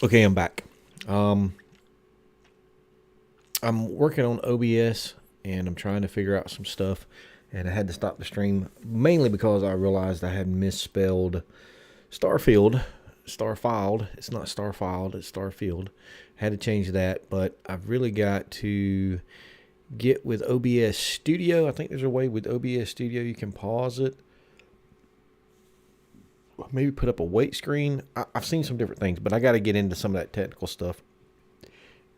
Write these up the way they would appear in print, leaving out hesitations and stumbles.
Okay, I'm back. Um, I'm working on OBS and I'm trying to figure out some stuff. And I had to stop the stream mainly because I realized I had misspelled Starfield, Starfiled. It's not Starfiled, it's Starfield. Had to change that, but I've really got to get with OBS Studio. I think there's a way with OBS Studio you can pause it. Maybe put up a wait screen. I've seen some different things, but I got to get into some of that technical stuff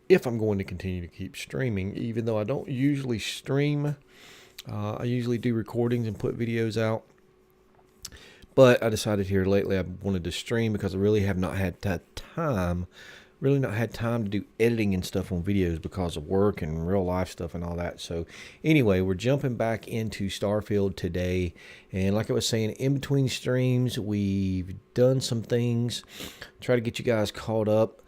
if I'm going to continue to keep streaming, even though I don't usually stream. I usually do recordings and put videos out. But I decided here lately I wanted to stream because I really have not had time, to do editing and stuff on videos because of work and real life stuff and all that. So anyway, we're jumping back into Starfield today. And like I was saying, in between streams, we've done some things, try to get you guys caught up.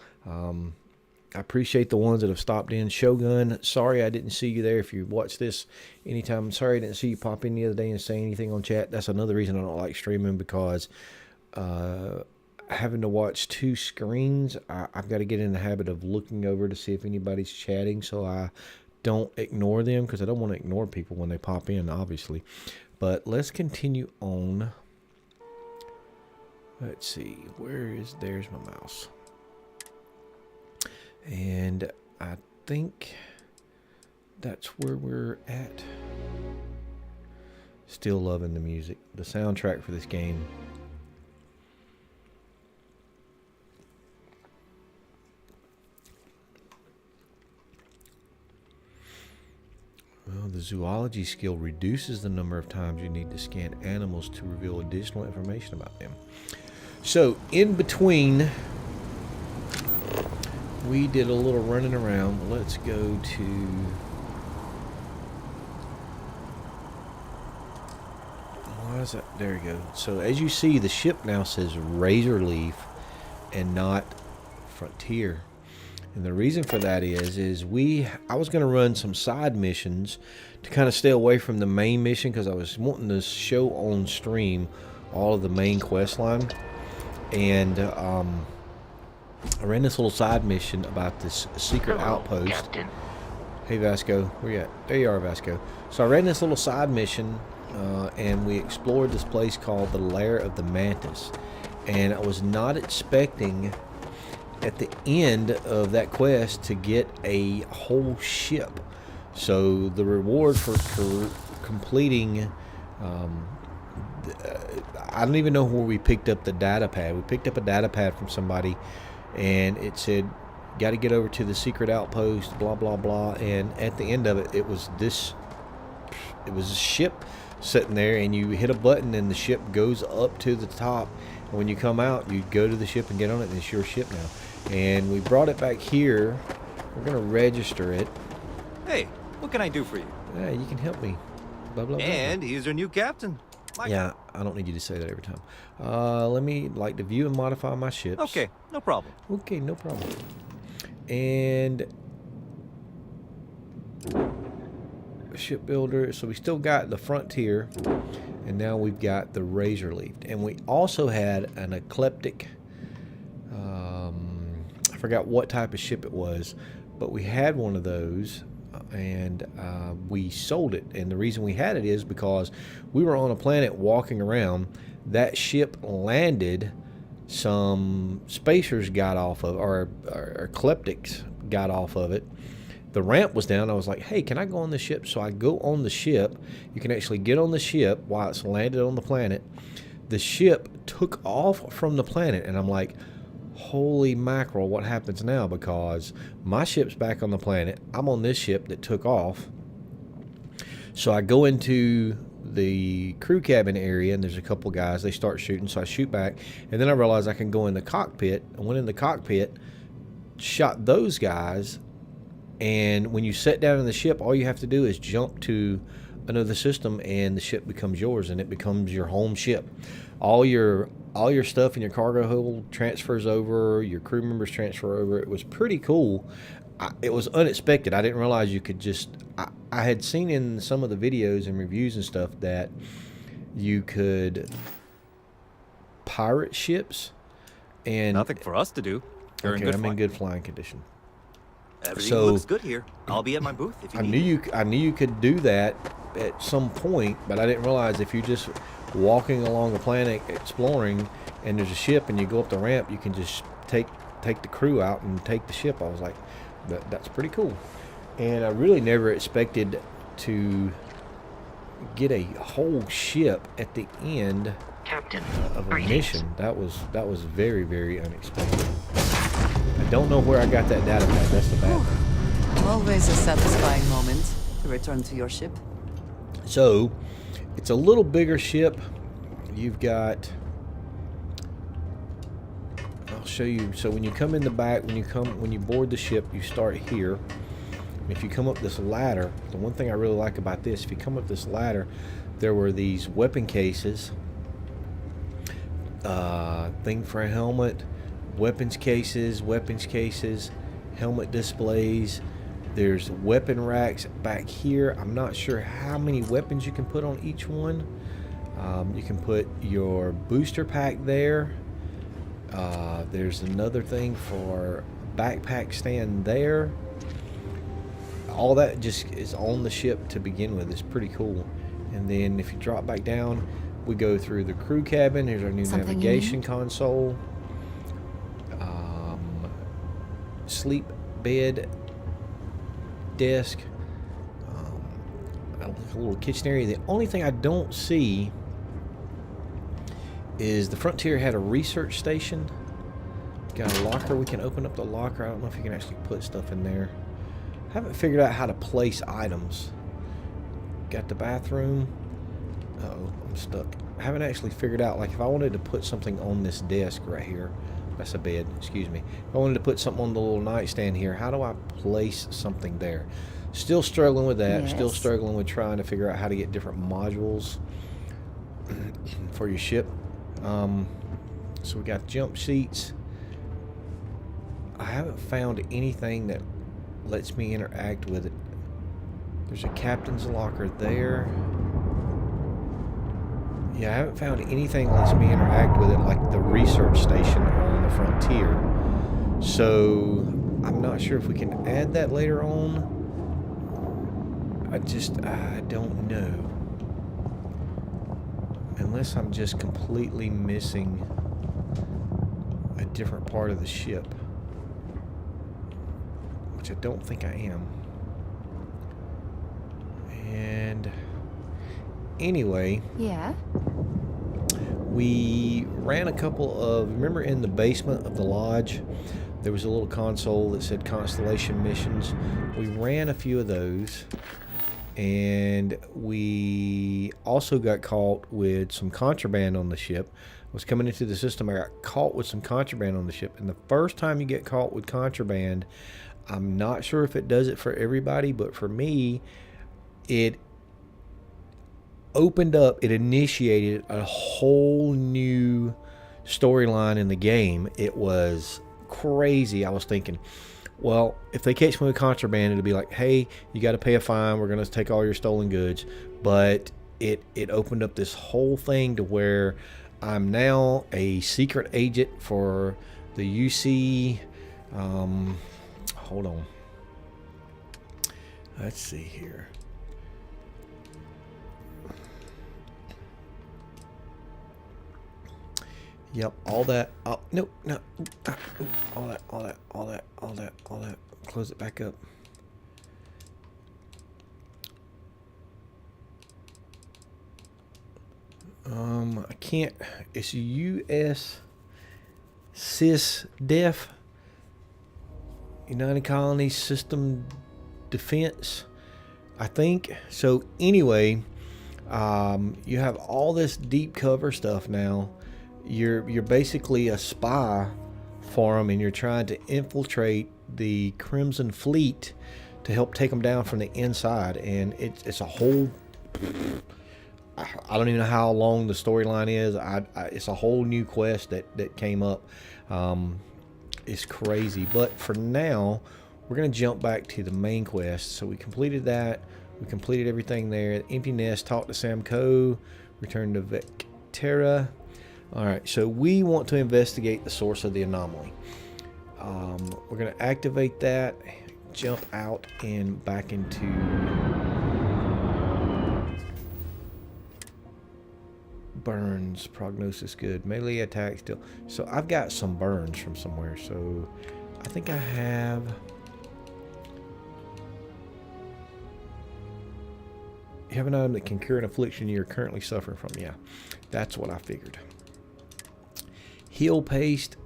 I appreciate the ones that have stopped in. Shogun, sorry I didn't see you there. If you watch this anytime, sorry I didn't see you pop in the other day and say anything on chat. That's another reason I don't like streaming, because having to watch two screens, I've got to get in the habit of looking over to see if anybody's chatting, so I don't ignore them, because I don't want to ignore people when they pop in, obviously. But let's continue on. Let's see. There's my mouse. And I think that's where we're at. Still loving the music. The soundtrack for this game. Well, the zoology skill reduces the number of times you need to scan animals to reveal additional information about them. So, in between, we did a little running around. Let's go to... Why is that? There we go. So as you see, the ship now says Razor Leaf and not Frontier. And the reason for that is I was going to run some side missions to kind of stay away from the main mission, because I was wanting to show on stream all of the main quest line. And I ran this little side mission about this secret outpost. Captain. Hey Vasco, where you at? There you are, Vasco. So I ran this little side mission, and we explored this place called the Lair of the Mantis. And I was not expecting at the end of that quest to get a whole ship. So the reward for completing, I don't even know where we picked up the data pad. We picked up a data pad from somebody, and it said, got to get over to the secret outpost, blah, blah, blah. And at the end of it, it was a ship sitting there, and you hit a button and the ship goes up to the top. And when you come out, you go to the ship and get on it, and it's your ship now. And we brought it back here. We're going to register it. Hey, what can I do for you? Yeah, you can help me. Blah, blah, blah. And he's our new captain. Yeah, I don't need you to say that every time. Let me like to view and modify my ships. Okay, no problem. Okay, no problem. And ship builder. So we still got the Frontier, and now we've got the Razor Leaf. And we also had an eclectic. I forgot what type of ship it was, but we had one of those. And we sold it, and the reason we had it is because we were on a planet walking around. That ship landed, some spacers got off of, or eclectics got off of it. The ramp was down. I was like, hey, can I go on the ship? So I go on the ship. You can actually get on the ship while it's landed on the planet. The ship took off from the planet, and I'm like, holy mackerel, what happens now? Because my ship's back on the planet. I'm on this ship that took off. So I go into the crew cabin area, and there's a couple guys. They start shooting, so I shoot back. And then I realize I can go in the cockpit. I went in the cockpit, shot those guys. And when you sit down in the ship, all you have to do is jump to another system, and the ship becomes yours, and it becomes your home ship. All your stuff in your cargo hold transfers over, your crew members transfer over. It was pretty cool. It was unexpected. I didn't realize you could just... I had seen in some of the videos and reviews and stuff that you could pirate ships. And Nothing for us to do. You're in Okay, good I'm in flight. good flying condition. Everything So looks good here. I'll be at my booth if you need me. I knew you could do that at some point, but I didn't realize if you're just walking along a planet exploring and there's a ship and you go up the ramp, you can just take the crew out and take the ship. I was like, that's pretty cool. And I really never expected to get a whole ship at the end Captain, of a greetings. mission. That was very, very unexpected. I don't know where I got that data pack. That's the bad thing. Always a satisfying moment to return to your ship. So, it's a little bigger ship. You've got, I'll show you. So when you come in the back, when you board the ship, you start here. And if you come up this ladder, the one thing I really like about this, if you come up this ladder, there were these weapon cases, thing for a helmet, weapons cases, helmet displays. There's weapon racks back here. I'm not sure how many weapons you can put on each one. You can put your booster pack there. There's another thing for backpack stand there. All that just is on the ship to begin with. It's pretty cool. And then if you drop back down, we go through the crew cabin. Here's our new Something navigation you need? console. Sleep bed, desk, a little kitchen area. The only thing I don't see is the Frontier had a research station. Got a locker. We can open up the locker. I don't know if you can actually put stuff in there. Haven't figured out how to place items. Got the bathroom. Uh-oh, I'm stuck. I haven't actually figured out, like, if I wanted to put something on this desk right here. That's a bed, excuse me. If I wanted to put something on the little nightstand here, how do I place something there? Still struggling with that. Yes. Still struggling with trying to figure out how to get different modules for your ship. So we got jump seats. I haven't found anything that lets me interact with it. There's a captain's locker there. Yeah, I haven't found anything that lets me interact with it like the research station on the Frontier. So I'm not sure if we can add that later on. I don't know. Unless I'm just completely missing a different part of the ship. Which I don't think I am. And anyway, Yeah? we ran a couple of, remember in the basement of the lodge, there was a little console that said Constellation Missions. We ran a few of those, and we also got caught with some contraband on the ship. I was coming into the system, I got caught with some contraband on the ship, and the first time you get caught with contraband, I'm not sure if it does it for everybody, but for me, it opened up, it initiated a whole new storyline in the game. It was crazy. I was thinking, well, if they catch me with contraband, it'll be like, hey, you got to pay a fine. We're going to take all your stolen goods. But it opened up this whole thing to where I'm now a secret agent for the UC. Hold on. Let's see here. Yep, all that. Oh, no. All that. Close it back up. I can't. It's US SysDef, United Colonies System Defense, I think. So anyway, you have all this deep cover stuff now. You're basically a spy for them, and you're trying to infiltrate the Crimson Fleet to help take them down from the inside. And it's a whole. I don't even know how long the storyline is. It's a whole new quest that came up. It's crazy. But for now, we're going to jump back to the main quest. So we completed that. We completed everything there. Empty Nest, talked to Sam Coe, returned to Vectera. All right, so we want to investigate the source of the anomaly. We're going to activate that, jump out and back into burns. Prognosis good. Melee attack still. So I've got some burns from somewhere. So I think I have... You have an item that can cure an affliction you're currently suffering from. Yeah, that's what I figured. Heal paste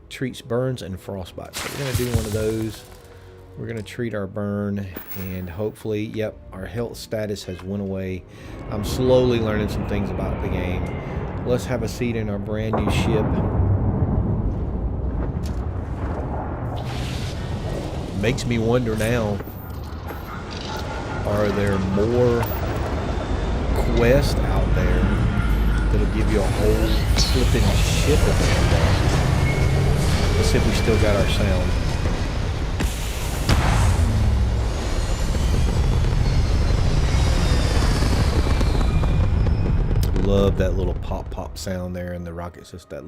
treats burns and frostbite. So we're going to do one of those. We're going to treat our burn, and hopefully, yep, our health status has went away. I'm slowly learning some things about the game. Let's have a seat in our brand new ship. Makes me wonder now, are there more quests out there that'll give you a whole flipping ship of them? Let's see if we still got our sound. Love that little pop sound there in the rocket system.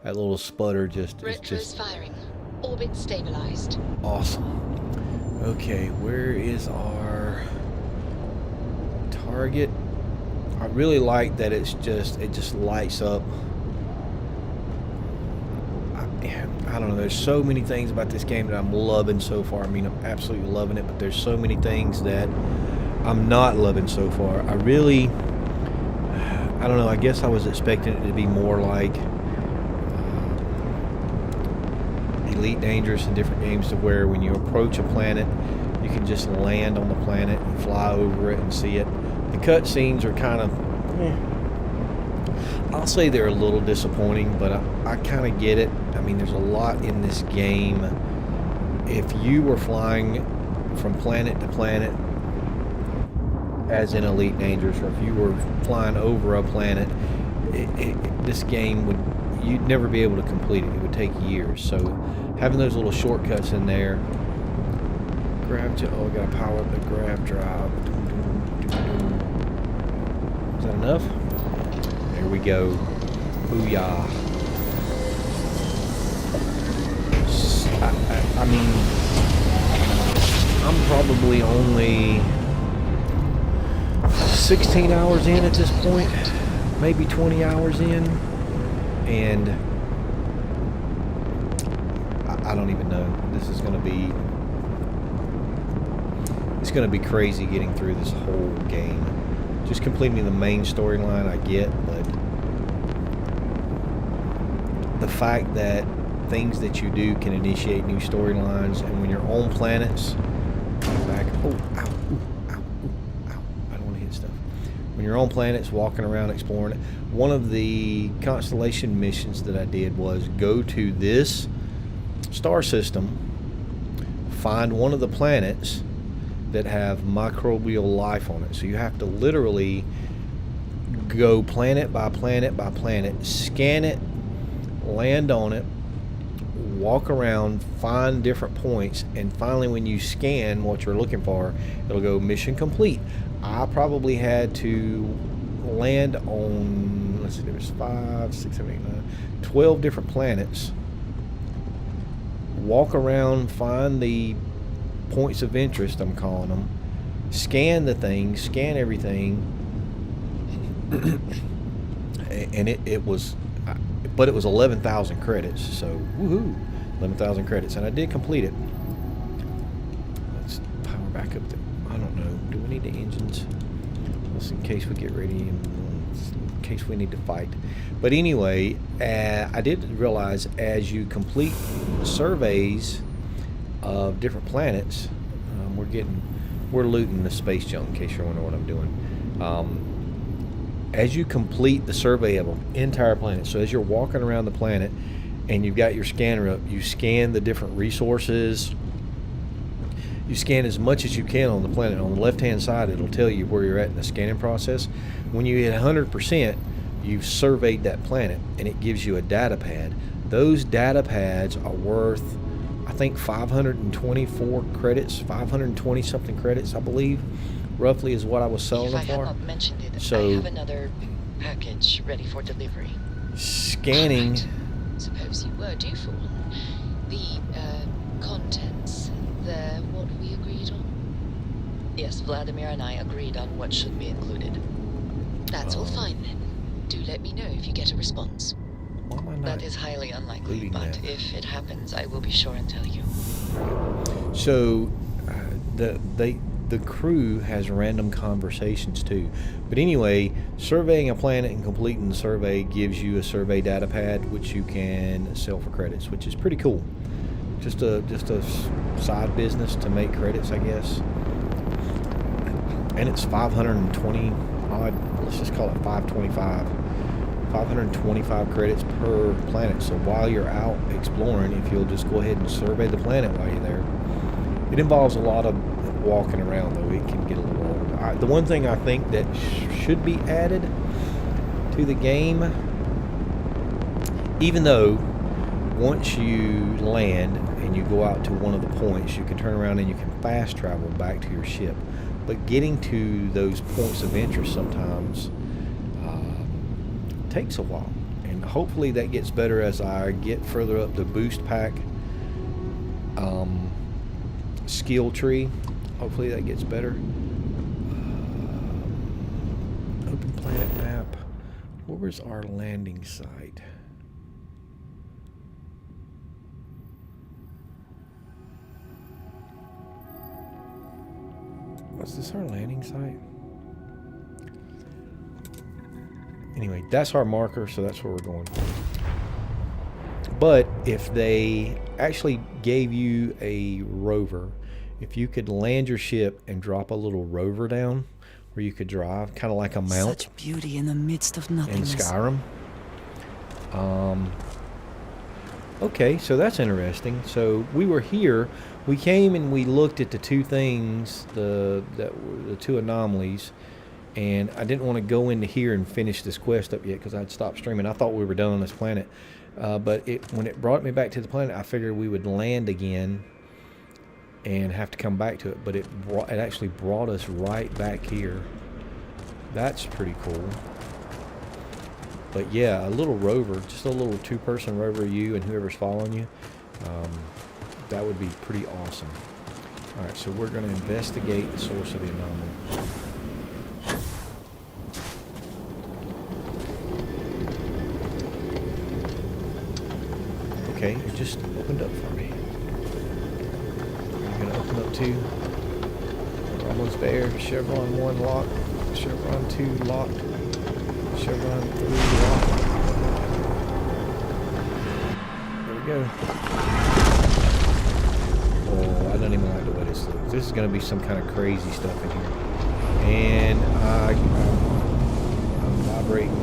That little sputter just is just firing. Orbit stabilized. Awesome. Okay, where is our target? I really like that it just lights up. I don't know, there's so many things about this game that I'm loving so far. I mean, I'm absolutely loving it, but there's so many things that I'm not loving so far. I don't know, I guess I was expecting it to be more like Elite Dangerous and different games, to where when you approach a planet, you can just land on the planet and fly over it and see it. The cutscenes are kind of, I'll say they're a little disappointing, but I kind of get it. I mean, there's a lot in this game. If you were flying from planet to planet, as in Elite Dangerous, or if you were flying over a planet, this game you'd never be able to complete it. It would take years. So having those little shortcuts in there. Oh, I gotta power up the grav drive. Is that enough? There we go. Booyah. I mean, I'm probably only 16 hours in at this point, maybe 20 hours in, and I don't even know. This is going to be, it's going to be crazy getting through this whole game. Just completing the main storyline I get, but the fact that things that you do can initiate new storylines, and when you're on planets, back, oh, ow, ooh, ow, ooh, ow, I don't want to hit stuff. When you're on planets, walking around, exploring it, one of the constellation missions that I did was go to this star system, find one of the planets that have microbial life on it. So you have to literally go planet by planet by planet, scan it, land on it, walk around, find different points, and finally when you scan what you're looking for, it'll go mission complete. I probably had to land on, let's see, there was 5, 6, 7, 8, 9, 12 different planets, walk around, find the points of interest, I'm calling them, scan the thing, scan everything, and it was, but it was 11,000 credits, so woohoo, 11,000 credits, and I did complete it. Let's power back up the, I don't know, do we need the engines? Just in case we get ready, in case we need to fight. But anyway, I did realize as you complete surveys of different planets, we're looting the space junk, in case you're wondering what I'm doing. As you complete the survey of an entire planet, so as you're walking around the planet and you've got your scanner up, you scan the different resources, you scan as much as you can on the planet. On the left hand side, it'll tell you where you're at in the scanning process. When you hit 100%, you've surveyed that planet, and it gives you a data pad. Those data pads are worth, I think, 524 credits, 520 something credits, I believe, roughly is what I was selling them If I for. had not mentioned it, So, I have another package ready for delivery. Scanning. Right. Suppose you were due for one. The there what we agreed on? Yes, Vladimir and I agreed on what should be included. That's all fine then. Do let me know if you get a response. Why am I not That is highly unlikely, including but that? if it happens, I will be sure and tell you. So the crew has random conversations too. But anyway, surveying a planet and completing the survey gives you a survey data pad, which you can sell for credits, which is pretty cool. Just a side business to make credits, I guess. And it's 520 odd. Let's just call it 525. 525 credits per planet. So while you're out exploring, if you'll just go ahead and survey the planet while you're there, it involves a lot of walking around, though. It can get a little long. The one thing I think that should be added to the game, even though once you land and you go out to one of the points, you can turn around and you can fast travel back to your ship. But getting to those points of interest sometimes takes a while. And hopefully that gets better as I get further up the boost pack skill tree. Hopefully that gets better. Open planet map. Where was our landing site? Was this our landing site? Anyway, that's our marker, so that's where we're going. But if they actually gave you a rover, if you could land your ship and drop a little rover down where you could drive, kind of like a mount. Such beauty in the midst of In nothingness. Skyrim. Okay, so that's interesting. So we were here. We came and we looked at the two things, the two anomalies, and I didn't want to go into here and finish this quest up yet because I'd stopped streaming. I thought we were done on this planet, but when it brought me back to the planet, I figured we would land again and have to come back to it. But it actually brought us right back here. That's pretty cool. But yeah, a little rover, just a little two-person rover, you and whoever's following you, that would be pretty awesome. All right, so we're going to investigate the source of the anomaly. Okay, it just opened up for me. You're going to open up too. We're almost there. Chevron 1 locked. Chevron 2 locked. Chevron 3 locked. There we go. Oh, I don't even like the way this looks. This is going to be some kind of crazy stuff in here. And I'm vibrating.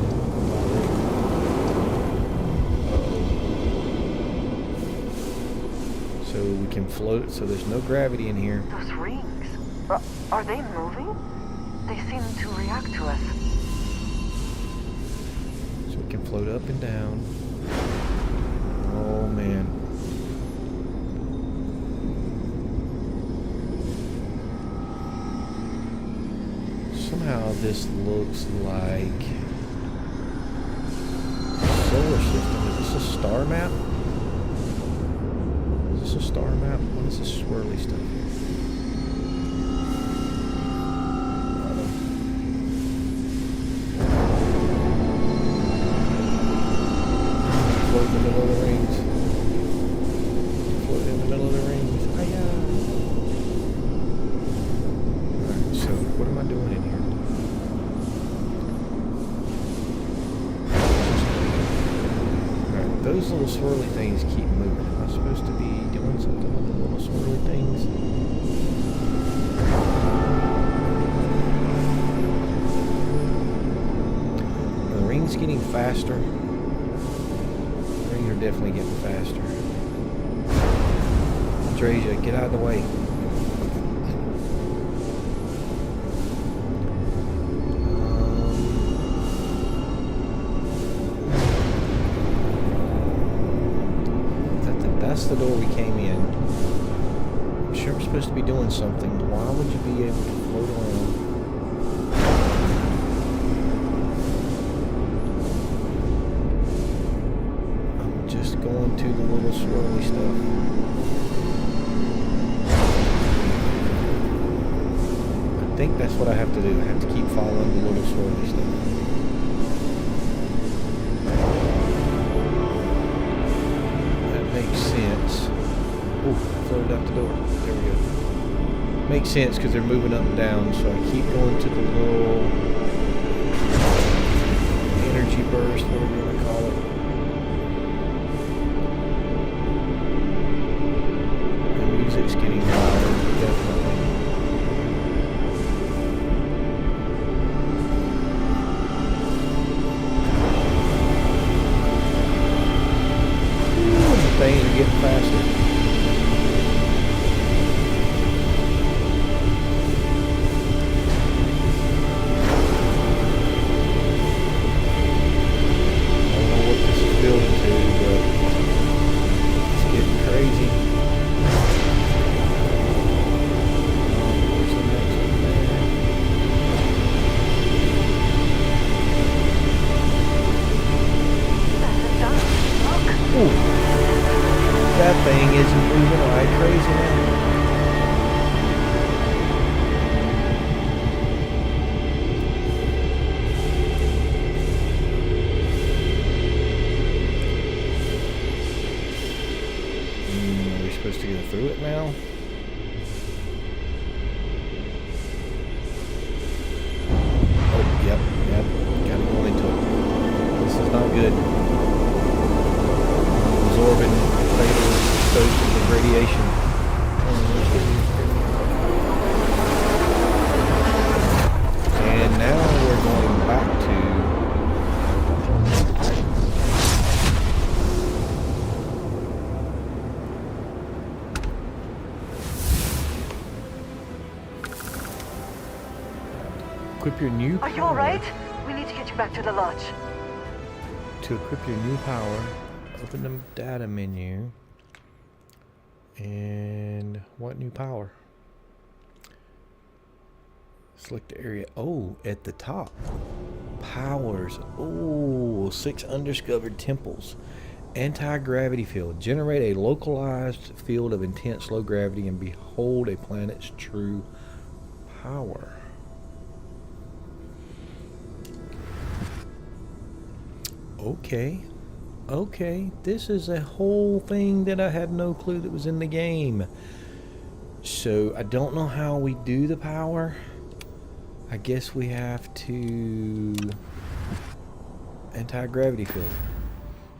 So we can float, so there's no gravity in here. Those rings, are they moving? They seem to react to us. So we can float up and down. Oh man. Somehow this looks like a solar system. Is this a star map? Is this a star map? What is this swirly stuff here? Float in the middle of the rings. Float in the middle of the rings. Hiya! Alright, so what am I doing in here? Alright, those little swirly things keep moving. Am I supposed to be doing something with the little swirly things? Are the rings getting faster? Are definitely getting faster. Andresia, get out of the way. That's the door we came in. I'm sure I'm supposed to be doing something. Why would you be able to float around? Going to the little swirly stuff. think that's what I have to do. I have to keep following the little swirly stuff. That makes sense. Ooh, floated out the door. There we go. Makes sense because they're moving up and down, so I keep going to the little energy burst, whatever you want to call it. The music's getting louder, definitely. Ooh, the things are getting faster. That thing isn't moving like crazy now. Are we supposed to go through it now? Oh, yep. Gotta go into it. This is not good. Absorbing fatal doses of radiation. And now we're going back to equip your new power. Are you alright? We need to get you back to the lodge. To equip your new power, open the data menu. And what new power? Select the area. Oh, at the top. Powers. Oh, 6 undiscovered temples. Anti-gravity field. Generate a localized field of intense low gravity and behold a planet's true power. Okay, this is a whole thing that I had no clue that was in the game. So I don't know how we do the power. I guess we have to anti-gravity field.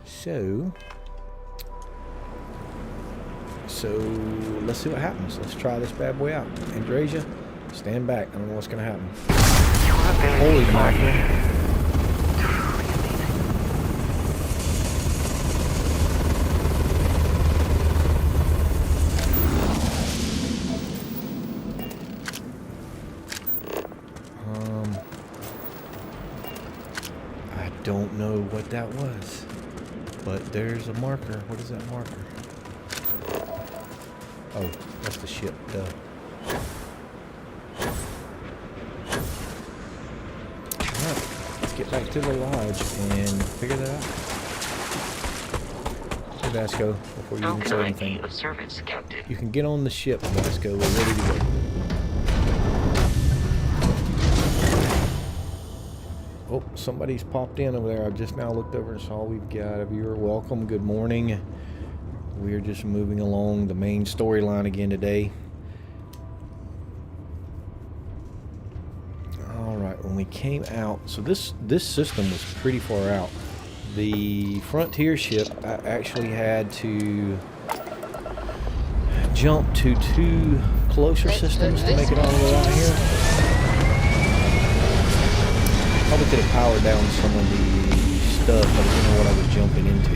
So let's see what happens. Let's try this bad boy out. Andrasia, stand back. I don't know what's gonna happen. Holy mackerel. Don't know what that was, but there's a marker. What is that marker? Oh, that's the ship. Duh. Alright, let's get back to the lodge and figure that out. Hey Vasco, before you even say anything, you can get on the ship, Vasco. We're ready to go. Oh, somebody's popped in over there. I just now looked over and saw we've got a viewer. Welcome. Good morning. We're just moving along the main storyline again today. All right. When we came out, so this system was pretty far out. The Frontier ship, I actually had to jump to 2 closer systems to make it all the way out here. Probably could have powered down some of the stuff, but I didn't know what I was jumping into.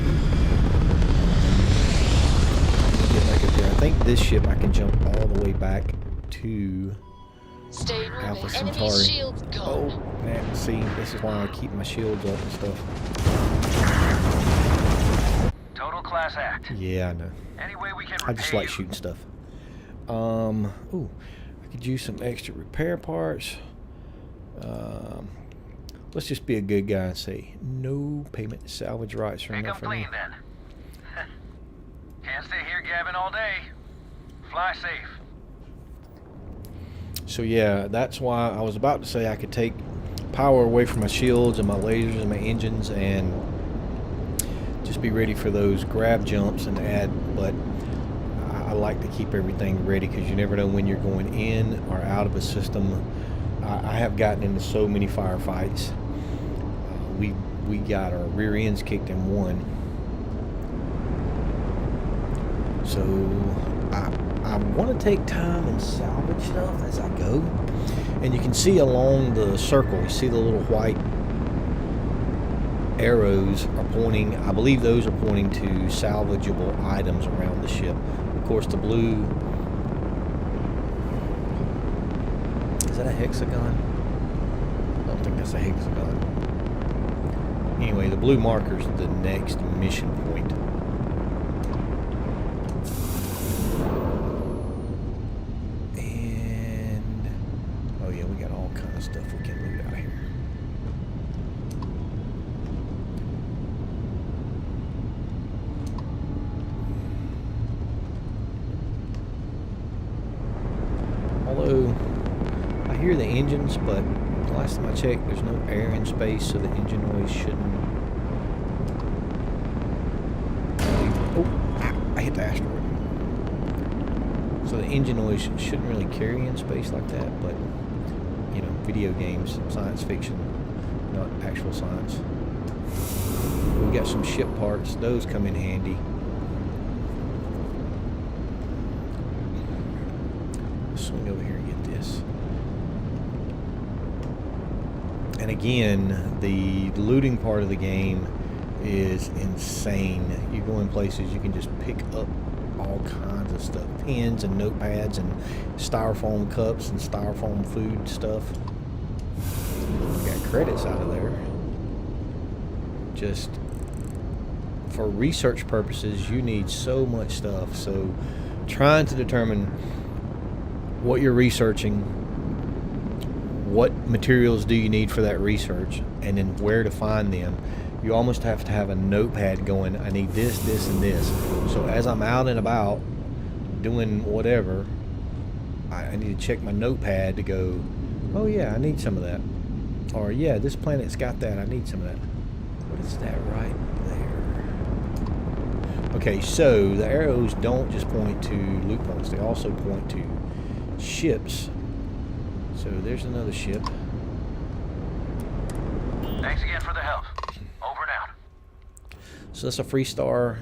Get back up here. I think this ship I can jump all the way back to Alpha Centauri. Oh, man, see, this is why I keep my shields up and stuff. Total class act. Yeah, I know. Any way we can I just like shooting stuff. Ooh, I could use some extra repair parts. Let's just be a good guy and say no payment salvage rights are enough for me. Then. Can't stay here gabbing all day. Fly safe. So yeah, that's why I was about to say I could take power away from my shields and my lasers and my engines and just be ready for those grab jumps and add, but I like to keep everything ready because you never know when you're going in or out of a system. I have gotten into so many firefights. We got our rear ends kicked in one. So I want to take time and salvage stuff as I go. And you can see along the circle, you see the little white arrows are pointing, I believe those are pointing to salvageable items around the ship. Of course, the blue, is that a hexagon? I don't think that's a hexagon. Anyway, the blue marker's the next mission point. And, oh yeah, we got all kind of stuff we can loot out here. Although, I hear the engines, but the last time I checked, there's no air in space, so the engine noise shouldn't... Oh, I hit the asteroid. So the engine noise shouldn't really carry in space like that, but, you know, video games, science fiction, not actual science. We got some ship parts, those come in handy. Let's swing over here and get this. And again, the looting part of the game is insane. You go in places, you can just pick up all kinds of stuff. Pens and notepads and styrofoam cups and styrofoam food stuff. We got credits out of there. Just for research purposes, you need so much stuff. So trying to determine what you're researching, what materials do you need for that research, and then where to find them. You almost have to have a notepad going, I need this, this, and this. So as I'm out and about doing whatever, I need to check my notepad to go, oh yeah, I need some of that. Or yeah, this planet's got that, I need some of that. What is that right there? Okay, so the arrows don't just point to loot points, they also point to ships. So there's another ship. Thanks again for the help. Over and out. So that's a Freestar.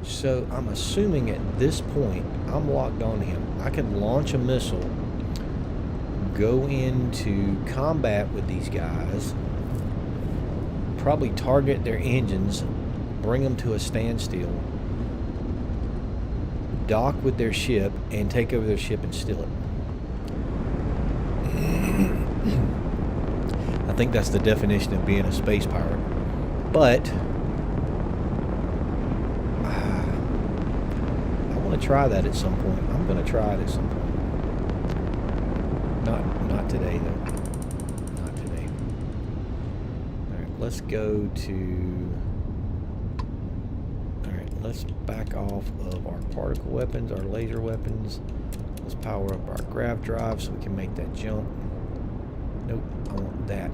So I'm assuming at this point I'm locked on him. I can launch a missile, go into combat with these guys, probably target their engines, bring them to a standstill, dock with their ship, and take over their ship and steal it. I think that's the definition of being a space pirate. But I want to try that at some point. I'm going to try it at some point. Not today though. Not today. All right, let's go to. All right, let's back off of our particle weapons, our laser weapons. Let's power up our grav drive so we can make that jump. Nope, I want that.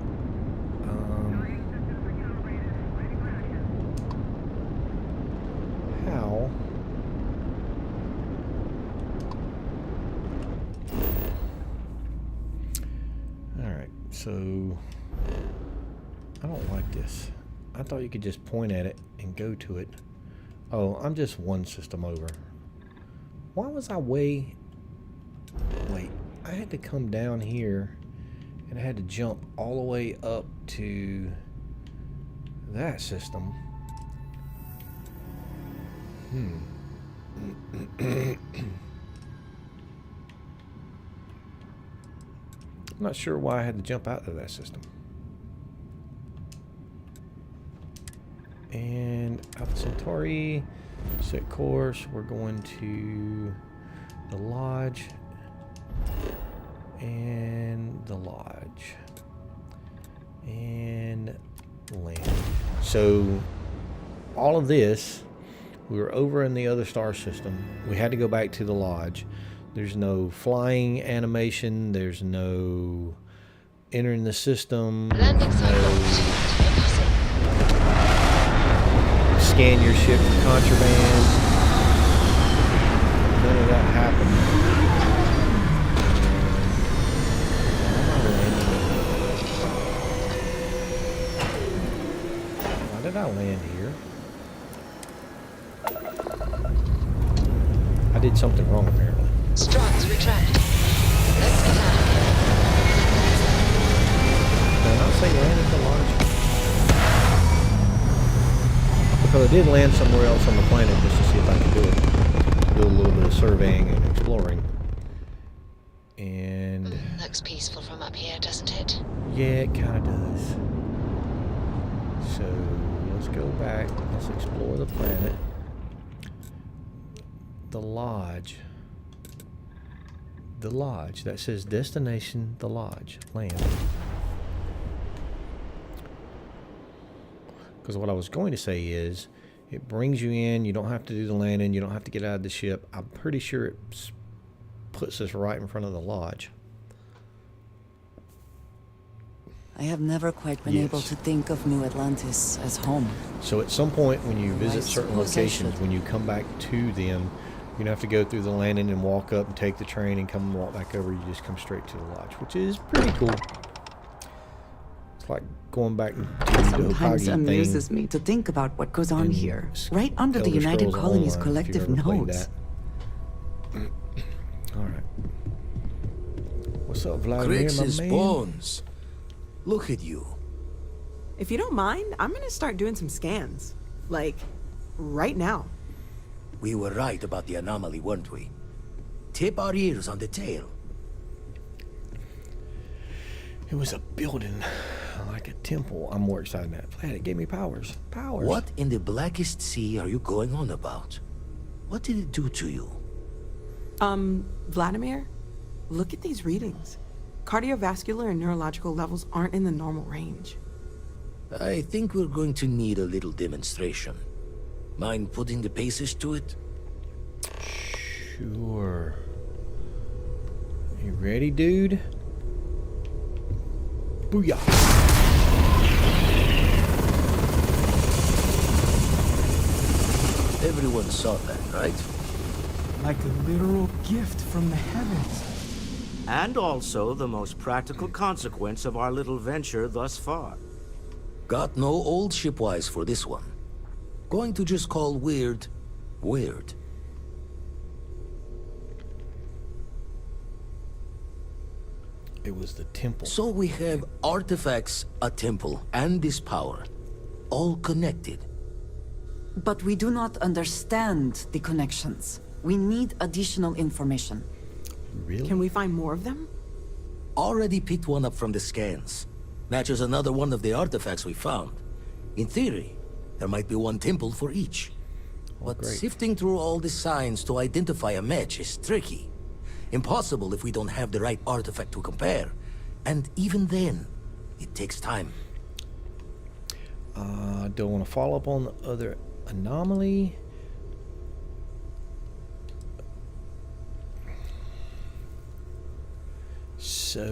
How? Alright, so I don't like this. I thought you could just point at it and go to it. Oh, I'm just one system over. Why was I way... Wait, I had to come down here and I had to jump all the way up to that system. I'm not sure why I had to jump out of that system. And Alpha Centauri, set course. We're going to the lodge. And the lodge. And land. So all of this, we were over in the other star system. We had to go back to the lodge. There's no flying animation. There's no entering the system. Landing site locked. Time passing. Scan your ship for contraband. None of that happened. Why did I land here? I did something wrong apparently. Struts retract. Let's get out of here. Did I not say land at the launch? Because I did land somewhere else on the planet just to see if I could do it. Do a little bit of surveying and exploring. And Looks peaceful from up here, doesn't it? yeah, it kind of does. So let's go back. Let's explore the planet. The lodge. The lodge. That says destination, the lodge. Land. Because what I was going to say is, it brings you in. You don't have to do the landing. You don't have to get out of the ship. I'm pretty sure it puts us right in front of the lodge. I have never quite been able to think of New Atlantis as home. So at some point when you visit certain suppose I locations, should. when you come back to them, you don't have to go through the landing and walk up and take the train and come and walk back over. You just come straight to the lodge, which is pretty cool. It's like going back to the Sometimes Hokage amuses thing. me to think about what goes on in here, right under the Elder United Scrolls Colony's Online, if collective you've ever played notes. that. All right. What's up, Vladimir, my Crix's man? bones. Look at you. If you don't mind, I'm gonna start doing some scans. Like, right now. We were right about the anomaly, weren't we? Tip our ears on the tail. It was a building, like a temple. I'm more excited than that. Vlad, it gave me powers. Powers. What in the blackest sea are you going on about? What did it do to you? Vladimir, look at these readings. Cardiovascular and neurological levels aren't in the normal range. I think we're going to need a little demonstration. Mind putting the paces to it? Sure. You ready, dude? Booyah. Everyone saw that, right? Like a literal gift from the heavens. And also the most practical consequence of our little venture thus far. Got no old shipwise for this one. Going to just call weird, weird. It was the temple. So we have artifacts, a temple, and this power. All connected. But we do not understand the connections. We need additional information. Really? Can we find more of them? Already picked one up from the scans. Matches another one of the artifacts we found. In theory, there might be one temple for each. But great. sifting through all the signs to identify a match is tricky. Impossible if we don't have the right artifact to compare. And even then, it takes time. Don't want to follow up on the other anomaly. So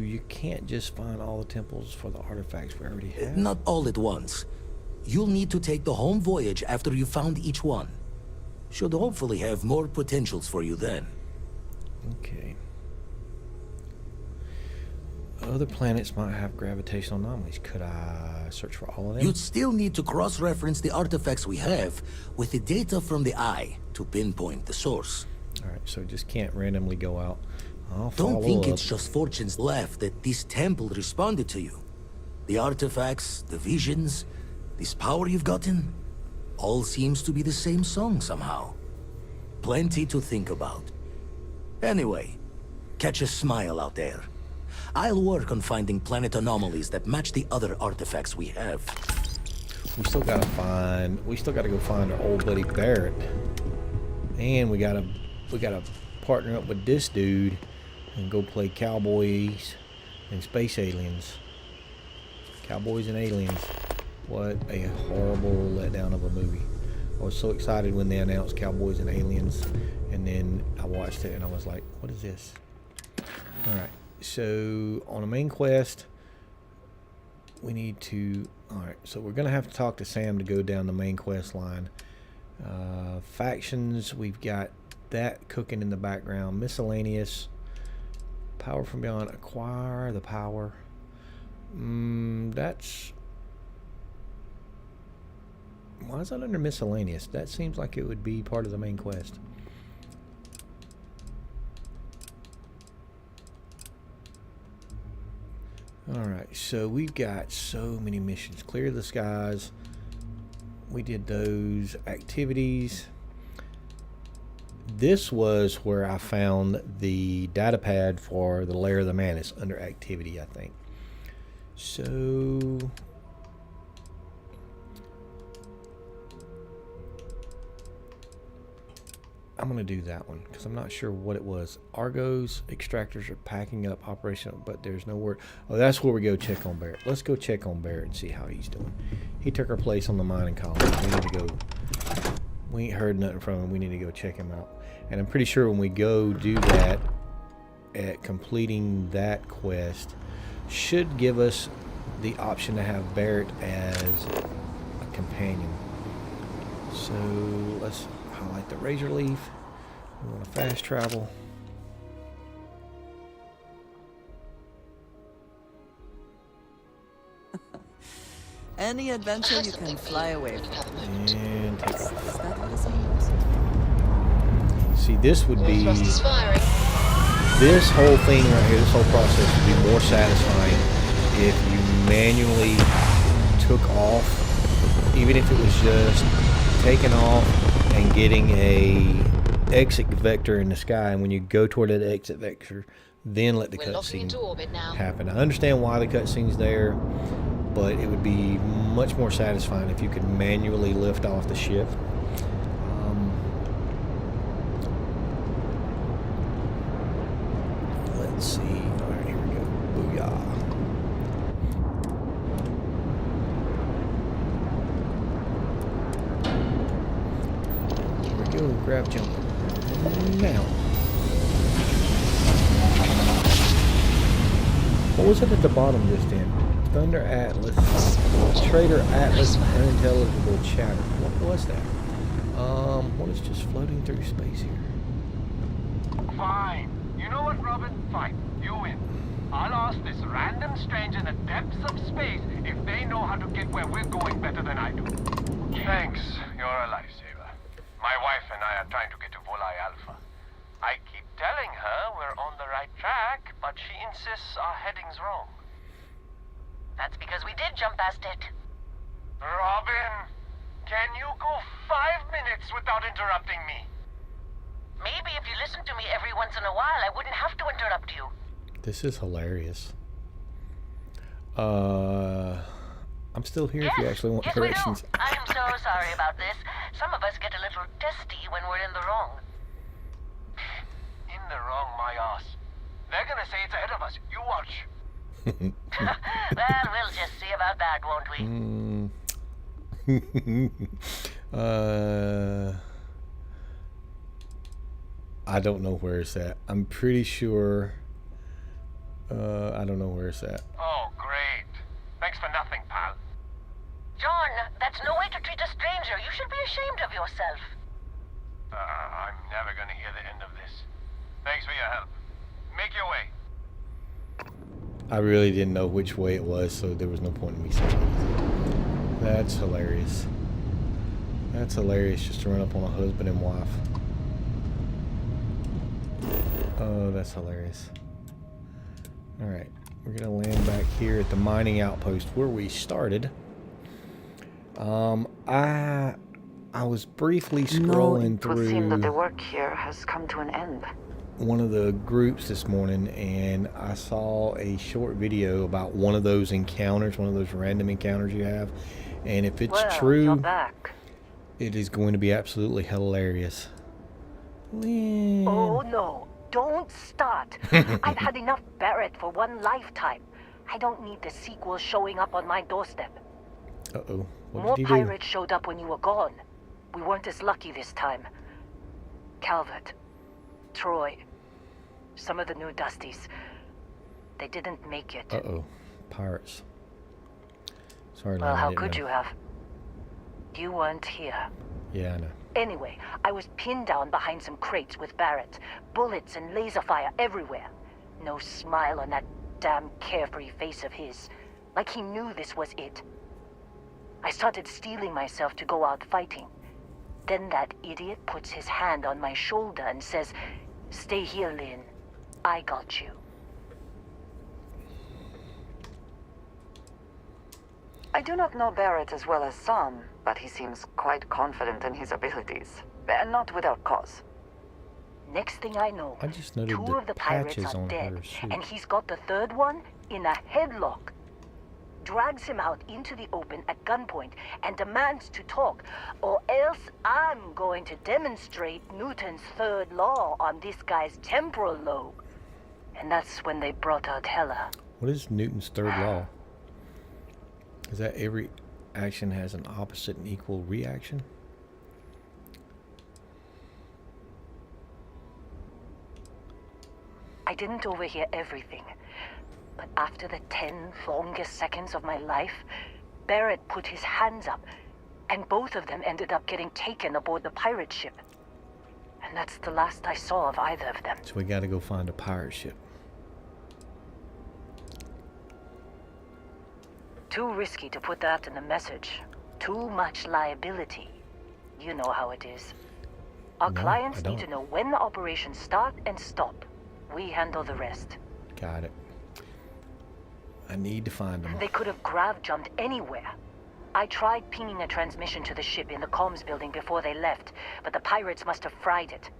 you can't just find all the temples for the artifacts we already have? Not all at once. You'll need to take the home voyage after you found each one. Should hopefully have more potentials for you then. Okay. Other planets might have gravitational anomalies. Could I search for all of them? You'd still need to cross-reference the artifacts we have with the data from the eye to pinpoint the source. Alright, so just can't randomly go out. I'll Don't follow think up. it's just fortune's left that this temple responded to you. The artifacts, the visions, this power you've gotten, all seems to be the same song somehow. Plenty to think about. Anyway, catch a smile out there. I'll work on finding planet anomalies that match the other artifacts we have. We still gotta go find our old buddy Barrett. And we gotta partner up with this dude and go play cowboys and space aliens. Cowboys and aliens. What a horrible letdown of a movie. I was so excited when they announced Cowboys and Aliens, And then I watched it and I was like, what is this? Alright, so on a main quest, we need to... Alright, so we're going to have to talk to Sam to go down the main quest line. Factions, we've got that cooking in the background. Miscellaneous. Power from beyond. Acquire the power. That's... Why is that under miscellaneous? That seems like it would be part of the main quest. Alright, so we've got so many missions. Clear the skies. We did those activities. This was where I found the data pad for the Lair of the Mantis under activity, I think. So... I'm going to do that one because I'm not sure what it was. Argos extractors are packing up operational, but there's no word. Oh, that's where we go check on Barrett. Let's go check on Barrett and see how he's doing. He took our place on the mining column. We need to go. We ain't heard nothing from him. We need to go check him out. And I'm pretty sure when we go do that, at completing that quest, should give us the option to have Barrett as a companion. So let's highlight the razor leaf. We want to fast travel. Any adventure you can fly away from. And take Is off. that what it seems? See, this would be... Thrust is firing. This whole thing right here, this whole process would be more satisfying if you manually took off, even if it was just taking off and getting a exit vector in the sky, and when you go toward that exit vector, then let the We're locking into cutscene orbit now. happen. I understand why the cutscene's there, but it would be much more satisfying if you could manually lift off the ship. Let's see. All right, here we go. Booyah. Here we go. Grab jump. Now. What was it at the bottom just then? Thunder Atlas. Trader Atlas unintelligible chatter. What was that? What is just floating through space here? Fine. You know what, Robin? Fine. You win. I'll ask this random stranger in the depths of space if they know how to get where we're going better than I do. Thanks. You're a lifesaver. My wife and I are trying to get to Volai Alpha. I keep telling her we're on the right track, but she insists our heading's wrong. That's because we did jump past it. Robin, can you go 5 minutes without interrupting me? Maybe if you listen to me every once in a while, I wouldn't have to interrupt you. This is hilarious. I'm still here if you actually want yes, corrections. we do. I am so sorry about this. Some of us get a little testy when we're in the wrong. In the wrong, my ass. They're gonna say it's ahead of us. You watch. Well, we'll just see about that, won't we? I don't know where it's at. I'm pretty sure. I don't know where it's at. Oh, great. Thanks for nothing, pal. John, that's no way to treat a stranger. You should be ashamed of yourself. I'm never gonna hear the end of this. Thanks for your help. Make your way. I really didn't know which way it was, so there was no point in me saying anything. That's hilarious. That's hilarious just to run up on a husband and wife. Oh, that's hilarious. Alright, we're gonna land back here at the mining outpost where we started. I was briefly scrolling It would seem that the through work here has come to an end. one of the groups this morning, and I saw a short video about one of those encounters, one of those random encounters you have, and if it's Well, you're true, back. it is going to be absolutely hilarious. Lynn. Oh no, don't start. I've had enough Barrett for one lifetime. I don't need the sequel showing up on my doorstep. Uh-oh. What More did he do? pirates showed up when you were gone. We weren't as lucky this time. Calvert, Troy, some of the new Dusties. They didn't make it. Uh-oh. Pirates. Sorry, Well, Lynn, I how didn't could know. you have? You weren't here. Yeah, I know. Anyway, I was pinned down behind some crates with Barrett. Bullets and laser fire everywhere. No smile on that damn carefree face of his. Like he knew this was it. I started steeling myself to go out fighting. Then that idiot puts his hand on my shoulder and says, "Stay here, Lynn. I got you." I do not know Barrett as well as some, but he seems quite confident in his abilities. And not without cause. Next thing I know, I just noted 2 the of the pirates patches are on dead, her suit. and he's got the 3rd one in a headlock. Drags him out into the open at gunpoint and demands to talk, or else I'm going to demonstrate Newton's 3rd law on this guy's temporal lobe. And that's when they brought out Hela. What is Newton's third law? Is that every action has an opposite and equal reaction? I didn't overhear everything, but after the 10 longest seconds of my life, Barrett put his hands up, and both of them ended up getting taken aboard the pirate ship. And that's the last I saw of either of them. So we got to go find a pirate ship. Too risky to put that in the message. Too much liability. You know how it is. Our No, clients I need to don't. know when the operations start and stop. We handle the rest. Got it. I need to find them. They could have grav jumped anywhere. I tried pinging a transmission to the ship in the comms building before they left, but the pirates must have fried it.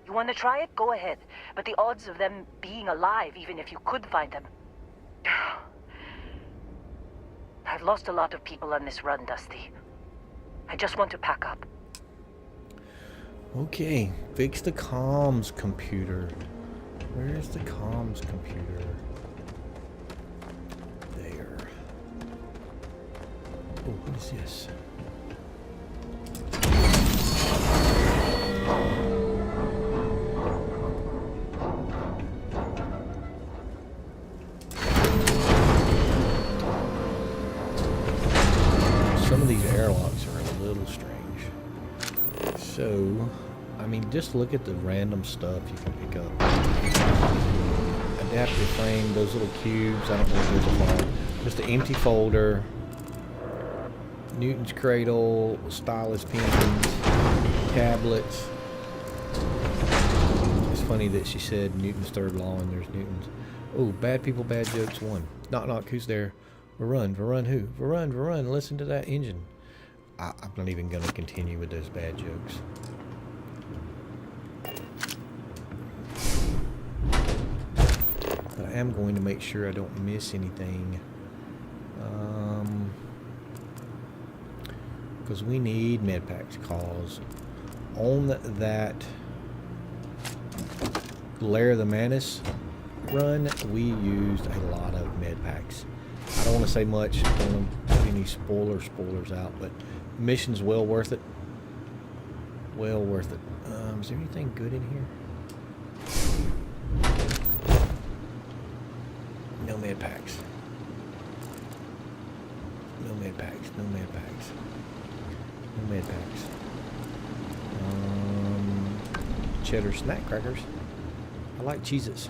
You want to try it? Go ahead. But the odds of them being alive, even if you could find them... I've lost a lot of people on this run, Dusty. I just want to pack up. Okay, fix the comms computer. Where's the comms computer? There. Oh, what is this? Some of these airlocks are a little strange. So, I mean, just look at the random stuff you can pick up. Adaptive frame, those little cubes, I don't know what those are called. Just an empty folder. Newton's cradle, stylus pens, tablets. It's funny that she said Newton's third law and there's Newton's. Oh, bad people, bad jokes, 1. Knock, knock, who's there? Varun, Varun who? Varun, Varun, listen to that engine. I'm not even going to continue with those bad jokes. But I am going to make sure I don't miss anything. Because we need med packs, cause on that Lair of the Manus run, we used a lot of med packs. I don't want to say much, don't want to put any spoilers out, but mission's well worth it. Well worth it. Is there anything good in here? No med packs. No med packs. No med packs. No med packs. Cheddar snack crackers. I like Cheez-Its.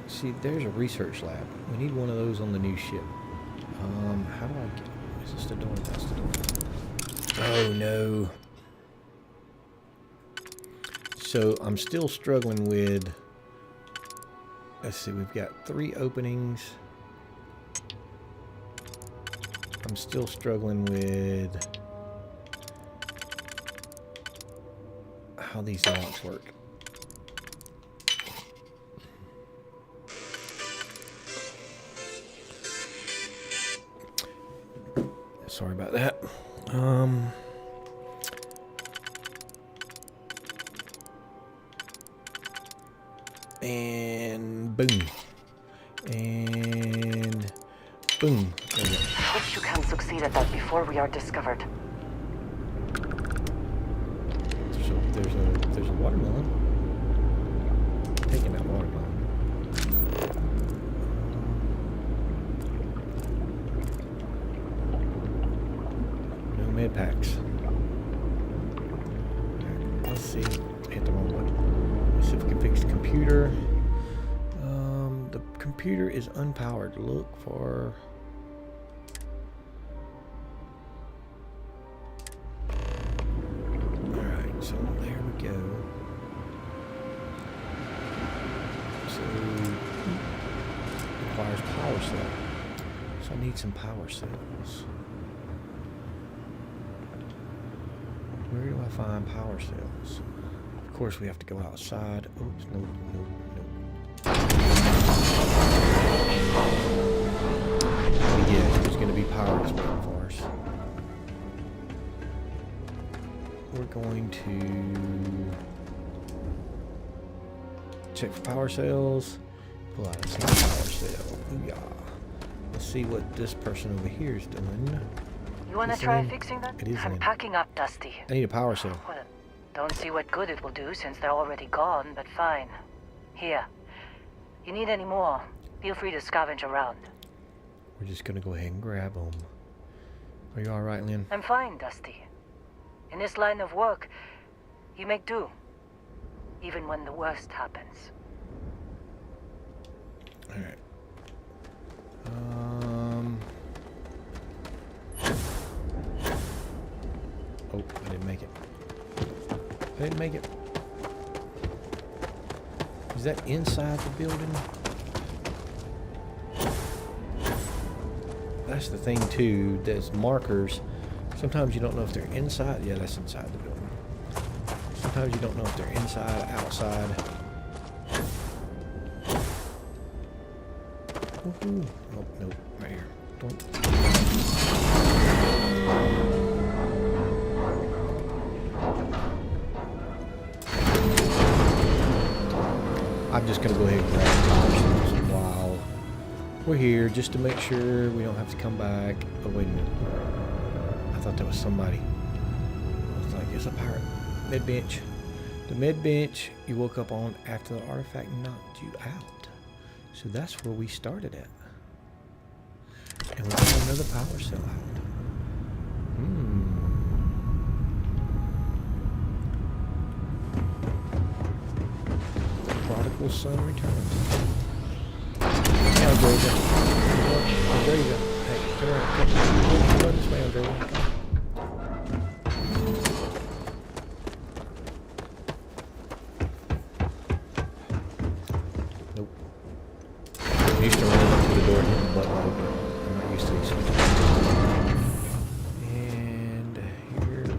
See, there's a research lab. We need one of those on the new ship. How do I get... Is this the door? That's the door. Oh, no. So, I'm still struggling with... Let's see, we've got 3 openings. I'm still struggling with... how these locks work. Sorry about that. And boom. And boom. There we go. Hope you can succeed at that before we are discovered. So there's a watermelon. Taking that watermelon. No med packs. Let's see. Hit the wrong one. Let's see if we can fix the computer. The computer is unpowered. Look for. Alright, so there we go. So requires power cell. So I need some power cells. Where do I find power cells? Of course we have to go outside. Oops, no. Yeah, there's going to be power waiting for us. We're going to check for power cells. Pull out a single power cell. Booyah. Let's see what this person over here is doing. You wanna Is try Lynn? fixing that? It is I'm Lynn. packing up, Dusty. I need a power cell. Well, don't see what good it will do since they're already gone, but fine. Here. You need any more? Feel free to scavenge around. We're just going to go ahead and grab them. Are you alright, Lynn? I'm fine, Dusty. In this line of work, you make do. Even when the worst happens. Alright. Oh, I didn't make it. I didn't make it. Is that inside the building? That's the thing too, there's markers. Sometimes you don't know if they're inside. Yeah, that's inside the building. Sometimes you don't know if they're inside, outside. Ooh. Oh, nope, right here. Don't. I'm just gonna go ahead and grab the power cells while we're here, just to make sure we don't have to come back. Oh, wait a minute. I thought that was somebody. I was like, it's a pirate. Med bench. The med bench you woke up on after the artifact knocked you out. So that's where we started at. And we got another power cell out. The prodigal son returns. Hey, Andrea. Andrea. Hey, turn around. Come this way, Andrea. Nope. I'm used to running up to the door and hitting the button to open it. I'm not used to these switches. And here we go.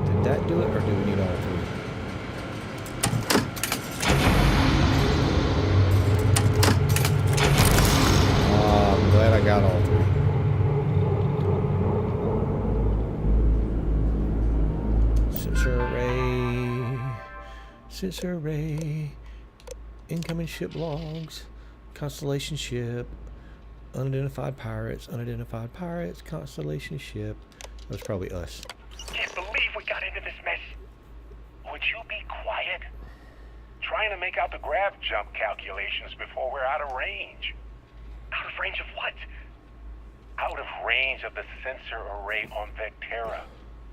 Did that do it, or do we need all three? I'm glad I got all three. Sensor array, incoming ship logs, constellation ship, unidentified pirates, constellation ship. That was probably us. Can't believe we got into this mess. Would you be quiet? Trying to make out the grav jump calculations before we're out of range. Out of range of what? Out of range of the sensor array on Vectera.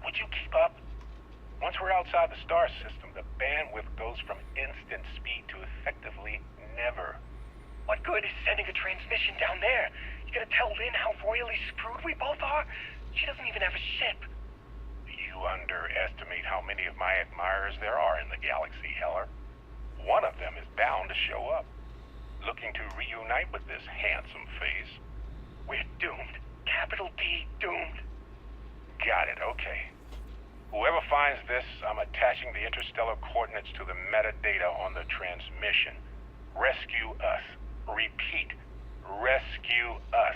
Would you keep up? Once we're outside the star system, the bandwidth goes from instant speed to effectively never. What good is sending a transmission down there? You gonna tell Lynn how royally screwed we both are? She doesn't even have a ship. You underestimate how many of my admirers there are in the galaxy, Heller. One of them is bound to show up, looking to reunite with this handsome face. We're doomed. Capital D, doomed. Got it, okay. Whoever finds this, I'm attaching the interstellar coordinates to the metadata on the transmission. Rescue us. Repeat. Rescue us.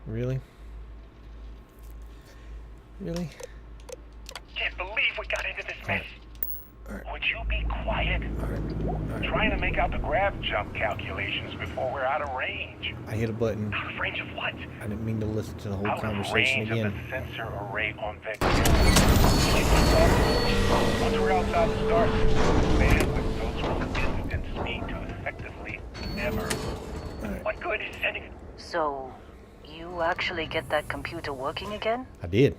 Really? Really? Can't believe we got into this mess. Alright. Would you be quiet? Alright. Trying to make out the grav jump calculations before we're out of range. I hit a button. Out of range of what? I didn't mean to listen to the whole Out of conversation range again. of the sensor array on Vector. Once we're outside the Starfield, bandwidth goes from instant speed to effectively never. Alright. What good is sending it? So, you actually get that computer working again? I did.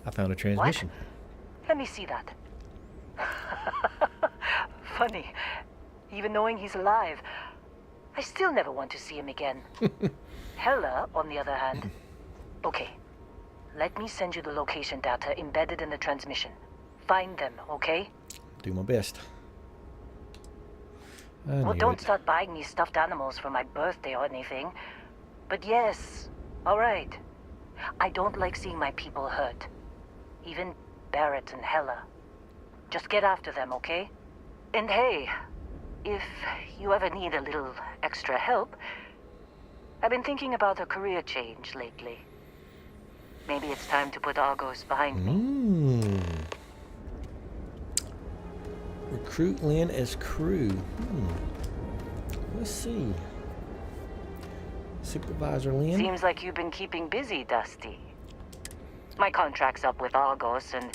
I found a transmission. Let me see that. Funny. Even knowing he's alive, I still never want to see him again. Hella, on the other hand. Okay. Let me send you the location data embedded in the transmission. Find them, okay? Do my best. I Well, knew don't it. start buying me stuffed animals for my birthday or anything. But yes, alright. I don't like seeing my people hurt. Even Barrett and Hella. Just get after them, okay? And hey, if you ever need a little extra help, I've been thinking about a career change lately. Maybe it's time to put Argos behind me. Recruit Lynn as crew. Let's see. Supervisor Lynn. Seems like you've been keeping busy, Dusty. My contract's up with Argos, and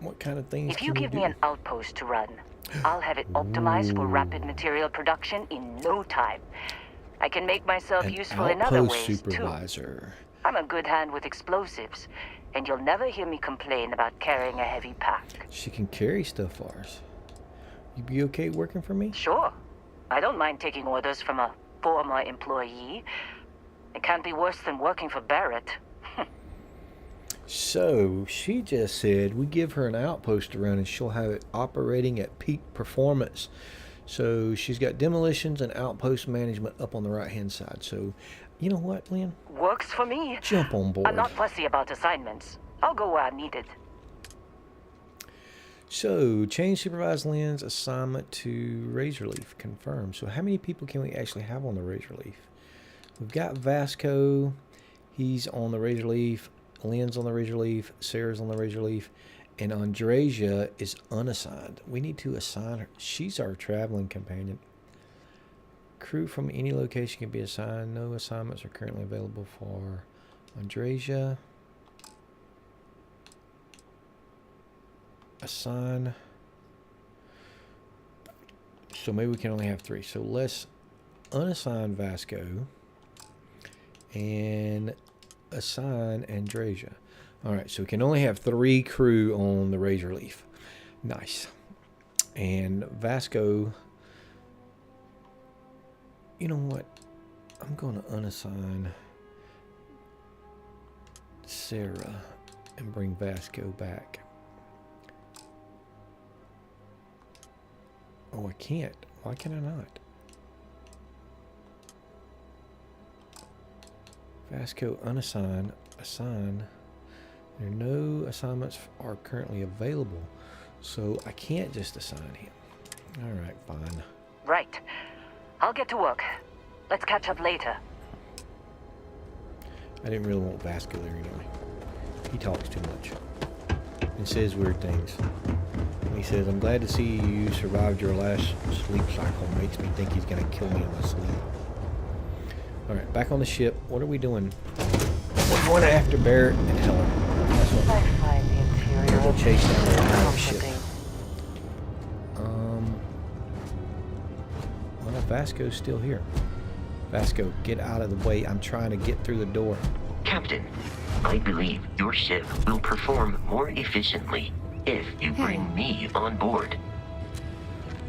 What kind of things if you can give do? me an outpost to run, I'll have it optimized for rapid material production in no time. I can make myself An useful in other outpost ways, supervisor. too. I'm a good hand with explosives, and you'll never hear me complain about carrying a heavy pack. She can carry stuff for us. You be okay working for me? Sure. I don't mind taking orders from a former employee. It can't be worse than working for Barrett. So, she just said we give her an outpost to run and she'll have it operating at peak performance. So, she's got demolitions and outpost management up on the right-hand side. So, you know what, Lynn? Works for me. Jump on board. I'm not fussy about assignments. I'll go where I'm needed. So, change Supervisor Lynn's assignment to Razorleaf. Confirmed. So, how many people can we actually have on the Razorleaf? We've got Vasco. He's on the Razorleaf. Lynn's on the Razorleaf. Sarah's on the Razorleaf. And Andresia is unassigned. We need to assign her. She's our traveling companion. Crew from any location can be assigned. No assignments are currently available for Andresia. Assign. So maybe we can only have 3. So let's unassign Vasco and assign Andresia. Alright, so we can only have 3 crew on the Razorleaf. Nice. And Vasco, you know what? I'm going to unassign Sarah and bring Vasco back. Oh, I can't. Why can I not? Vasco unassign, assign. There are no assignments are currently available, so I can't just assign him. All right, fine. Right. I'll get to work. Let's catch up later. I didn't really want Vasco there anyway. He talks too much and says weird things. He says, "I'm glad to see you survived your last sleep cycle. Makes me think he's gonna kill me in my sleep." All right, back on the ship. What are we doing? We're going after Barrett and Helen. That's what I find the interior we're gonna chase down the entire ship. comforting. Well, Vasco's still here. Vasco, get out of the way. I'm trying to get through the door. Captain, I believe your ship will perform more efficiently if you bring me on board.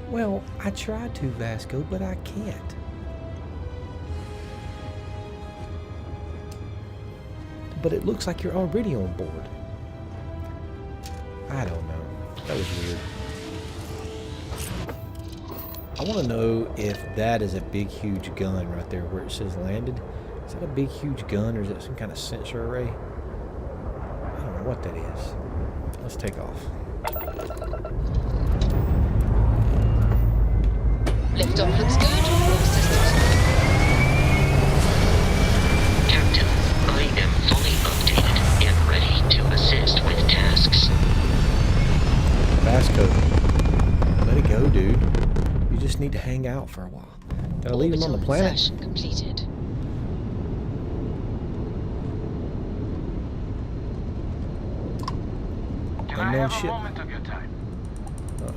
Well, I tried to, Vasco, but I can't. But it looks like you're already on board. I don't know. That was weird. I want to know if that is a big, huge gun right there where it says landed. Is that a big, huge gun, or is that some kind of sensor array? I don't know what that is. Let's take off. Liftoff looks good. All systems go. Captain, I am fully updated and ready to assist with tasks. Vasco, let it go, dude. You just need to hang out for a while. Did I leave him on the Orbital planet? insertion completed. Can I Unknown have ship. a moment of your time? Uh-oh.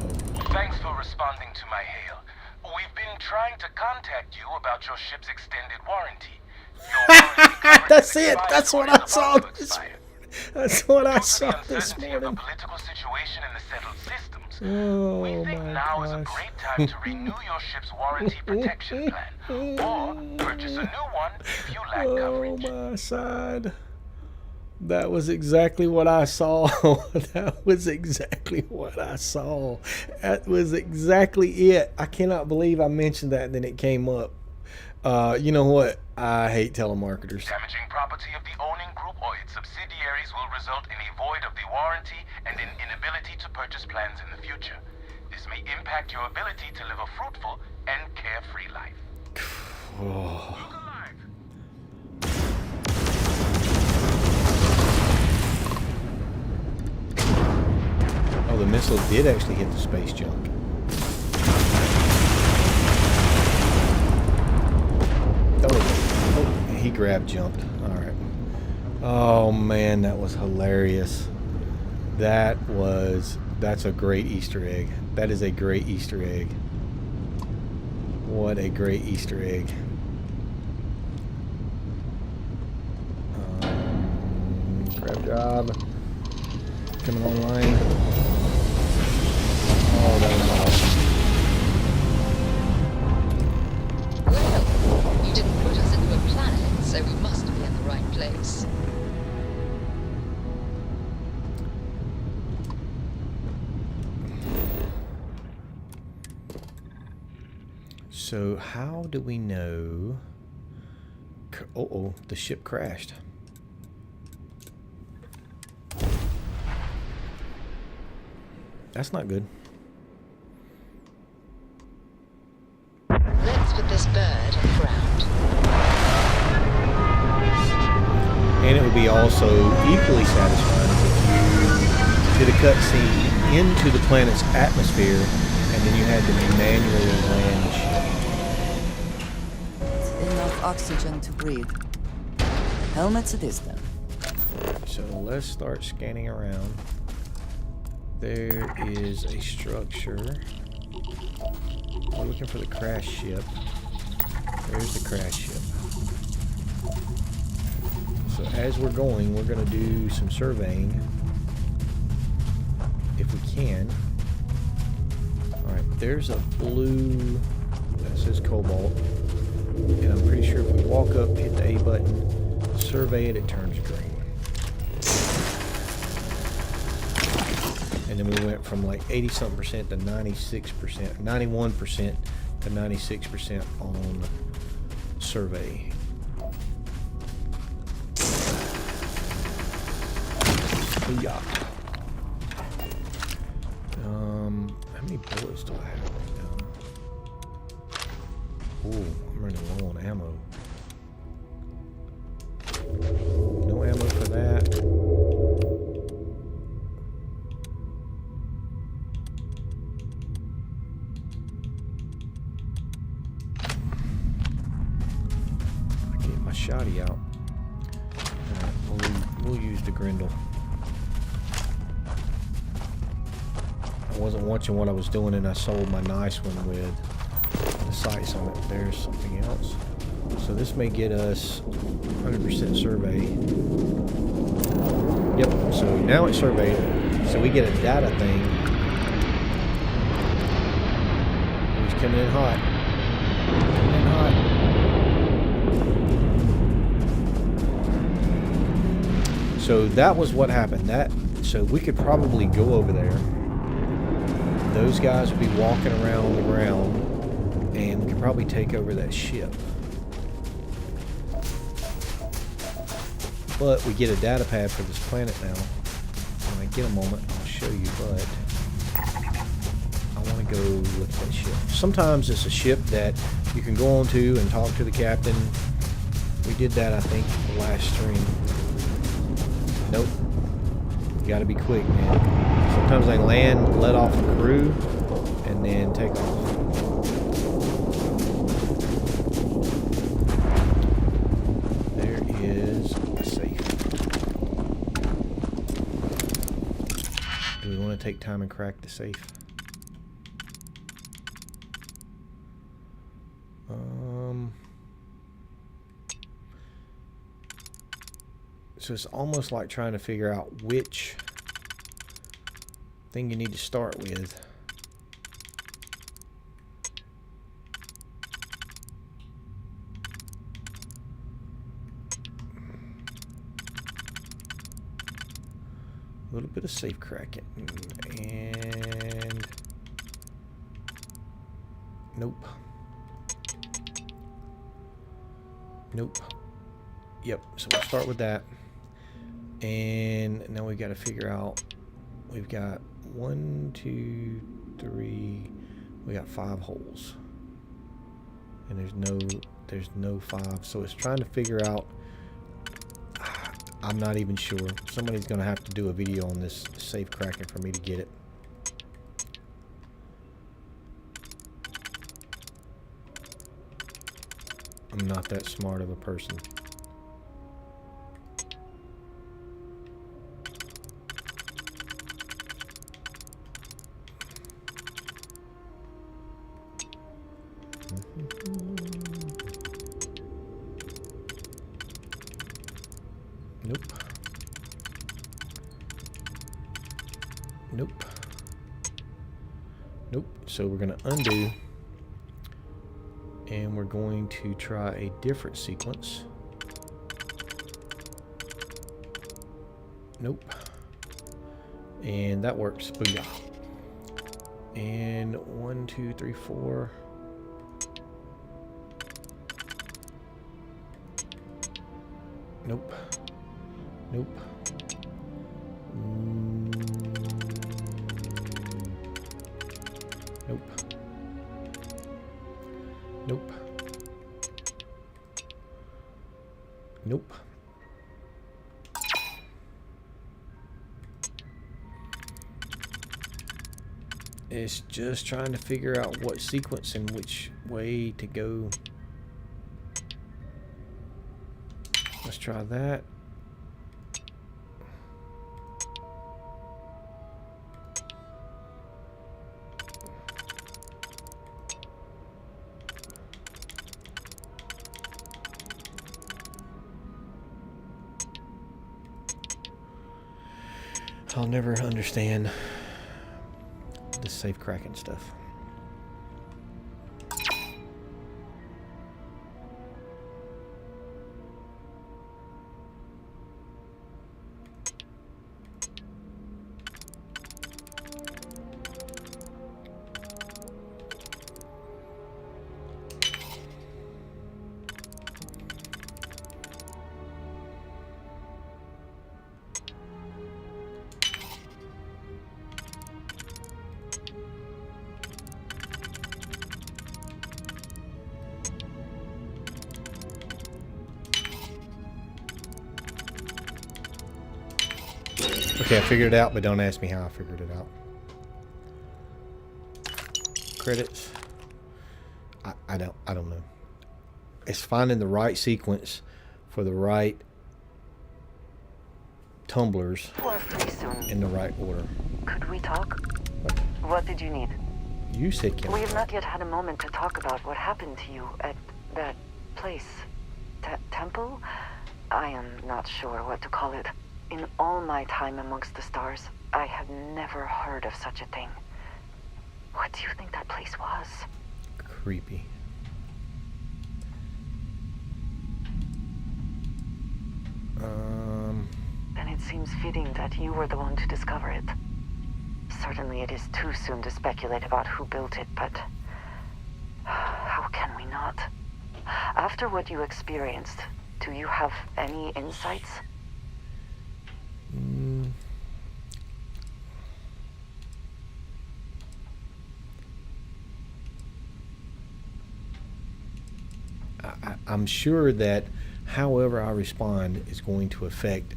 Thanks for responding to my hail. We've been trying to contact you about your ship's extended warranty. Your warranty coverage That's has it. expired That's what when I it's saw about to this expire. That's what I Due to saw the this uncertainty of the morning. political situation in the settled systems, Oh we think my now is a gosh. great time to renew your ship's warranty protection plan, or purchase a new one if you lack Oh coverage. my side. That was exactly what I saw. That was exactly what I saw. That was exactly it. I cannot believe I mentioned that and then it came up. You know what? I hate telemarketers. Damaging property of the owning group or its subsidiaries will result in a void of the warranty and an inability to purchase plans in the future. This may impact your ability to live a fruitful and carefree life. Oh. Look alive! Oh, the missile did actually hit the space junk. Oh, he grabbed jumped. Alright. Oh man, that was hilarious. That's a great Easter egg. That is a great Easter egg. What a great Easter egg. Grab job. Coming online. Oh, that was awesome. Well, you didn't put us into a planet, so we must be in the right place. So how do we know? Oh, the ship crashed. That's not good. Let's put this bird on the ground. And it would be also equally satisfying if you did a cutscene into the planet's atmosphere and then you had to manually land the ship. Enough oxygen to breathe. Helmets it is then. So let's start scanning around. There is a structure. We're looking for the crash ship. There's the crash ship. So as we're going, we're going to do some surveying. If we can. Alright, there's a blue that says cobalt. And I'm pretty sure if we walk up, hit the A button, survey it, it turns green. And then we went from like 80-something% to 96%, 91% to 96% on survey. Booyah. How many bullets do I have right now? Ooh, I'm running low on ammo. No ammo for that. Shoddy out. We'll use the Grendel. I wasn't watching what I was doing and I sold my nice one with the sights on it. There's something else. So this may get us 100% survey. Yep, so now it's surveyed. So we get a data thing. He's coming in hot. Coming in hot. So that was what happened. So we could probably go over there. Those guys would be walking around on the ground, and we could probably take over that ship. But we get a data pad for this planet now. When I get a moment, I'll show you. But I want to me go look at that ship. Sometimes it's a ship that you can go on to and talk to the captain. We did that, I think, the last stream. Nope. You gotta be quick, man. Sometimes they land, let off the crew, and then take off. There is a safe. Do we want to take time and crack the safe? So it's almost like trying to figure out which thing you need to start with. A little bit of safe cracking. And nope. Nope. Yep, so we'll start with that. And now we got to figure out, we've got 1, 2, 3, we got 5 holes. And there's no 5. So it's trying to figure out, I'm not even sure. Somebody's going to have to do a video on this safe cracking for me to get it. I'm not that smart of a person. Nope. Nope. Nope. So we're going to undo. And we're going to try a different sequence. Nope. And that works. Booyah. And 1, 2, 3, 4. Nope. Nope. Nope. Nope. Nope. It's just trying to figure out what sequence and which way to go. Let's try that. I'll never understand the safe cracking stuff. Okay, I figured it out, but don't ask me how I figured it out. Credits. I don't know. It's finding the right sequence for the right tumblers We're free soon. in the right order. Could we talk? What did you need? You said We have not yet had a moment to talk about what happened to you at that place. Temple? I am not sure what to call it. In all my time amongst the stars, I have never heard of such a thing. What do you think that place was? Creepy. Then it seems fitting that you were the one to discover it. Certainly it is too soon to speculate about who built it, but how can we not? After what you experienced, do you have any insights? I'm sure that however I respond is going to affect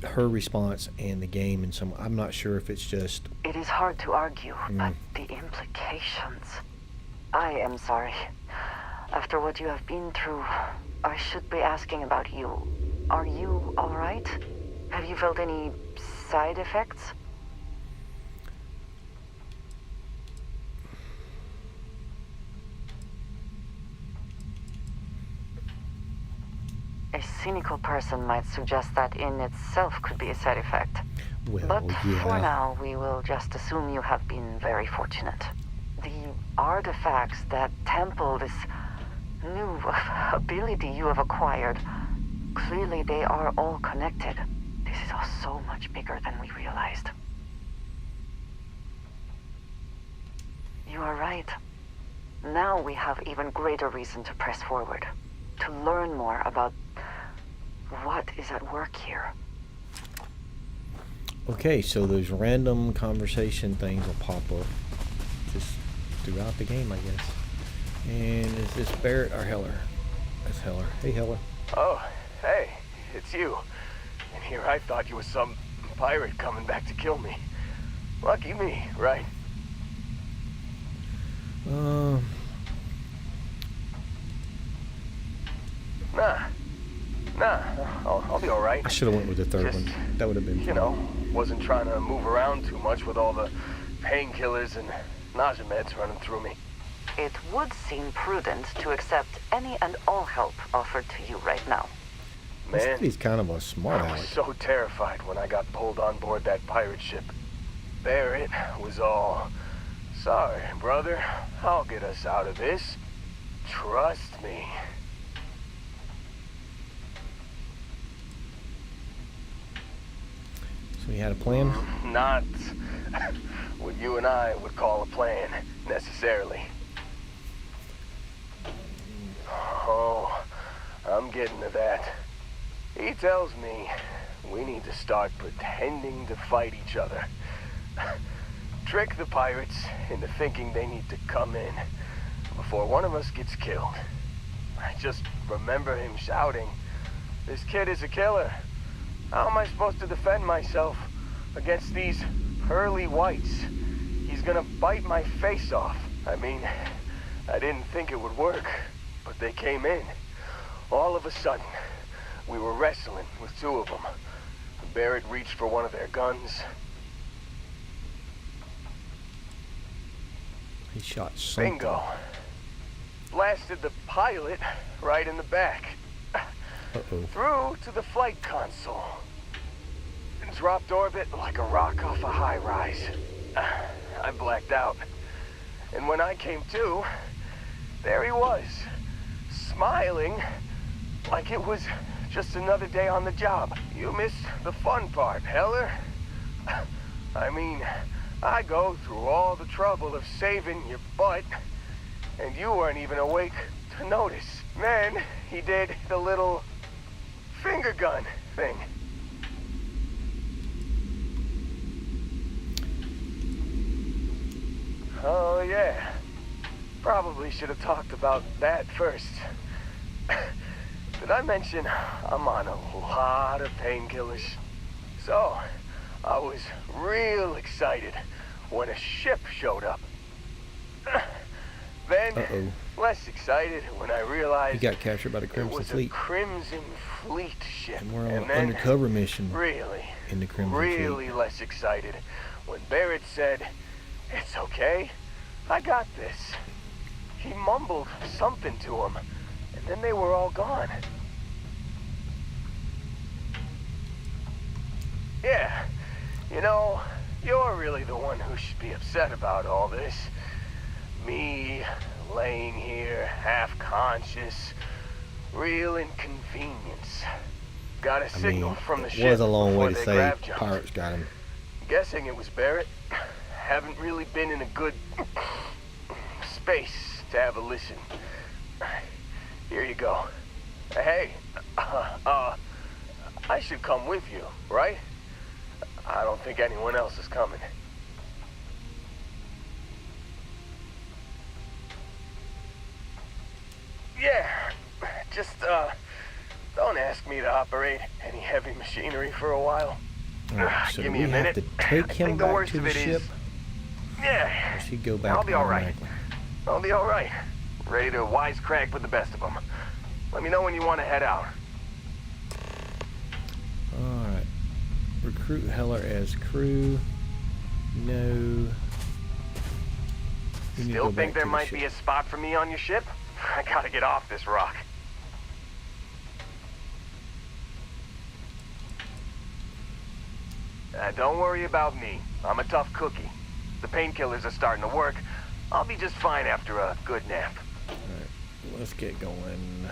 her response and the game in some. I'm not sure if it's just. It is hard to argue, but the implications. I am sorry. After what you have been through, I should be asking about you. Are you all right? Have you felt any side effects? A cynical person might suggest that in itself could be a side effect. Well, But yeah. for now, we will just assume you have been very fortunate. The artifacts that temple this new ability you have acquired, clearly they are all connected. This is all so much bigger than we realized. You are right. Now we have even greater reason to press forward, to learn more about what is at work here. Okay, so those random conversation things will pop up just throughout the game, I guess. And is this Barrett or Heller? That's Heller. Hey, Heller. Oh, hey, it's you. And here I thought you were some pirate coming back to kill me. Lucky me, right? Nah, I'll be all right. I should have went with the third Just, one. That would have been you fun. know, wasn't trying to move around too much with all the painkillers and nausea meds running through me. It would seem prudent to accept any and all help offered to you right now. Man, He's kind of a smart I aleck. was so terrified when I got pulled on board that pirate ship. Barrett was all, sorry, brother, I'll get us out of this. Trust me. So you had a plan? Not what you and I would call a plan, necessarily. Oh, I'm getting to that. He tells me we need to start pretending to fight each other. Trick the pirates into thinking they need to come in before one of us gets killed. I just remember him shouting, "This kid is a killer. How am I supposed to defend myself against these pearly whites? He's gonna bite my face off." I mean, I didn't think it would work, but they came in. All of a sudden, we were wrestling with two of them. Barrett reached for one of their guns. He shot something. Bingo. Blasted the pilot right in the back. Uh-oh. Through to the flight console. And dropped orbit like a rock off a high rise. I blacked out. And when I came to, there he was, smiling like it was just another day on the job. You missed the fun part, Heller. I mean, I go through all the trouble of saving your butt, and you weren't even awake to notice. Then he did the little finger gun thing. Oh yeah, probably should have talked about that first. Did I mention I'm on a lot of painkillers? So, I was real excited when a ship showed up. Then, less excited when I realized He got captured by the it Crimson was Fleet. a Crimson Fleet ship. And we're on an then, undercover mission really, in the Crimson really Fleet. less excited when Barrett said, "It's okay, I got this." He mumbled something to him, and then they were all gone. Yeah, you know, you're really the one who should be upset about all this. Me, laying here, half-conscious, real inconvenience. Got a signal from the ship. It was a long way before to they say grav jumped. pirates got him. Guessing it was Barrett. Haven't really been in a good space to have a listen. Here you go. Hey, I should come with you, right? I don't think anyone else is coming. Yeah, Just, don't ask me to operate any heavy machinery for a while. Alright, so Give do me we a have minute. to take I him think the back worst to of the it ship? is... Yeah. Or does he go back I'll be alright. automatically? I'll be alright. Ready to wisecrack with the best of them. Let me know when you want to head out. Alright. Recruit Heller as crew. No. We need to go Still think back there to the might ship. be a spot for me on your ship? I gotta get off this rock. Don't worry about me. I'm a tough cookie. The painkillers are starting to work. I'll be just fine after a good nap. Alright, let's get going.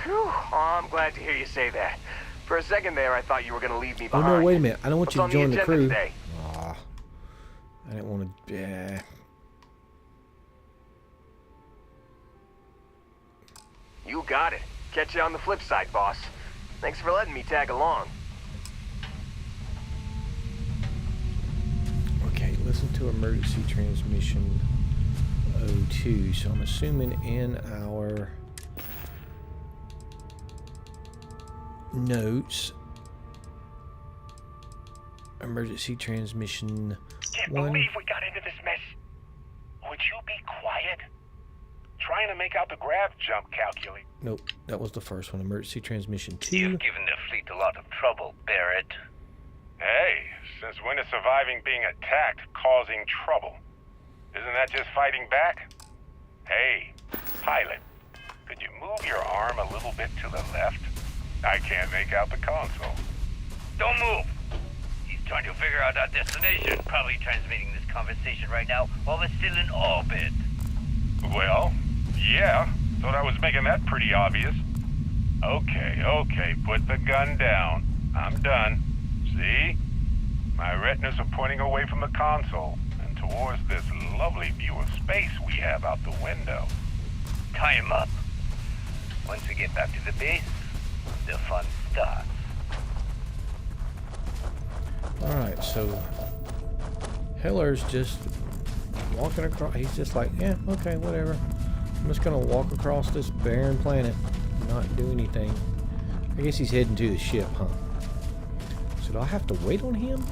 Phew. Oh, I'm glad to hear you say that. For a second there, I thought you were gonna leave me Oh behind. no, wait a minute. I don't want What's you to on join the agenda crew. today? Aw. I didn't want to... You got it. Catch you on the flip side, boss. Thanks for letting me tag along. Okay, listen to emergency transmission 02. So I'm assuming in our notes, emergency transmission Can't 1. believe we got into this mess. Would you be quiet? Trying to make out the grav jump calculate. Nope, that was the first one. Emergency transmission 2. You've given the fleet a lot of trouble, Barrett. Hey, since when is surviving being attacked causing trouble? Isn't that just fighting back? Hey, pilot, could you move your arm a little bit to the left? I can't make out the console. Don't move! He's trying to figure out our destination. Probably transmitting this conversation right now while we're still in orbit. Well, yeah. Thought I was making that pretty obvious. Okay, put the gun down. I'm done. See? My retinas are pointing away from the console and towards this lovely view of space we have out the window. Tie him up. Once we get back to the base, the fun starts. Alright, so Heller's just walking across. He's just like, yeah, okay, whatever. I'm just gonna walk across this barren planet and not do anything. I guess he's heading to the ship, huh? So do I have to wait on him?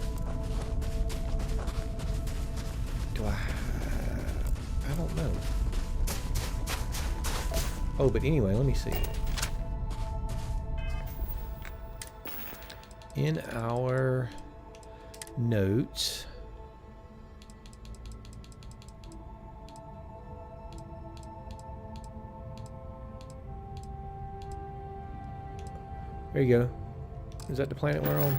Do I don't know. Oh, but anyway, let me see. In our notes, there you go. Is that the planet we're on?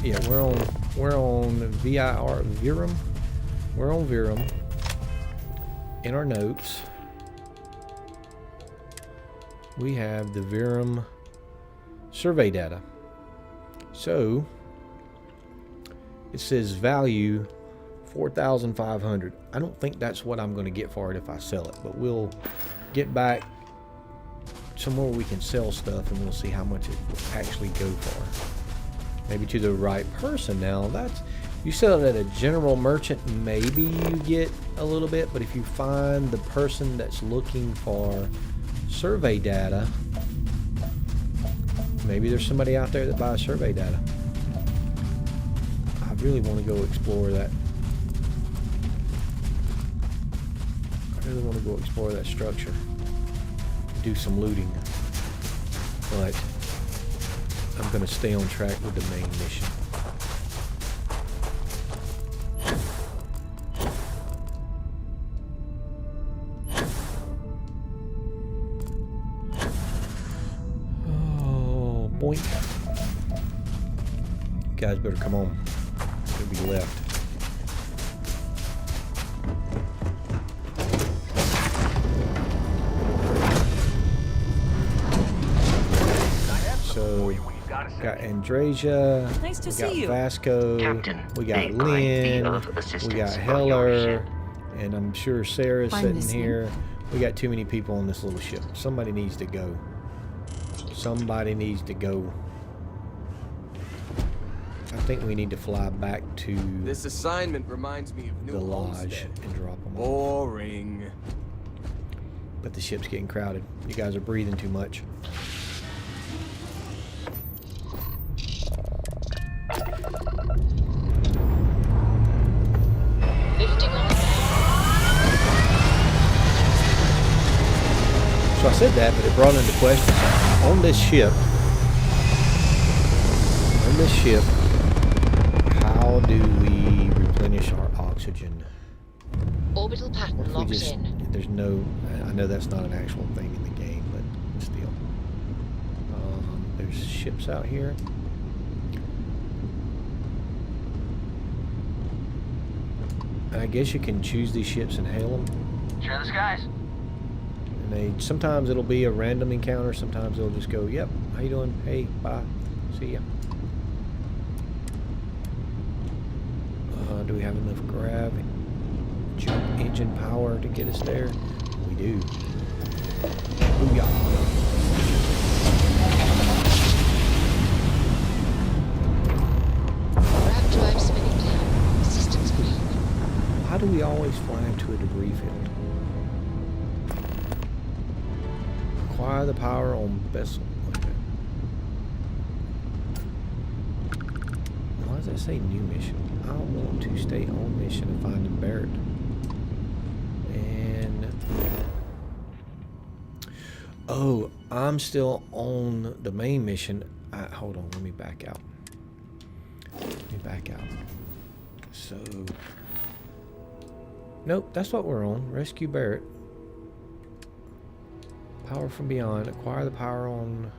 Yeah, we're on Virum. We're on Virum. In our notes, we have the Virum survey data. So it says value 4,500. I don't think that's what I'm going to get for it if I sell it, but we'll get back somewhere we can sell stuff and we'll see how much it will actually go for. Maybe to the right person. Now that's, you sell it at a general merchant, maybe you get a little bit, but if you find the person that's looking for survey data, maybe there's somebody out there that buys survey data. I really want to go explore that. I really want to go explore that structure. Do some looting. But I'm going to stay on track with the main mission. Oh, boink. You guys better come on. You'll be left. So, got Andrasia, Nice to we got see you. Vasco, Captain, we got may I be Lynn, of we assistance got on your Heller, ship? and I'm sure Sarah's I'm sitting listening. here. We got too many people on this little ship. Somebody needs to go. Somebody needs to go. I think we need to fly back to This assignment reminds me of the New lodge Homestead. and drop them off. Boring. But the ship's getting crowded. You guys are breathing too much. Lifting off. So I said that, but it brought into question on this ship. How do we replenish our oxygen? Orbital pattern If we locked just, in. there's no, I know that's not an actual thing in the game, but still. There's ships out here. And I guess you can choose these ships and hail them. Share the skies. And sometimes it'll be a random encounter, sometimes it'll just go, yep, how you doing? Hey, bye, see ya. Do we have enough jump engine power to get us there? We do. Booyah. Grav drive spinning down. Systems green. Why do we always fly into a debris field? Acquire the power on vessel. Okay. Why does that say new mission? I want to stay on mission and find Barrett. And oh, I'm still on the main mission. Hold on, let me back out. So, nope, that's what we're on. Rescue Barrett. Power from beyond. Acquire the power on.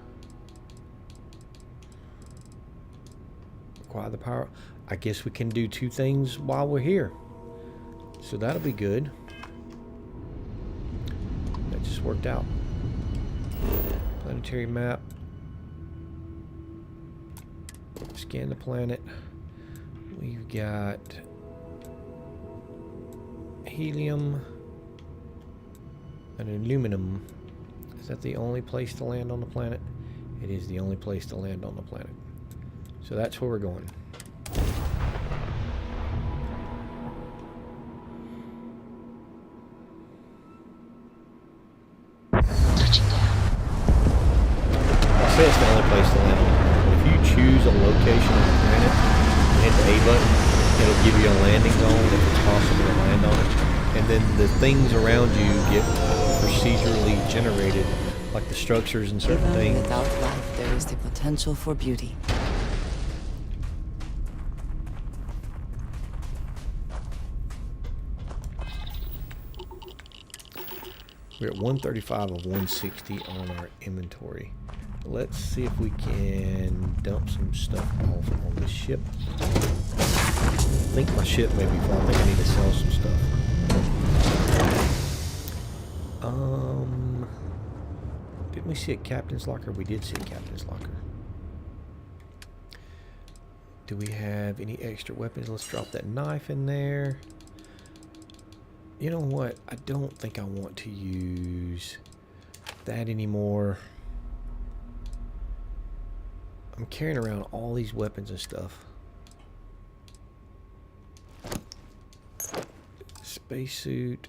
Acquire the power. I guess we can do two things while we're here. So that'll be good. That just worked out. Planetary map. Scan the planet. We've got helium and aluminum. Is that the only place to land on the planet? It is the only place to land on the planet. So that's where we're going. Touching down. I say it's the only place to land on the planet. If you choose a location on the planet and hit the A button, it'll give you a landing zone if it's possible to land on it. And then the things around you get procedurally generated, like the structures and certain Even things. without life, there is the potential for beauty. We're at 135 of 160 on our inventory. Let's see if we can dump some stuff off on the ship. I think my ship may be full. I think I need to sell some stuff. Didn't we see a captain's locker? We did see a captain's locker. Do we have any extra weapons? Let's drop that knife in there. You know what? I don't think I want to use that anymore. I'm carrying around all these weapons and stuff. Spacesuit,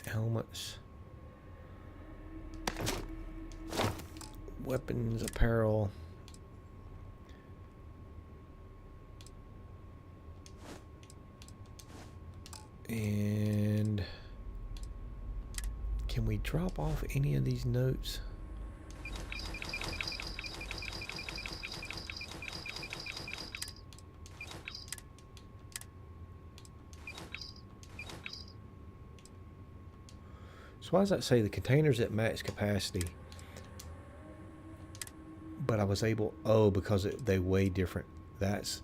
helmets, weapons, apparel. And can we drop off any of these notes? So why does that say the container's at max capacity? But I was able, oh, because they weigh different. That's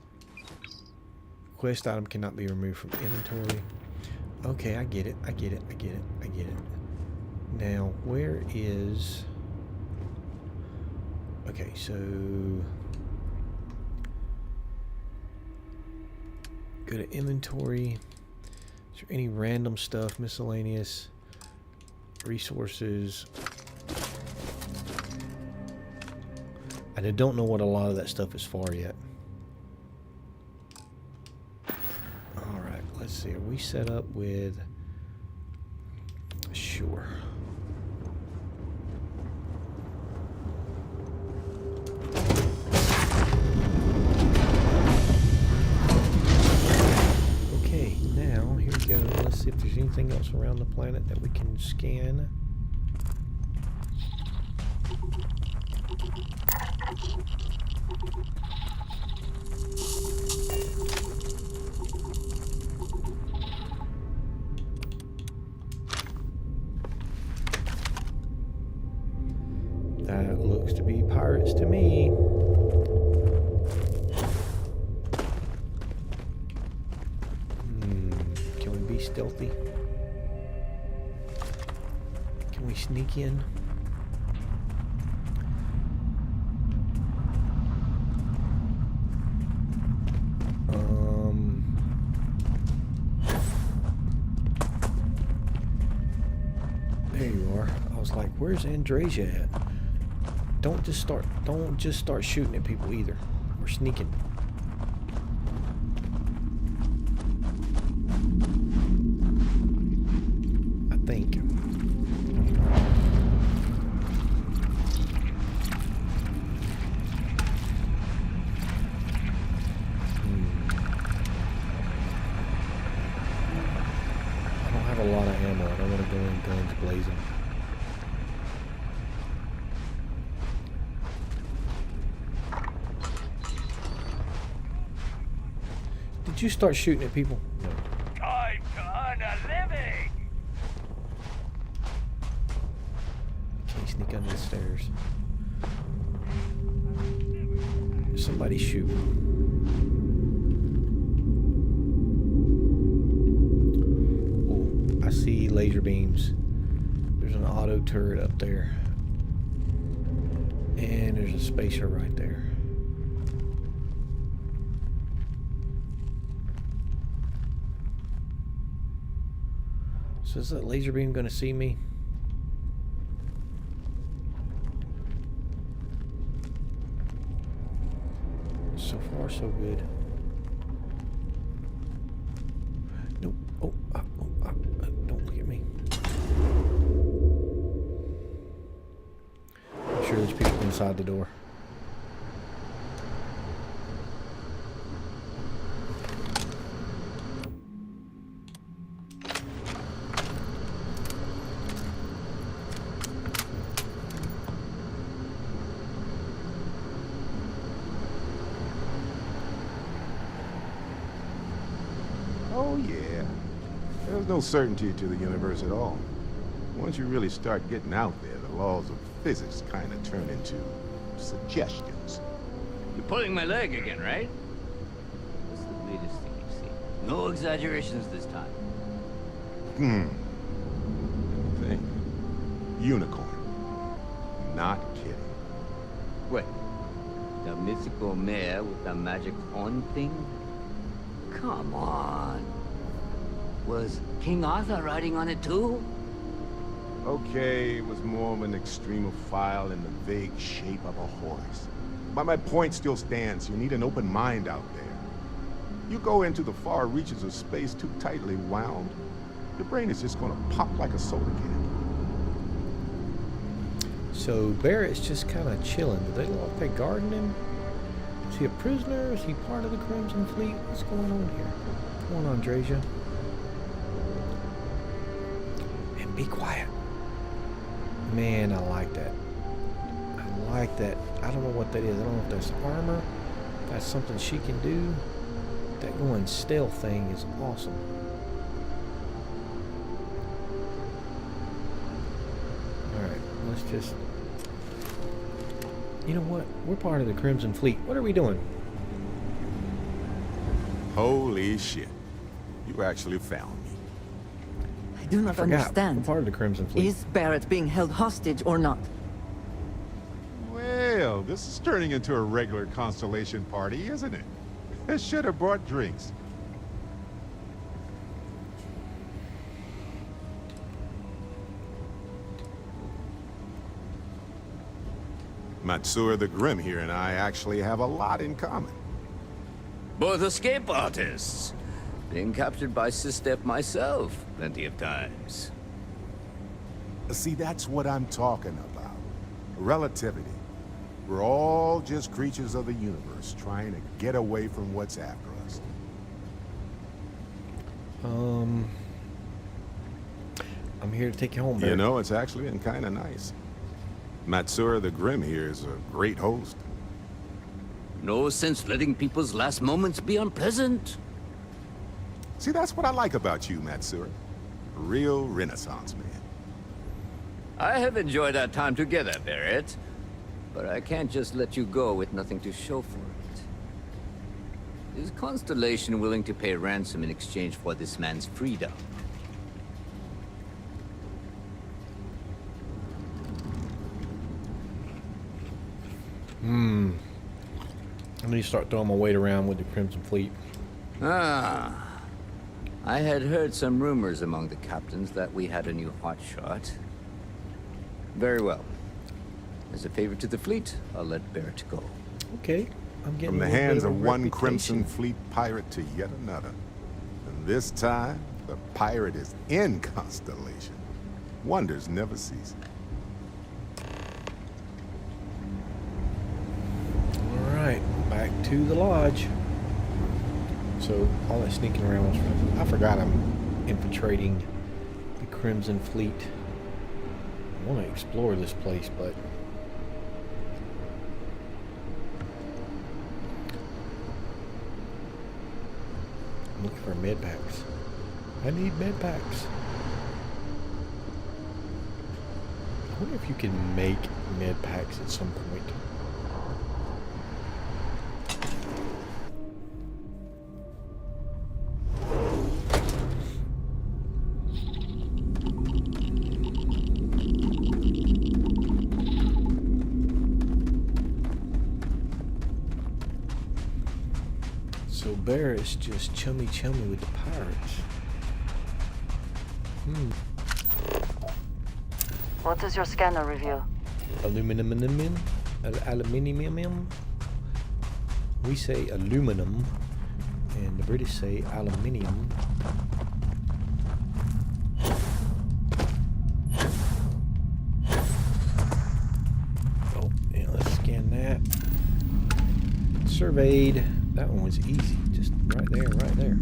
quest item cannot be removed from inventory. Okay, I get it. I get it. I get it. I get it. Now, where is... Okay, so... Go to inventory. Is there any random stuff? Miscellaneous. Resources. And I don't know what a lot of that stuff is for yet. see. Are we set up with? Sure. Okay, now here we go. Let's see if there's anything else around the planet that we can scan. That looks to be pirates to me. Can we be stealthy? Can we sneak in? There you are. I was like, where's Andrasia at? Don't just start shooting at people either. We're sneaking. I think. I don't have a lot of ammo. I don't want to go in guns blazing. Did you start shooting at people? No. Time to earn a living! Can't sneak under the stairs. Somebody shoot. Oh, I see laser beams. There's an auto turret up there. And there's a spacer right there. So is that laser beam going to see me? So far, so good. Nope. Oh, don't look at me. I'm sure there's people inside the door. Oh, yeah. There's no certainty to the universe at all. Once you really start getting out there, the laws of physics kind of turn into suggestions. You're pulling my leg again, right? What's the latest thing you've seen? No exaggerations this time. Think. Unicorn. Not kidding. What? The mythical mare with the magic horn thing? Come on. Was King Arthur riding on it too? Okay, it was more of an extremophile in the vague shape of a horse. But my point still stands. You need an open mind out there. You go into the far reaches of space too tightly wound, your brain is just gonna pop like a soda can. So Barrett's just kind of chilling. Do they look like they guarding him? Is he a prisoner? Is he part of the Crimson Fleet? What's going on here? Come on, Andrasia. And be quiet. Man, I like that. I like that. I don't know what that is. I don't know if that's armor. If that's something she can do. That going stealth thing is awesome. Alright, let's just... You know what? We're part of the Crimson Fleet. What are we doing? Holy shit. You actually found me. I do not understand. We're part of the Crimson Fleet. Is Barrett being held hostage or not? Well, this is turning into a regular Constellation party, isn't it? I should have brought drinks. Matsur the Grim here and I actually have a lot in common. Both escape artists. Been captured by Sistep myself, plenty of times. See, that's what I'm talking about. Relativity. We're all just creatures of the universe, trying to get away from what's after us. I'm here to take you home, Barrett. You know, it's actually been kind of nice. Matsura the Grim here is a great host. No sense letting people's last moments be unpleasant. See, that's what I like about you, Matsura. A real Renaissance man. I have enjoyed our time together, Barrett. But I can't just let you go with nothing to show for it. Is Constellation willing to pay ransom in exchange for this man's freedom? I need to start throwing my weight around with the Crimson Fleet. Ah. I had heard some rumors among the captains that we had a new hotshot. Very well. As a favor to the fleet, I'll let Barrett go. Okay. I'm getting From the a little bit hands of of a one reputation. Crimson Fleet pirate to yet another. And this time, the pirate is in Constellation. Wonders never cease. Alright, back to the lodge. So, all that sneaking around was fun. I forgot I'm infiltrating the Crimson Fleet. I want to explore this place, but... I'm looking for med packs. I need med packs. I wonder if you can make med packs at some point. So Barrett's just chummy with the pirates. What does your scanner reveal? Aluminium. We say aluminum, and the British say aluminium. Oh, yeah, let's scan that. Surveyed. That one was easy. Just right there, right there.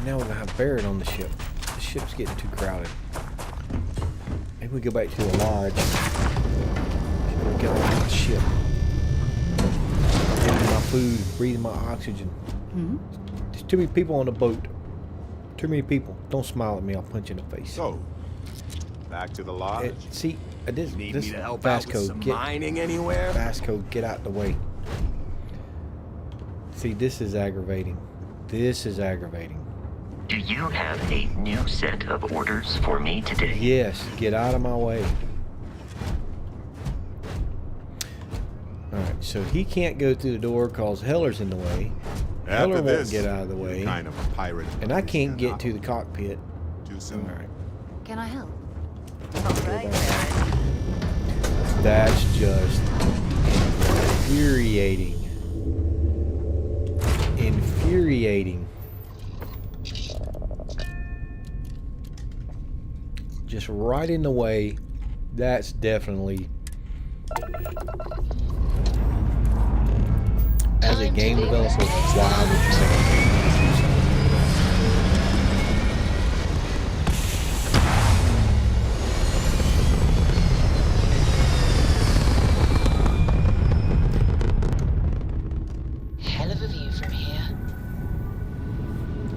Now we're gonna have Barrett on the ship. The ship's getting too crowded. Maybe we go back to the lodge. We'll get on the ship. Getting my food, breathing my oxygen. There's too many people on the boat. Too many people. Don't smile at me. I'll punch you in the face. So, back to the lodge. See, I did Need this. me to help Fast out with code. some Get mining anywhere? fast code. Get out the way. See, this is aggravating. This is aggravating. Do you have a new set of orders for me today? Yes, get out of my way. Alright, so he can't go through the door because Heller's in the way. Heller After won't this, get out of the you're way. kind of a pirate. And I can't get to the cockpit. Too soon. Alright. Can I help? That's just infuriating. Infuriating. Just right in the way. That's definitely, as a game developer, why would you say? Hell of a view from here.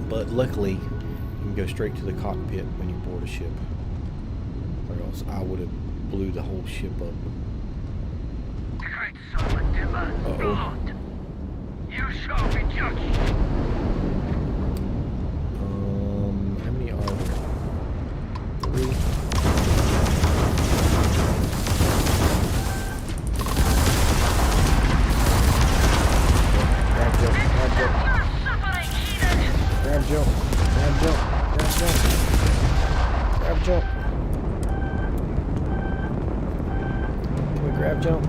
But luckily, you can go straight to the cockpit when you board a ship. Or else I would have blew the whole ship up. Great soul divine blood. You shall be judged. How many are there? 3. Back up. grab jump?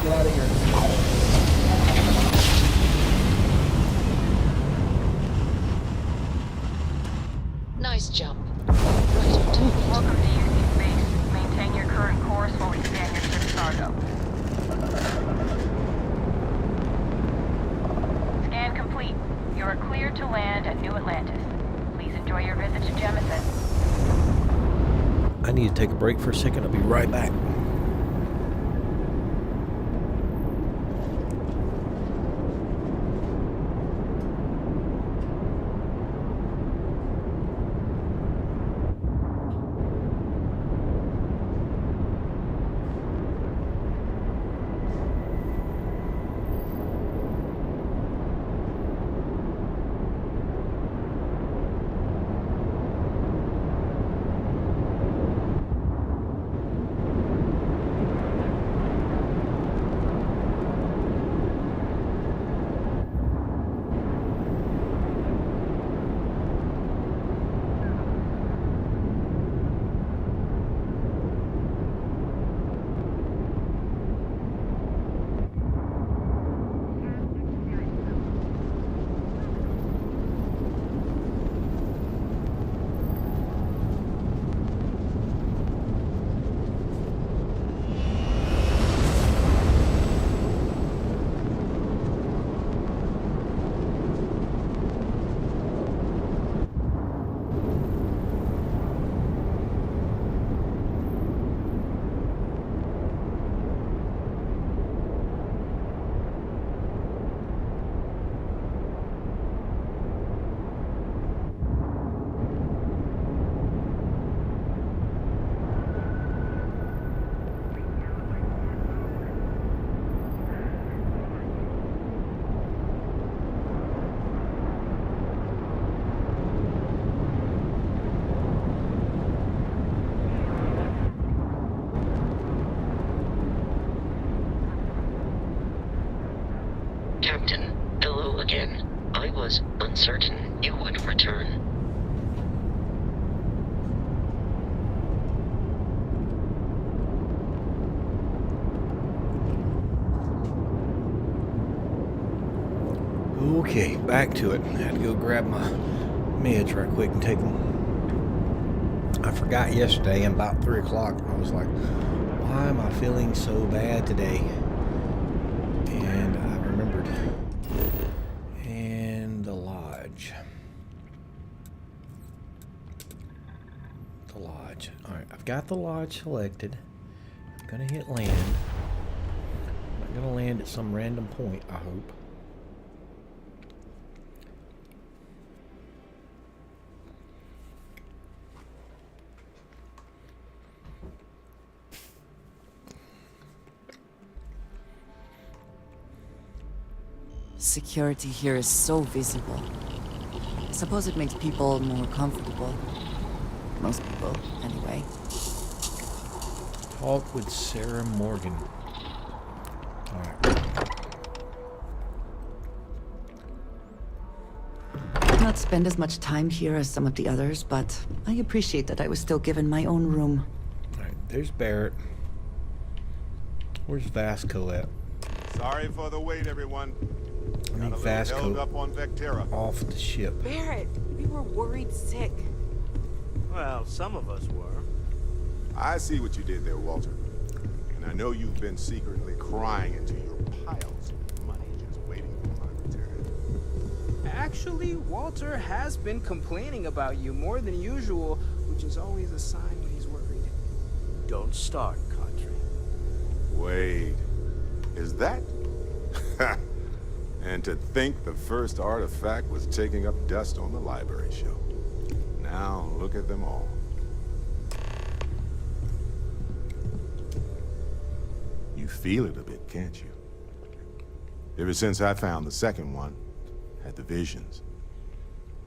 Get out of here. Nice jump. Right on top. Welcome to UC Space. Maintain your current course while we scan your ship's cargo. Scan complete. You are cleared to land at New Atlantis. Please enjoy your visit to Jemison. I need to take a break for a second. I'll be right back. Captain, hello again. I was uncertain you would return. Okay, back to it. I had to go grab my meds right quick and take them. I forgot yesterday, and about 3 o'clock, I was like, why am I feeling so bad today? And I remembered. And the lodge. The lodge. Alright, I've got the lodge selected. I'm gonna hit land. I'm not gonna land at some random point, I hope. Security here is so visible. I suppose it makes people more comfortable. Most people, anyway. Talk with Sarah Morgan. Alright. Did not spend as much time here as some of the others, but I appreciate that I was still given my own room. Alright, there's Barrett. Where's Vasco at? Sorry for the wait, everyone. I need Got a little held Vasco up on Vectera. off the ship. Barrett, we were worried sick. Well, some of us were. I see what you did there, Walter. And I know you've been secretly crying into your piles of money just waiting for my return. Actually, Walter has been complaining about you more than usual, which is always a sign when he's worried. Don't start, Country. Wait, is that? And to think the first artifact was taking up dust on the library shelf. Now look at them all. You feel it a bit, can't you? Ever since I found the second one, had the visions.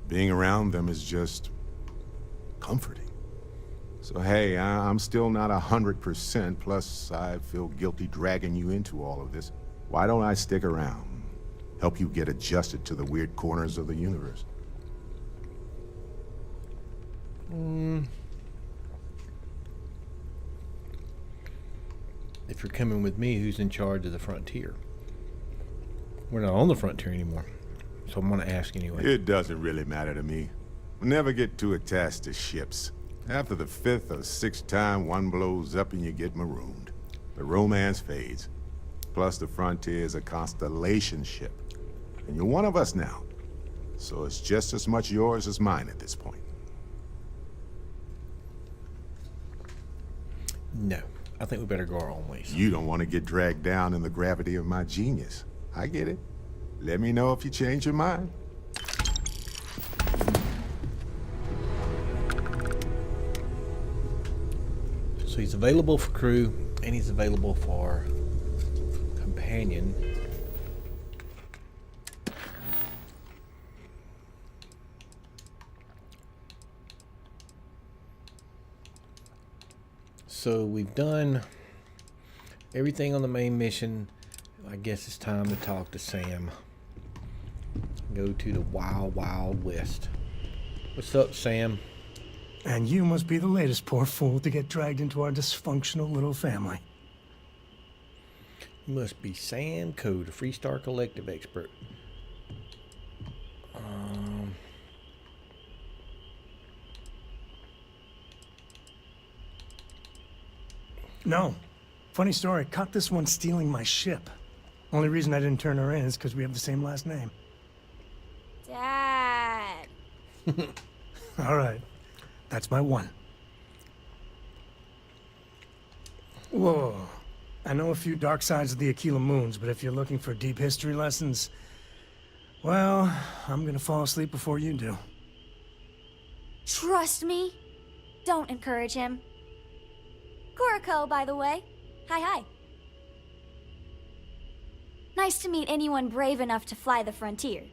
Being around them is just comforting. So hey, I'm still not 100%, plus I feel guilty dragging you into all of this. Why don't I stick around? Help you get adjusted to the weird corners of the universe. if you're coming with me, who's in charge of the frontier? We're not on the frontier anymore, so I'm going to ask anyway. It doesn't really matter to me. We never get too attached to ships. After the 5th or 6th time one blows up and you get marooned, the romance fades. Plus the frontier is a constellation ship. And you're one of us now. So it's just as much yours as mine at this point. No, I think we better go our own ways. You don't want to get dragged down in the gravity of my genius. I get it. Let me know if you change your mind. So he's available for crew, and he's available for companion. So we've done everything on the main mission. I guess it's time to talk to Sam. Go to the Wild Wild West. What's up, Sam? And you must be the latest poor fool to get dragged into our dysfunctional little family. You must be Sam Coe, the Freestar Collective expert. No. Funny story, caught this one stealing my ship. Only reason I didn't turn her in is because we have the same last name. Dad. All right. That's my one. Whoa. I know a few dark sides of the Aquila Moons, but if you're looking for deep history lessons, well, I'm gonna fall asleep before you do. Trust me. Don't encourage him. Kuriko, by the way. Hi. Nice to meet anyone brave enough to fly the frontier.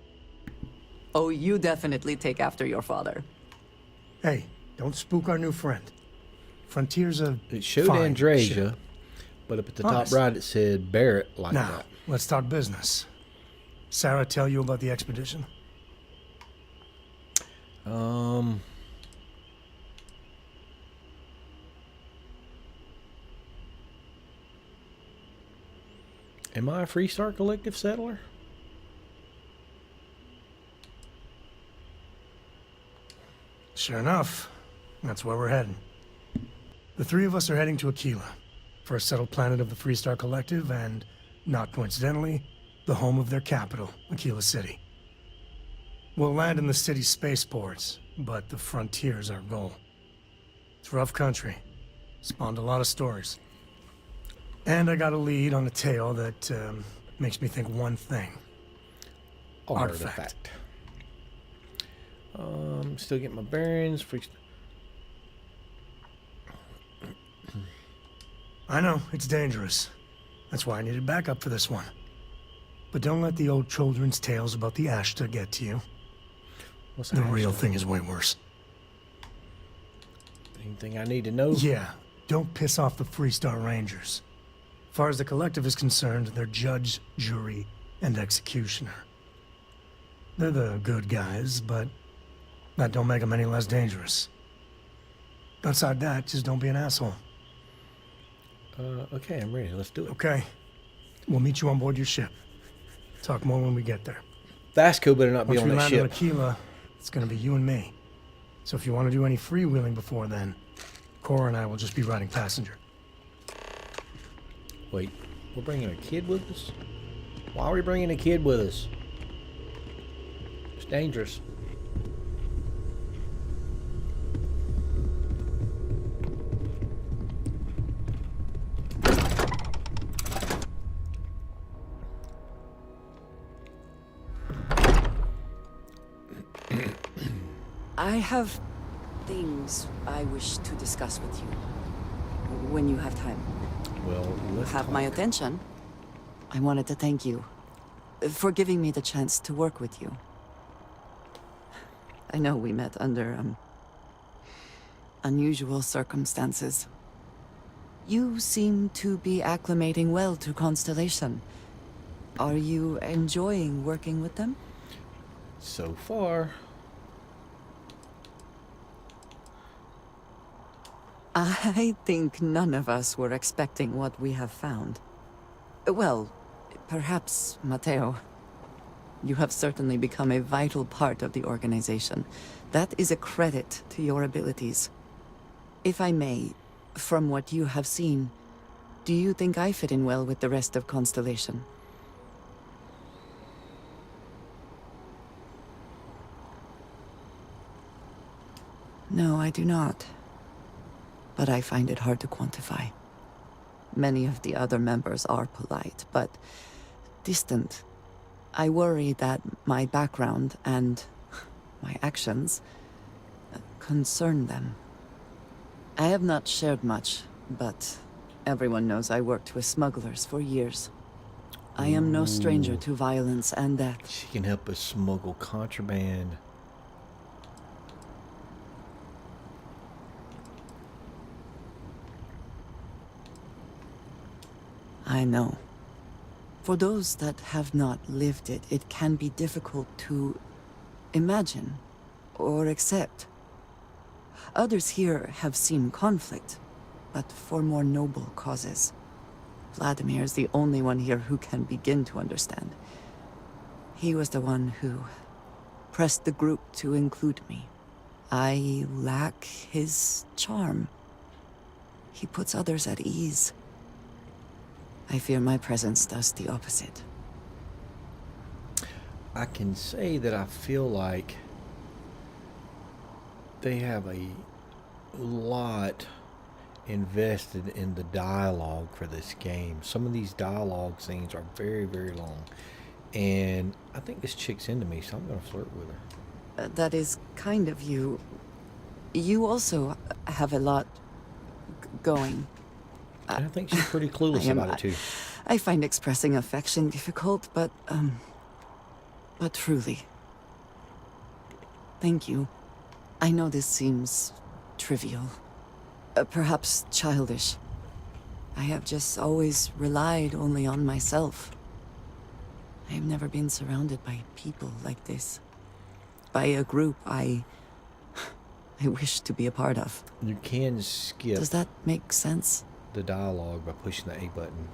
Oh, you definitely take after your father. Hey, don't spook our new friend. Frontier's a It showed fine Andrasia, ship. but up at the Honest. top right it said Barrett like Now, that. let's talk business. Sarah tell you about the expedition? Am I a Freestar Collective settler? Sure enough, that's where we're heading. The three of us are heading to Aquila, first settled planet of the Freestar Collective, and, not coincidentally, the home of their capital, Aquila City. We'll land in the city's spaceports, but the frontier's our goal. It's rough country. Spawned a lot of stories. And I got a lead on a tale that makes me think one thing. Artifact. Still getting my bearings. I know, it's dangerous. That's why I needed backup for this one. But don't let the old children's tales about the Ashta get to you. What's the Ashta? real thing is way worse. Anything I need to know? Yeah, don't piss off the Freestar Rangers. As far as the Collective is concerned, they're judge, jury, and executioner. They're the good guys, but that don't make them any less dangerous. Outside that, just don't be an asshole. Okay, I'm ready. Let's do it. Okay. We'll meet you on board your ship. Talk more when we get there. Vasco better not be Once on we that land ship. on Aquila, it's gonna be you and me. So if you want to do any freewheeling before then, Cora and I will just be riding passenger. Wait, we're bringing a kid with us? Why are we bringing a kid with us? It's dangerous. I have things I wish to discuss with you. When you have time. Well, let's Have my attention. I wanted to thank you for giving me the chance to work with you. I know we met under, unusual circumstances. You seem to be acclimating well to Constellation. Are you enjoying working with them? So far. I think none of us were expecting what we have found. Well, perhaps Mateo. You have certainly become a vital part of the organization. That is a credit to your abilities. If I may, from what you have seen, do you think I fit in well with the rest of Constellation? No, I do not. But I find it hard to quantify. Many of the other members are polite, but distant. I worry that my background and my actions concern them. I have not shared much, but everyone knows I worked with smugglers for years. I am no stranger to violence and death. She can help us smuggle contraband. I know. For those that have not lived it, it can be difficult to imagine or accept. Others here have seen conflict, but for more noble causes. Vladimir is the only one here who can begin to understand. He was the one who pressed the group to include me. I lack his charm. He puts others at ease. I fear my presence does the opposite. I can say that I feel like they have a lot invested in the dialogue for this game. Some of these dialogue scenes are very, very long. And I think this chick's into me, so I'm going to flirt with her. That is kind of you. You also have a lot going. I think she's pretty clueless about it, too. I find expressing affection difficult, but truly. Thank you. I know this seems trivial. Perhaps childish. I have just always relied only on myself. I have never been surrounded by people like this. By a group I wish to be a part of. You can skip. Does that make sense? The dialogue by pushing the A button.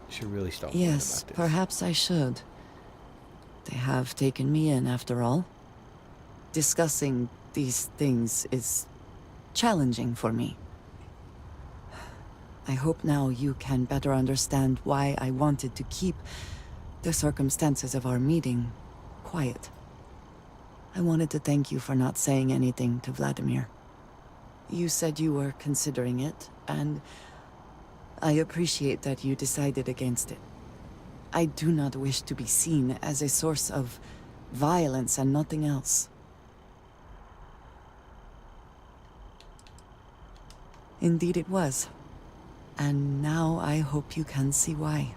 Should really stop. Yes, perhaps I should. They have taken me in after all. Discussing these things is challenging for me. I hope now you can better understand why I wanted to keep the circumstances of our meeting quiet. I wanted to thank you for not saying anything to Vladimir. You said you were considering it, and I appreciate that you decided against it. I do not wish to be seen as a source of violence and nothing else. Indeed it was. And now I hope you can see why.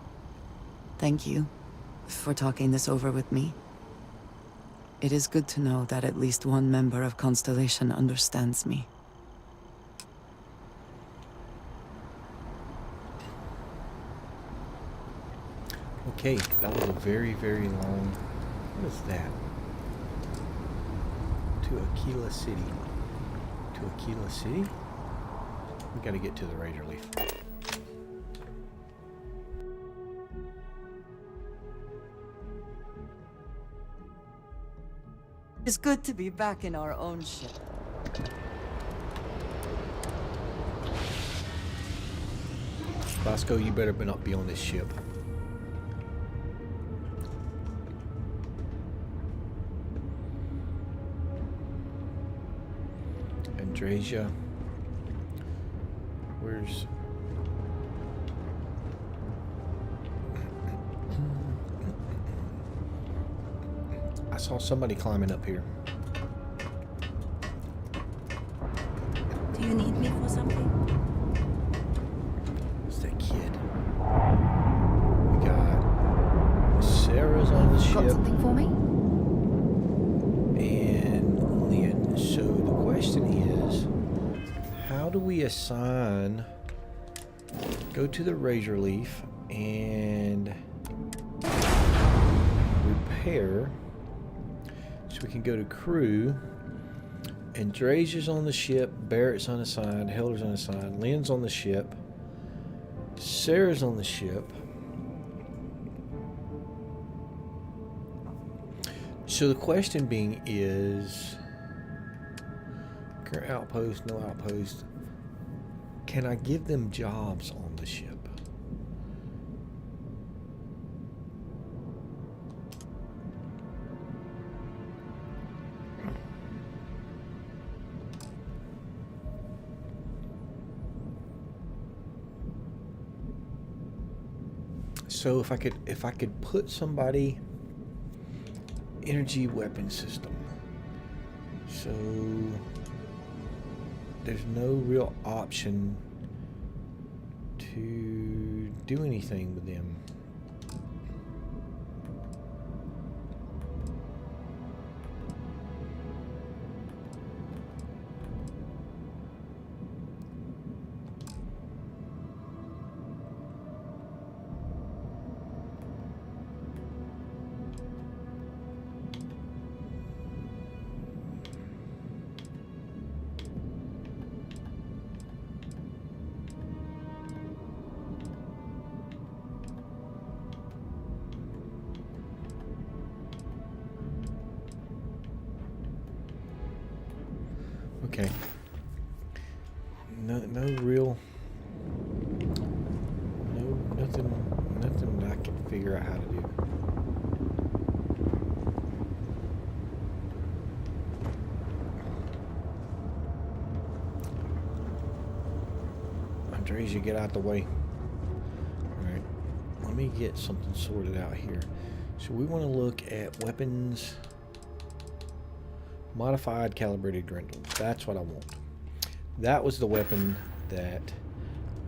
Thank you for talking this over with me. It is good to know that at least one member of Constellation understands me. Okay, that was a very, very long... What is that? To Aquila City. To Aquila City? We gotta get to the Razor Leaf. It's good to be back in our own ship. Bosco, you better not be on this ship. Andrasia. Where's... I saw somebody climbing up here. Do you need me for something? It's that kid. We got Sarah's on the ship. Got something for me? And Lynn. So the question is, how do we assign... Go to the Razor Leaf and repair... So So we can go to crew. And Drazier's on the ship, Barrett's unassigned, Helder's unassigned, Lynn's on the ship, Sarah's on the ship. So the question being is, current outpost, no outpost, can I give them jobs on the ship? So if I could put somebody energy weapon system. So there's no real option to do anything with them. Okay. No real. Nothing I can figure out how to do. Andres, you get out the way. All right. Let me get something sorted out here. So we want to look at weapons. Modified calibrated Grendel. That's what I want. That was the weapon that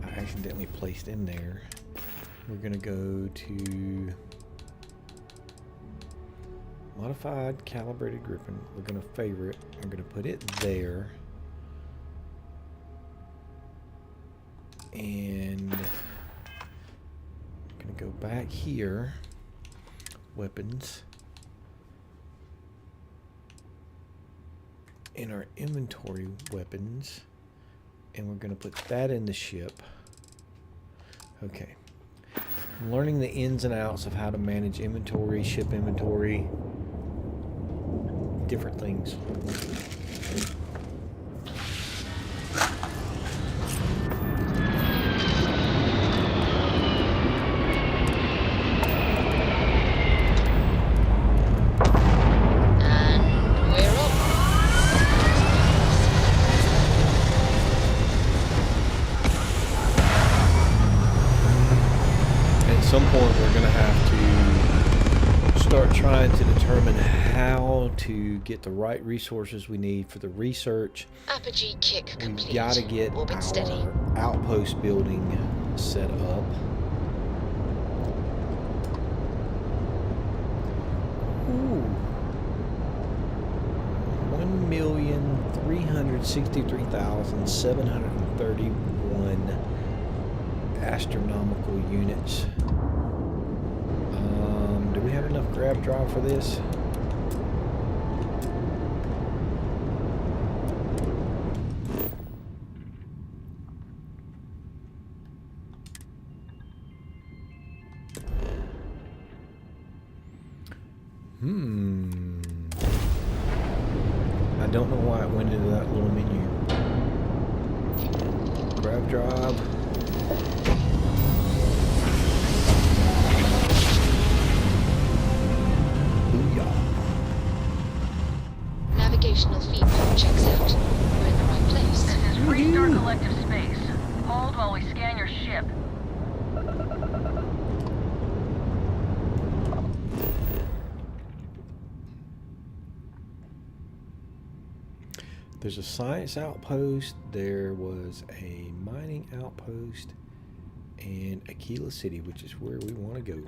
I accidentally placed in there. We're going to go to modified calibrated gripping. We're going to favor it. We're going to put it there. And I'm going to go back here. Weapons. In our inventory weapons, and we're going to put that in the ship. Okay. I'm learning the ins and outs of how to manage inventory, ship inventory, different things. To get the right resources we need for the research. Apogee kick complete. We've got to get Orbit our steady. outpost building set up. Ooh. 1,363,731 astronomical units. Do we have enough grab drive for this? I don't know why it went into that little menu. Grab drive. Booyah. Navigational feedback checks out. We're in the right place. This is Freestar Collective Space. Hold while we scan your ship. There's a science outpost, there was a mining outpost, and Aquila City, which is where we want to go.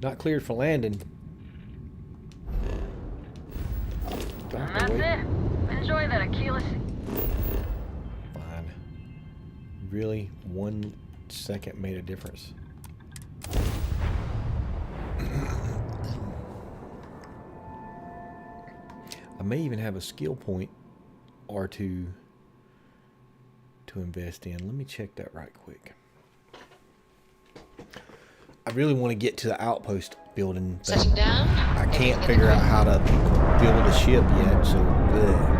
Not cleared for landing. And that's it. Enjoy that Aquila City. Fine. Really, 1 second made a difference. may even have a skill point or two to invest in. Let me check that right quick. I really want to get to the outpost building. Setting down. I can't figure out how to build a ship yet, so ugh.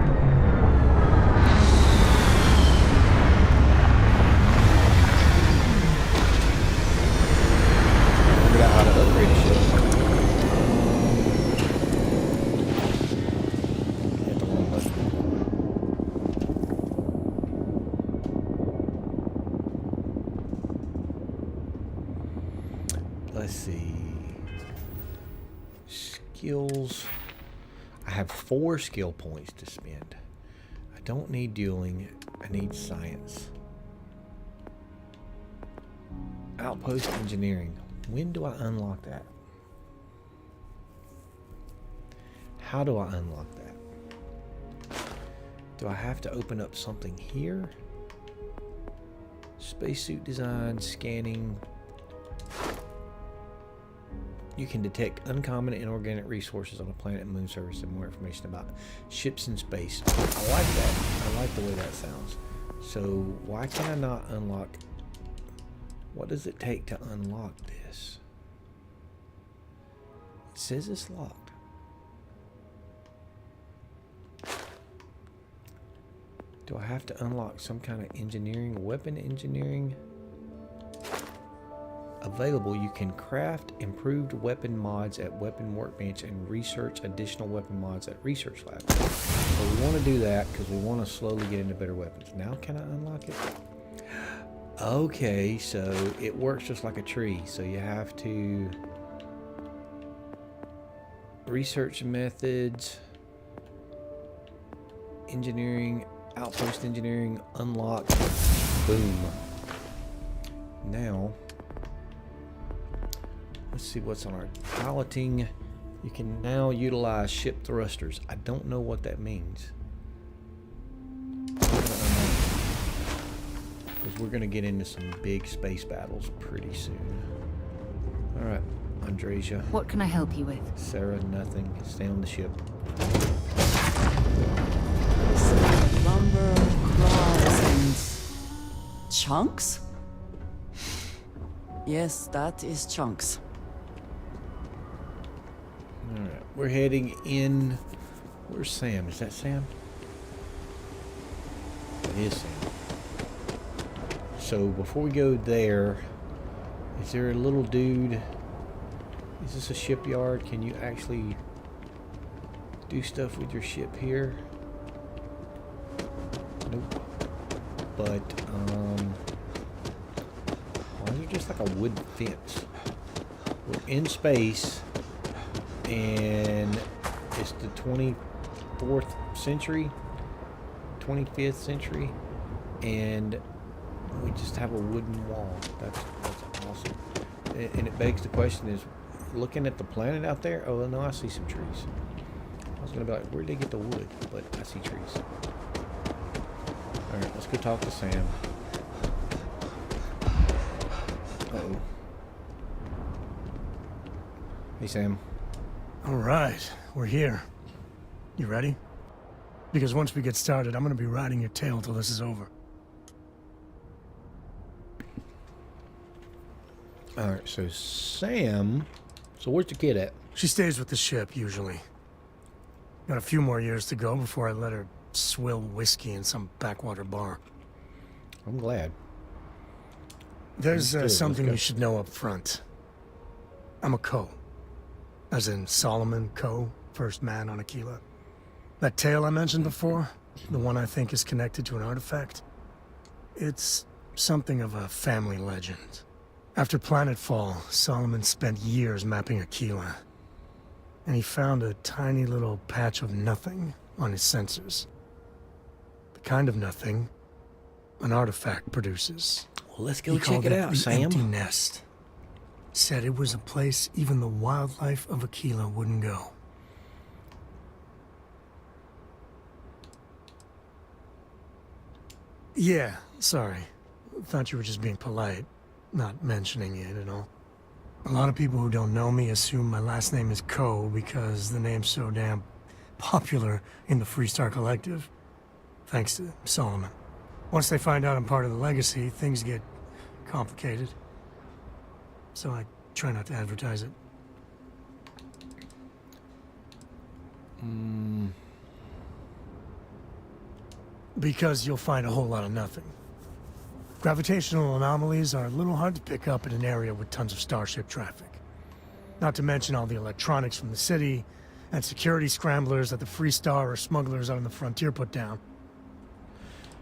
Figured out how to upgrade a ship. Hit the wrong button. Let's see. Skills. I have 4 skill points to spend. I don't need dueling. I need science. Outpost engineering. When do I unlock that? How do I unlock that? Do I have to open up something here? Spacesuit design, scanning. You can detect uncommon and inorganic resources on a planet and moon surface and more information about ships in space. I like that. I like the way that sounds. So why can I not unlock? What does it take to unlock this? It says it's locked. Do I have to unlock some kind of engineering, weapon engineering? Available, you can craft improved weapon mods at Weapon Workbench and research additional weapon mods at Research Lab. So we want to do that because we want to slowly get into better weapons. Now can I unlock it? Okay, so it works just like a tree. So you have to research methods, engineering, outpost engineering, unlock, boom. Now, let's see what's on our piloting. You can now utilize ship thrusters. I don't know what that means. Because we're going to get into some big space battles pretty soon. Alright, Andresia. What can I help you with? Sarah, nothing. Stay on the ship. Lumber, claws, and chunks? Yes, that is chunks. Alright, we're heading in. Where's Sam? Is that Sam? It is Sam. So before we go there, is there a little dude? Is this a shipyard? Can you actually do stuff with your ship here? Nope. But, why is there just like a wood fence? We're in space, and it's the 24th century, 25th century, and we just have a wooden wall. That's awesome. And it begs the question is, looking at the planet out there, oh no, I see some trees. I was gonna be like, where'd they get the wood? But I see trees. Alright, let's go talk to Sam. Uh-oh. Hey, Sam. All right, we're here. You ready? Because once we get started, I'm gonna be riding your tail till this is over. Alright, so Sam... So where's the kid at? She stays with the ship, usually. Got a few more years to go before I let her swill whiskey in some backwater bar. I'm glad. There's something you should know up front. I'm a Co. As in Solomon Co., first man on Aquila. That tale I mentioned before, the one I think is connected to an artifact, it's something of a family legend. After planetfall, Solomon spent years mapping Aquila, and he found a tiny little patch of nothing on his sensors. The kind of nothing an artifact produces. Well, let's go check it out, Sam. Empty nest. Said it was a place even the wildlife of Aquila wouldn't go. Yeah, sorry. Thought you were just being polite, not mentioning it at all. A lot of people who don't know me assume my last name is Co because the name's so damn popular in the Freestar Collective, thanks to Solomon. Once they find out I'm part of the Legacy, things get complicated. So I try not to advertise it. Because you'll find a whole lot of nothing. Gravitational anomalies are a little hard to pick up in an area with tons of starship traffic. Not to mention all the electronics from the city, and security scramblers that the Freestar or smugglers out on the frontier put down.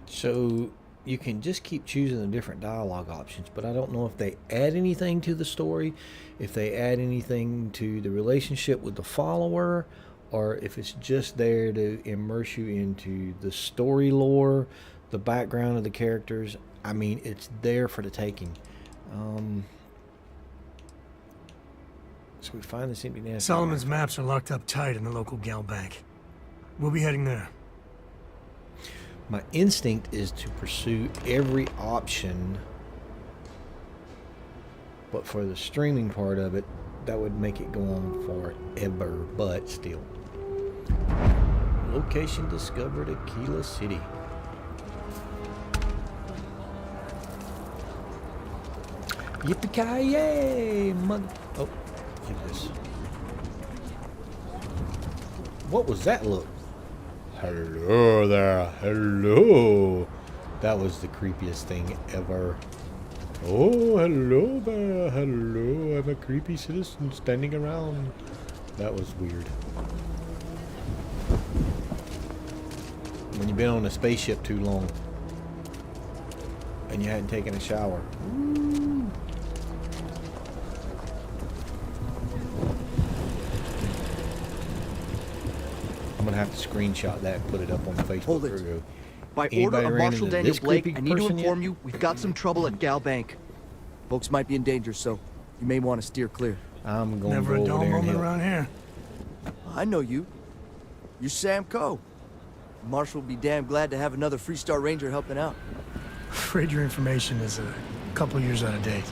So you can just keep choosing the different dialogue options, but I don't know if they add anything to the story, if they add anything to the relationship with the follower, or if it's just there to immerse you into the story lore, the background of the characters. I mean, it's there for the taking. So we find this empty nest. Solomon's maps are locked up tight in the local gal bank. We'll be heading there. My instinct is to pursue every option, but for the streaming part of it, that would make it go on forever, but still. Location discovered, Aquila City. Yippee-ki-yay, mother... Oh, look at this. What was that look? Hello there, hello. That was the creepiest thing ever. Oh, hello there, hello. I'm a creepy citizen standing around. That was weird. When you've been on a spaceship too long and you hadn't taken a shower. I'm gonna have to screenshot that and put it up on Facebook. Hold it. Video. By Anybody order of ran Marshal into Daniel this Blake, creepy I need to person inform yet? you we've got some trouble at Gal Bank. Folks might be in danger, so you may want to steer clear. I'm going Never to a go dull over there and moment help. around here. I know you. You're Sam Coe. Marshal will be damn glad to have another Freestar Ranger helping out. Afraid your information is a couple years out of date.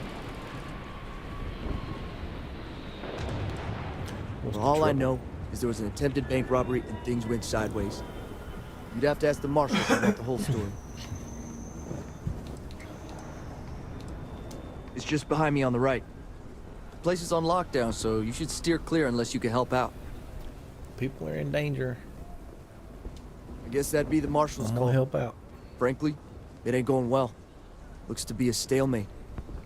Well, all I know is there was an attempted bank robbery and things went sideways. You'd have to ask the Marshal to find out the whole story. It's just behind me on the right. The place is on lockdown, so you should steer clear unless you can help out. People are in danger. I guess that'd be the Marshal's I'm call. gonna help out. Frankly, it ain't going well. Looks to be a stalemate.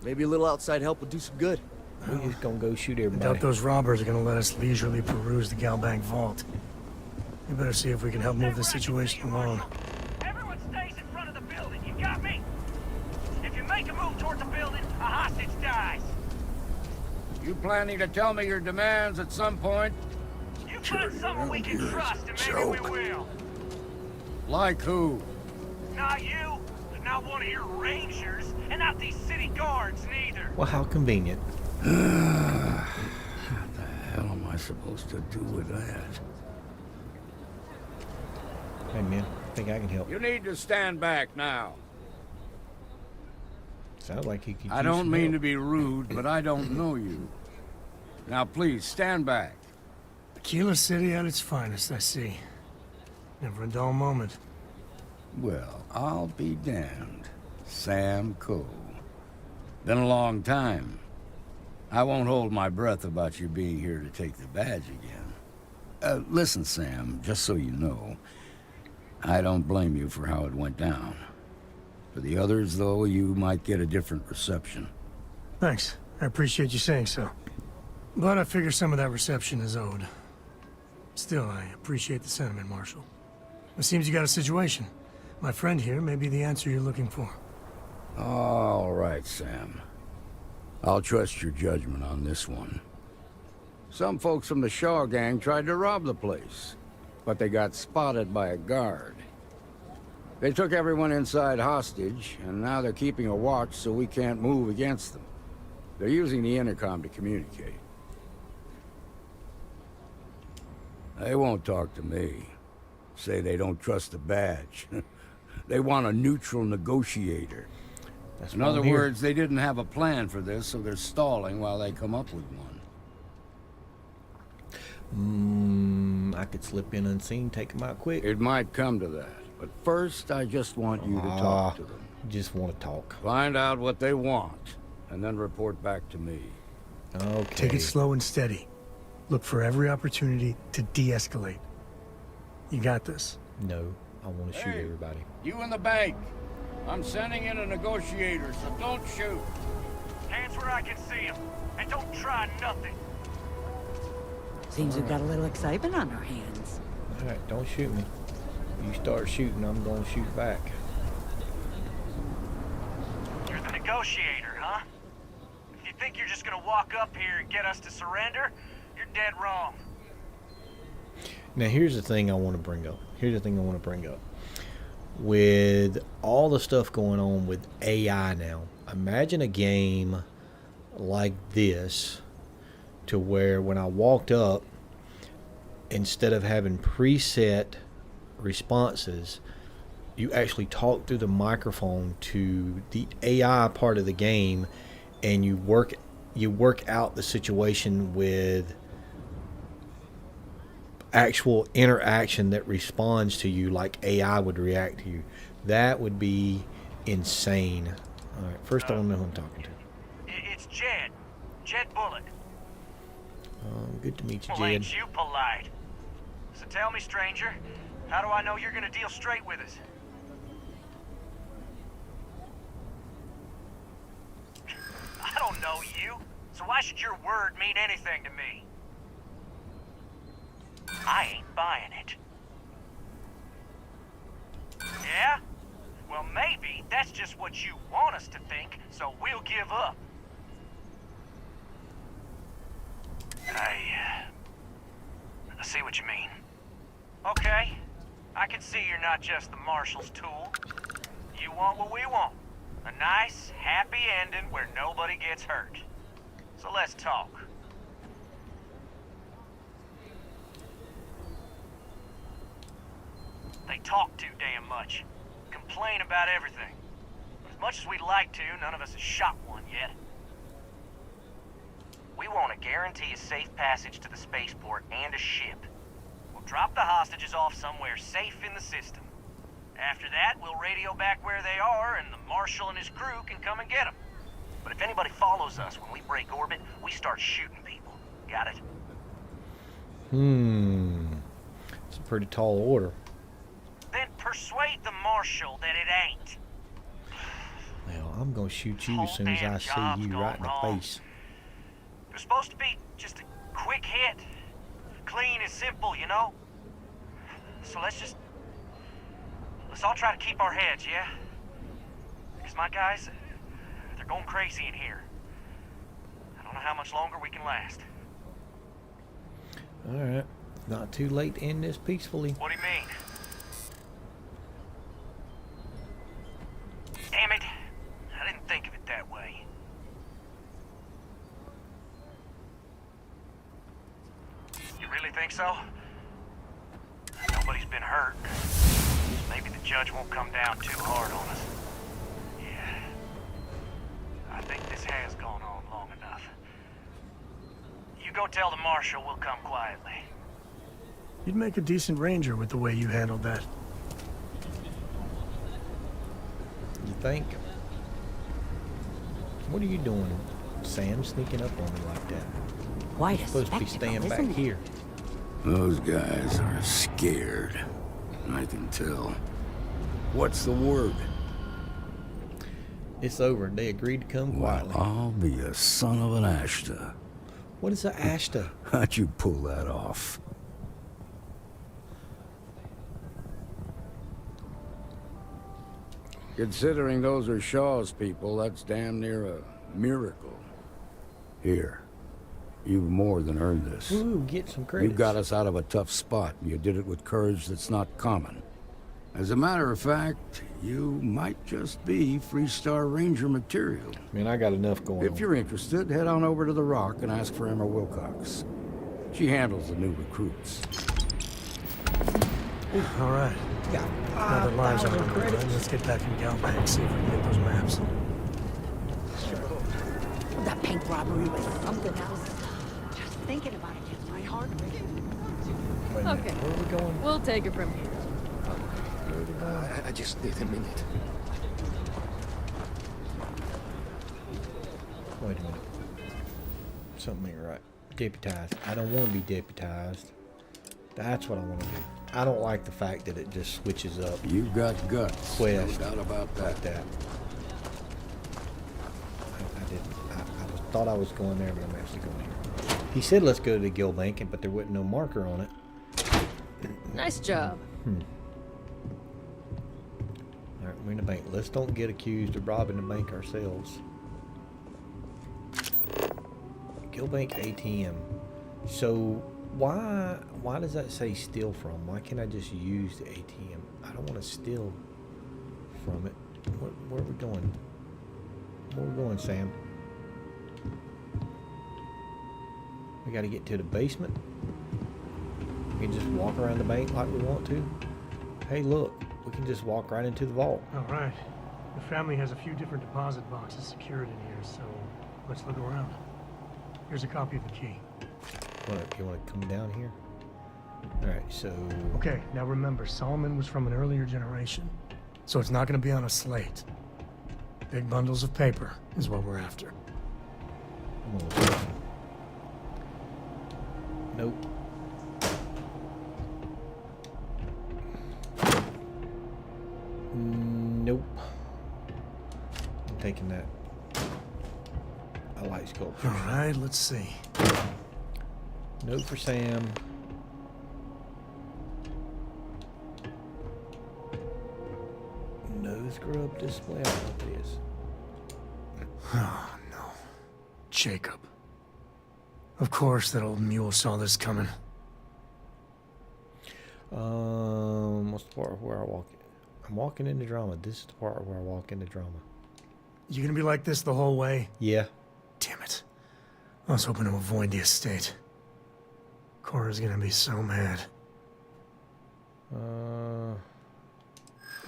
Maybe a little outside help would do some good. We're just gonna go shoot I everybody. doubt those robbers are gonna let us leisurely peruse the gal bank vault. We better see if we can help move this situation along. Everyone stays in front of the building, you got me? If you make a move towards the building, a hostage dies. You planning to tell me your demands at some point? You find someone we can trust and maybe we will. Like who? Not you, not one of your rangers, and not these city guards neither. Well, how convenient. What the hell am I supposed to do with that? Hey man, I think I can help. You need to stand back now. Sounds like he could I use don't some mean help. to be rude, but I don't know you. Now please, stand back. Aquila City at its finest, I see. Never a dull moment. Well, I'll be damned. Sam Coe. Been a long time. I won't hold my breath about you being here to take the badge again. Listen, Sam, just so you know, I don't blame you for how it went down. For the others, though, you might get a different reception. Thanks. I appreciate you saying so. But I figure some of that reception is owed. Still, I appreciate the sentiment, Marshal. It seems you got a situation. My friend here may be the answer you're looking for. All right, Sam. I'll trust your judgment on this one. Some folks from the Shaw gang tried to rob the place, but they got spotted by a guard. They took everyone inside hostage, and now they're keeping a watch so we can't move against them. They're using the intercom to communicate. They won't talk to me. Say they don't trust the badge. They want a neutral negotiator. In other words, they didn't have a plan for this, so they're stalling while they come up with one. I could slip in unseen, take them out quick. It might come to that, but first I just want you to talk to them. Just want to talk. Find out what they want, and then report back to me. Okay. Take it slow and steady. Look for every opportunity to de-escalate. You got this. No, I want to shoot everybody. You in the bank. I'm sending in a negotiator, so don't shoot. Hands where I can see him. And don't try nothing. Seems we've got a little excitement on our hands. All right, don't shoot me. You start shooting, I'm going to shoot back. You're the negotiator, huh? If you think you're just gonna walk up here and get us to surrender, you're dead wrong. Now, here's the thing I want to bring up. With all the stuff going on with AI now, imagine a game like this to where when I walked up, instead of having preset responses, you actually talk through the microphone to the AI part of the game, and you work out the situation with actual interaction that responds to you like AI would react to you. That would be insane. All right, first I want to know who I'm talking to. It's Jed. Jed Bullock. Good to meet you, Well, Jed. ain't you polite? So tell me, stranger, how do I know you're gonna deal straight with us? I don't know you, so why should your word mean anything to me? I ain't buying it. Yeah? Well, maybe that's just what you want us to think, so we'll give up. I see what you mean. Okay, I can see you're not just the Marshal's tool. You want what we want. A nice, happy ending where nobody gets hurt. So let's talk. They talk too damn much. Complain about everything. As much as we'd like to, none of us has shot one yet. We want to guarantee a safe passage to the spaceport and a ship. We'll drop the hostages off somewhere safe in the system. After that, we'll radio back where they are, and the Marshal and his crew can come and get them. But if anybody follows us when we break orbit, we start shooting people. Got it? It's a pretty tall order. Then persuade the Marshal that it ain't. Well, I'm gonna shoot you as soon as I see you right in the face. It was supposed to be just a quick hit. Clean and simple, you know? So let's all try to keep our heads, yeah? Because my guys, they're going crazy in here. I don't know how much longer we can last. Alright. Not too late to end this peacefully. What do you mean? Damn it. I didn't think of it that way. You really think so? Nobody's been hurt. Maybe the judge won't come down too hard on us. Yeah. I think this has gone on long enough. You go tell the Marshal we'll come quietly. You'd make a decent ranger with the way you handled that. You think? What are you doing, Sam, sneaking up on me like that? Quite You're supposed to be staying back here. Those guys are scared. I can tell. What's the word? It's over. They agreed to come quietly. Well, I'll be a son of an Ashta. What is a Ashta? How'd you pull that off? Considering those are Shaw's people, that's damn near a miracle. Here. You've more than earned this. Ooh, get some credit. You got us out of a tough spot, and you did it with courage that's not common. As a matter of fact, you might just be Freestar Ranger material. Man, I got enough going on. If you're interested, head on over to the Rock and ask for Emma Wilcox. She handles the new recruits. All right. Now that lives are on the line, let's get back in Galbank and see if we can get those maps. That bank robbery was something else. Just thinking about it gets my heart racing. Wait a minute, Okay. where are we going? We'll take it from here. Where are we going? I just need a minute. Wait a minute. Something ain't right. Deputized. I don't want to be deputized. That's what I want to do. I don't like the fact that it just switches up. You got guts. Quest. No doubt about that. Like that. I didn't. I thought I was going there, but I'm actually going here. He said let's go to the Gill Bank, but there wasn't no marker on it. Nice job. Alright, we're in the bank. Let's don't get accused of robbing the bank ourselves. Gill Bank ATM. So why does that say steal from? Why can't I just use the ATM? I don't want to steal from it. Where are we going? Where are we going, Sam? We got to get to the basement. We can just walk around the bank like we want to. Hey, look, we can just walk right into the vault. All right. The family has a few different deposit boxes secured in here, so let's look around. Here's a copy of the key. You want to come down here? All right, so... Okay, now remember, Solomon was from an earlier generation, so it's not going to be on a slate. Big bundles of paper is what we're after. Nope. Nope. I'm taking that. I like sculpture. All right, let's see. Note for Sam. No scrub display. I don't know what it is. Oh, no. Jacob. Of course that old mule saw this coming. What's the part where I walk? I'm walking into drama. This is the part where I walk into drama. You gonna be like this the whole way? Yeah. Damn it. I was hoping to avoid the estate. Cora's gonna be so mad.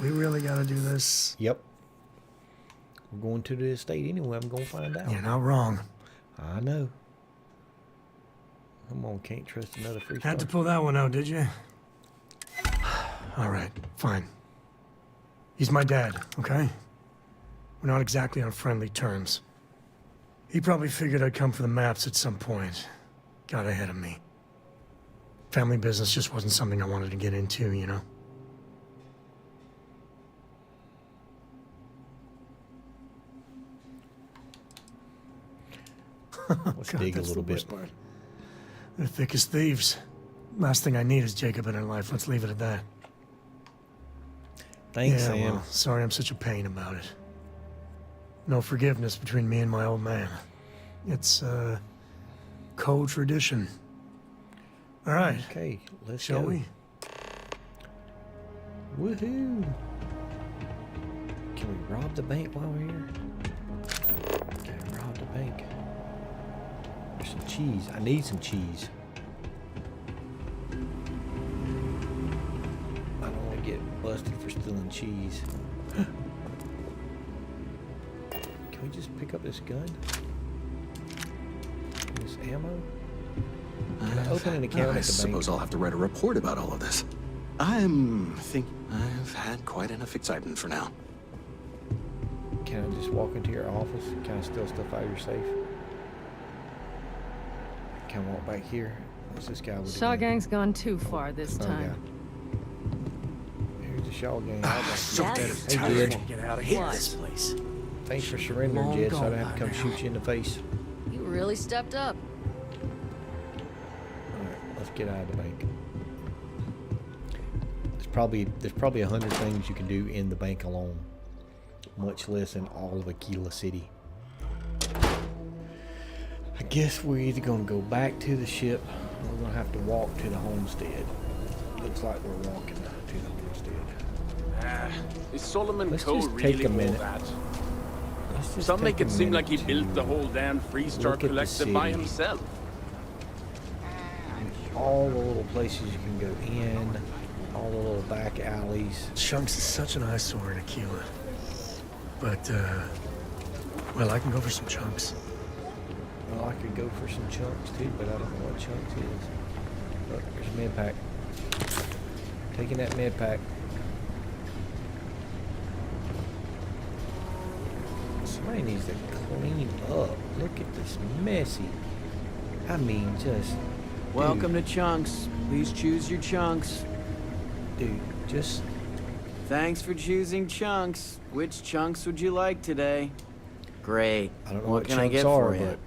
We really gotta do this? Yep. We're going to the estate anyway. I'm going to find out. You're not wrong. I know. Come on, can't trust another free star. Had to pull that one out, did you? All right, fine. He's my dad, okay? We're not exactly on friendly terms. He probably figured I'd come for the maps at some point. Got ahead of me. Family business just wasn't something I wanted to get into, you know? Let's dig a little bit. They're thick as thieves. Last thing I need is Jacob in her life. Let's leave it at that. Thanks, yeah, Sam. Well, sorry I'm such a pain about it. No forgiveness between me and my old man. It's, co-tradition. All right. Okay, let's Shall go. we? Woohoo! Can we rob the bank while we're here? Can we rob the bank? There's some cheese. I need some cheese. I don't want to get busted for stealing cheese. Can we just pick up this gun? This ammo? Can I open an account I at the suppose bank? I'll have to write a report about all of this. I'm thinking I've had quite enough excitement for now. Can I just walk into your office? Can I steal stuff out of your safe? Can I walk back here? What's this guy with the Shaw gun? Gang's gone too far this time. Yeah. Here's the Shaw Gang. So Hey, tired. Jed. Get out of here, this place. Thanks for surrendering, Long Jed, so I gone don't have to by come now. shoot you in the face. You really stepped up. Alright, let's get out of the bank. There's probably 100 things you can do in the bank alone. Much less in all of Aquila City. I guess we're either going to go back to the ship or we're going to have to walk to the homestead. Looks like we're walking to the homestead. Is Solomon Let's Co. just really take a all minute. that? Let's just Some take make a it seem like he minute built the to whole damn Freestar look at the Collective by city. himself. All the little places you can go in, all the little back alleys. Chunks is such an eyesore in Aquila. But, well, I can go for some chunks. Well, I could go for some chunks too, but I don't know what chunks is. Oh, there's a med pack. Taking that med pack. Somebody needs to clean up. Look at this messy. I mean, just. Welcome dude, to Chunks. Please choose your chunks. Dude, just. Thanks for choosing Chunks. Which chunks would you like today? Great. I don't know what what can I chunks get are, for you? but.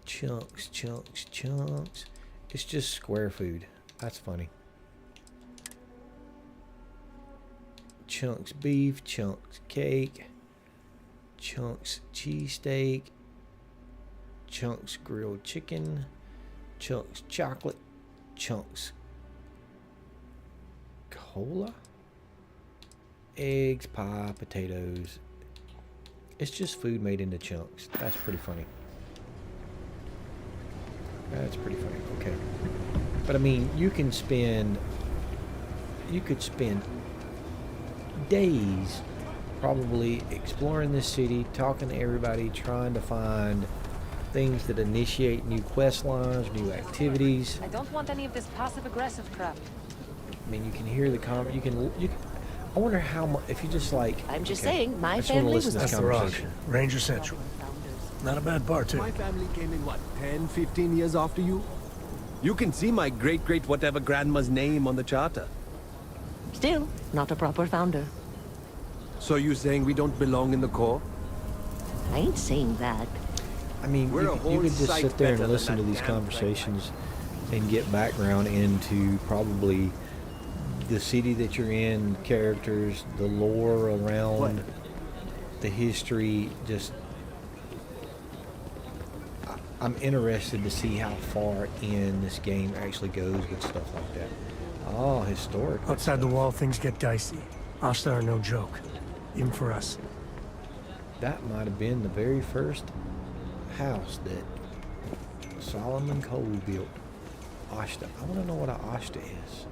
Chunks. It's just square food. That's funny. Chunks beef, chunks cake, chunks cheesesteak, chunks grilled chicken, chunks chocolate, chunks cola, eggs, pie, potatoes. It's just food made into chunks. That's pretty funny. That's pretty funny. Okay. But I mean, you could spend days probably exploring this city, talking to everybody, trying to find things that initiate new quest lines, new activities. I don't want any of this passive-aggressive crap. I mean, you can hear the I wonder how much, if you just like... I'm just okay, saying, my I just wanna family listen to was this That's the rock. conversation. Ranger Central. Not a bad bar, too. My family came in, what, 10, 15 years after you? You can see my great-great-whatever grandma's name on the charter. Still, not a proper founder. So you saying we don't belong in the Corps? I ain't saying that. I mean, We're a you whole could just sight sit there better and than listen to that these damn conversations and get background into probably the city that you're in, characters, the lore around, the history. Just, I'm interested to see how far in this game actually goes with stuff like that. Oh, historic. Outside the wall, things get dicey. Ashta are no joke, even for us. That might have been the very first house that Solomon Cole built. Ashta. I want to know what an Ashta is.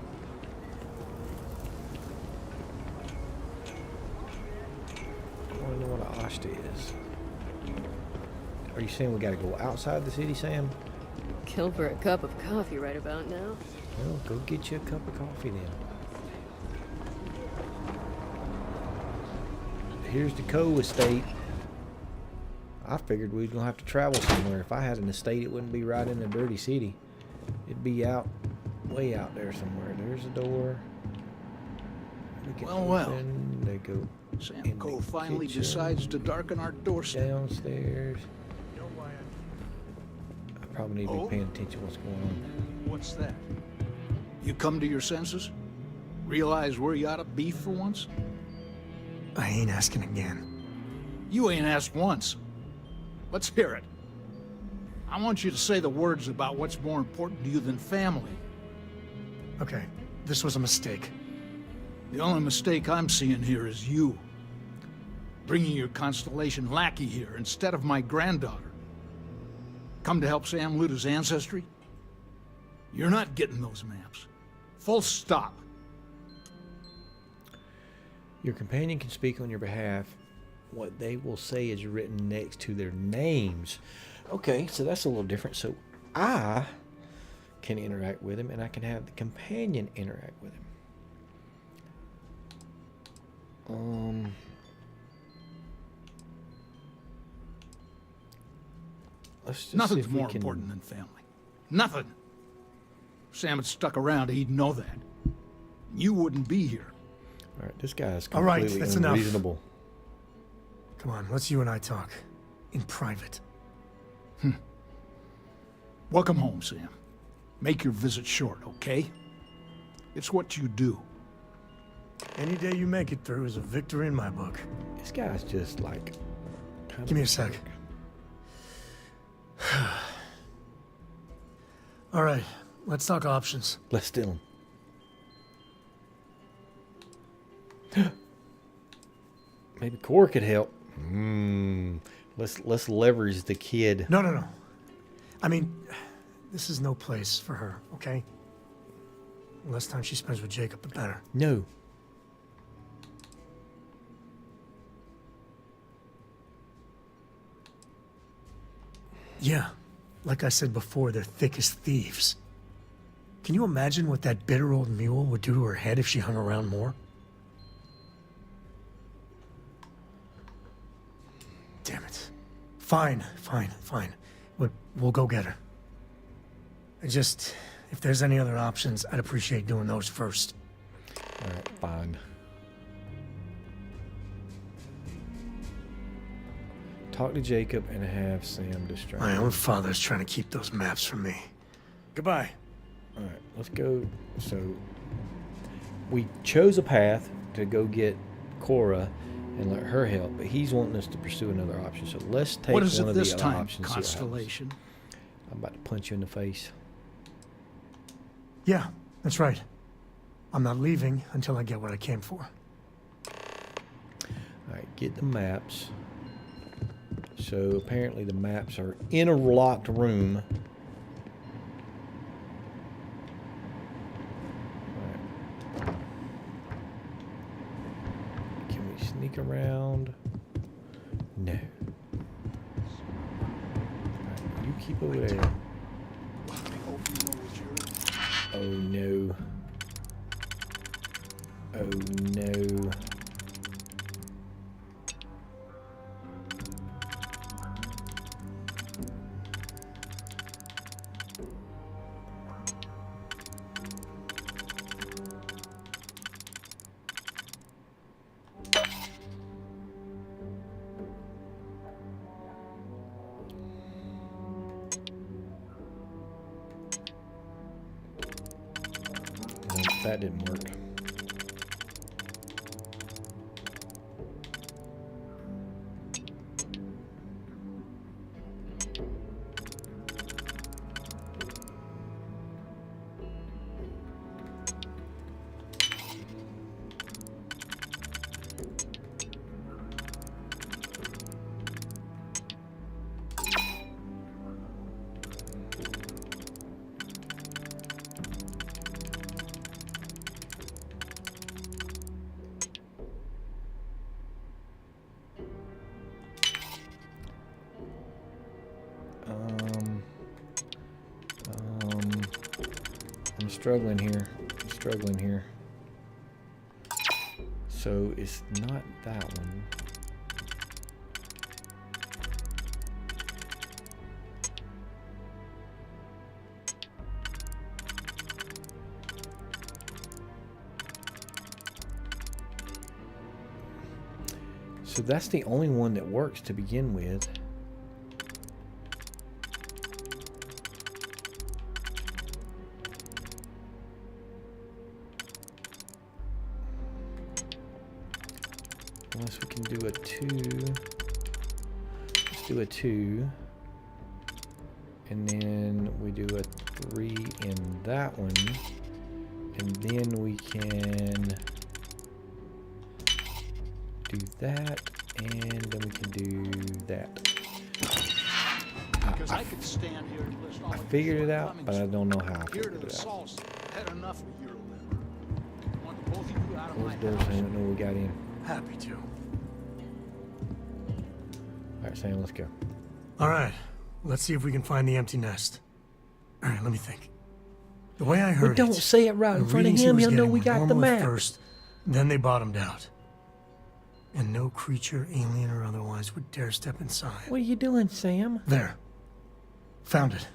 I want to know what an Ashta is. Are you saying we got to go outside the city, Sam? Kill for a cup of coffee right about now. Well, go get you a cup of coffee then. Here's the Coe estate. I figured we was gonna have to travel somewhere. If I had an estate, it wouldn't be right in the dirty city. It'd be out, way out there somewhere. There's a door. Well. They go. Sam Coe finally decides to darken our doorstep. Downstairs. I probably need to be paying attention to what's going on. What's that? You come to your senses? Realize where you ought to be for once? I ain't asking again. You ain't asked once. Let's hear it. I want you to say the words about what's more important to you than family. Okay, this was a mistake. The only mistake I'm seeing here is you. Bringing your Constellation lackey here instead of my granddaughter. Come to help Sam loot his ancestry? You're not getting those maps. Full stop. Your companion can speak on your behalf. What they will say is written next to their names. Okay, so that's a little different. So I can interact with him, and I can have the companion interact with him. Let's just Nothing's more important than family. Nothing. If Sam had stuck around, he'd know that. You wouldn't be here. All right, this guy's All right, completely that's enough. unreasonable. Come on, let's you and I talk. In private. Welcome home, Sam. Make your visit short, okay? It's what you do. Any day you make it through is a victory in my book. This guy's just like... Give me a sec. All right, let's talk options. Let's steal him. Maybe Core could help. Let's leverage the kid. No. I mean, this is no place for her, okay? The less time she spends with Jacob, the better. No. Yeah, Like I said before, they're thick as thieves. Can you imagine what that bitter old mule would do to her head if she hung around more? Damn it. Fine. We'll go get her. If there's any other options, I'd appreciate doing those first. Alright, fine. Talk to Jacob and have Sam distract. My own father's trying to keep those maps from me. Goodbye. Alright, let's go. So, we chose a path to go get Cora and let her help, but he's wanting us to pursue another option. So let's take What is one it of this the other time, options. See what happens. Constellation? I'm about to punch you in the face. Yeah, that's right. I'm not leaving until I get what I came for. Alright, get the maps. So apparently the maps are in a locked room. Alright. Can we sneak around? No. Alright, you keep over there. Oh no. Oh no. That didn't work. I'm struggling here. I'm struggling here. So it's not that one. So that's the only one that works to begin with. Unless we can do a 2. Let's do a 2. And then we do a 3 in that one. And then we can do that. And then we can do that. I could stand here and list all I figured it out, but I don't know how I figured it out. salsa. Had enough of your liver. Want both of you out of Close my the doors so I house. don't know we got in. Happy to. Alright, Sam, let's go. Alright, let's see if we can find the empty nest. Alright, let me think. The way I heard But don't say it right in front of him, he'll know we got the map. First, then they bottomed out. And no creature, alien or otherwise, would dare step inside. What are you doing, Sam? There. Found it.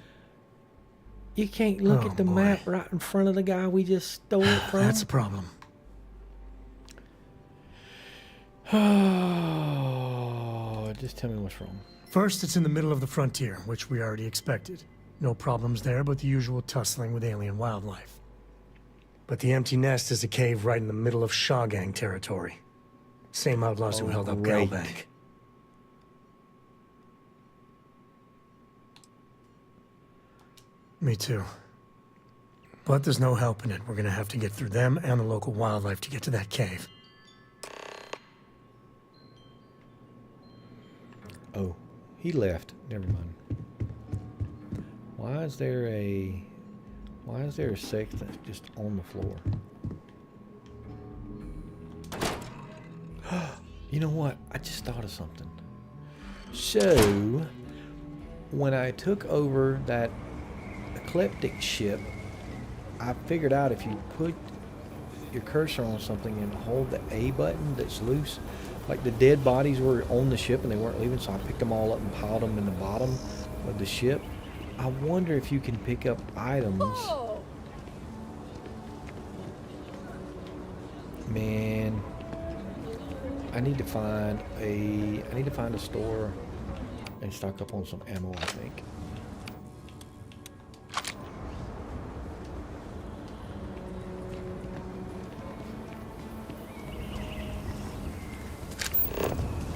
You can't look at the map right in front of the guy we just stole it from. That's a problem. Oh, just tell me what's wrong. First, it's in the middle of the frontier, which we already expected. No problems there, but the usual tussling with alien wildlife. But the empty nest is a cave right in the middle of Shawgang territory. Same outlaws who held up great. Galbank. Me too. But there's no help in it. We're gonna have to get through them and the local wildlife to get to that cave. Oh, he left. Never mind. Why is there a safe that's just on the floor? You know what? I just thought of something. So, when I took over that ecliptic ship, I figured out if you put your cursor on something and hold the A button that's loose, like the dead bodies were on the ship and they weren't leaving, so I picked them all up and piled them in the bottom of the ship. I wonder if you can pick up items. Man, I need to find a store and stock up on some ammo, I think.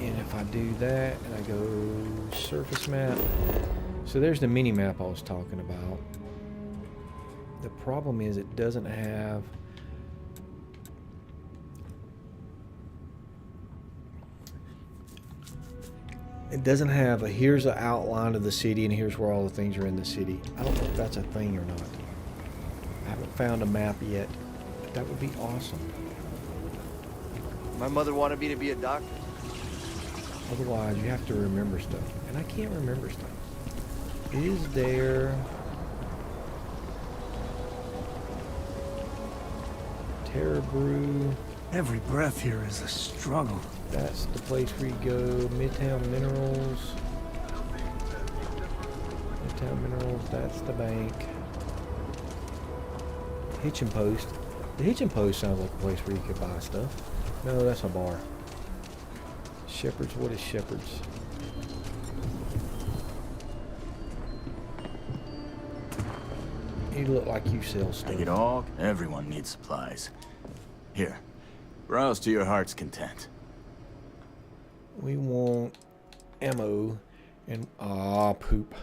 And if I do that and I go surface map, so there's the mini map I was talking about. The problem is it doesn't have a here's an outline of the city and here's where all the things are in the city. I don't know if that's a thing or not. I haven't found a map yet, but that would be awesome. My mother wanted me to be a doctor. Otherwise, you have to remember stuff, and I can't remember stuff. Is there Terra Brew? Every breath here is a struggle. That's the place where you go. Midtown Minerals. Midtown Minerals, that's the bank. Hitching Post. The Hitching Post sounds like a place where you could buy stuff. No, that's a bar. Shepherd's, what is Shepherd's? You look like you sell stuff. Take it all. Everyone needs supplies. Here, browse to your heart's content. We want ammo and poop.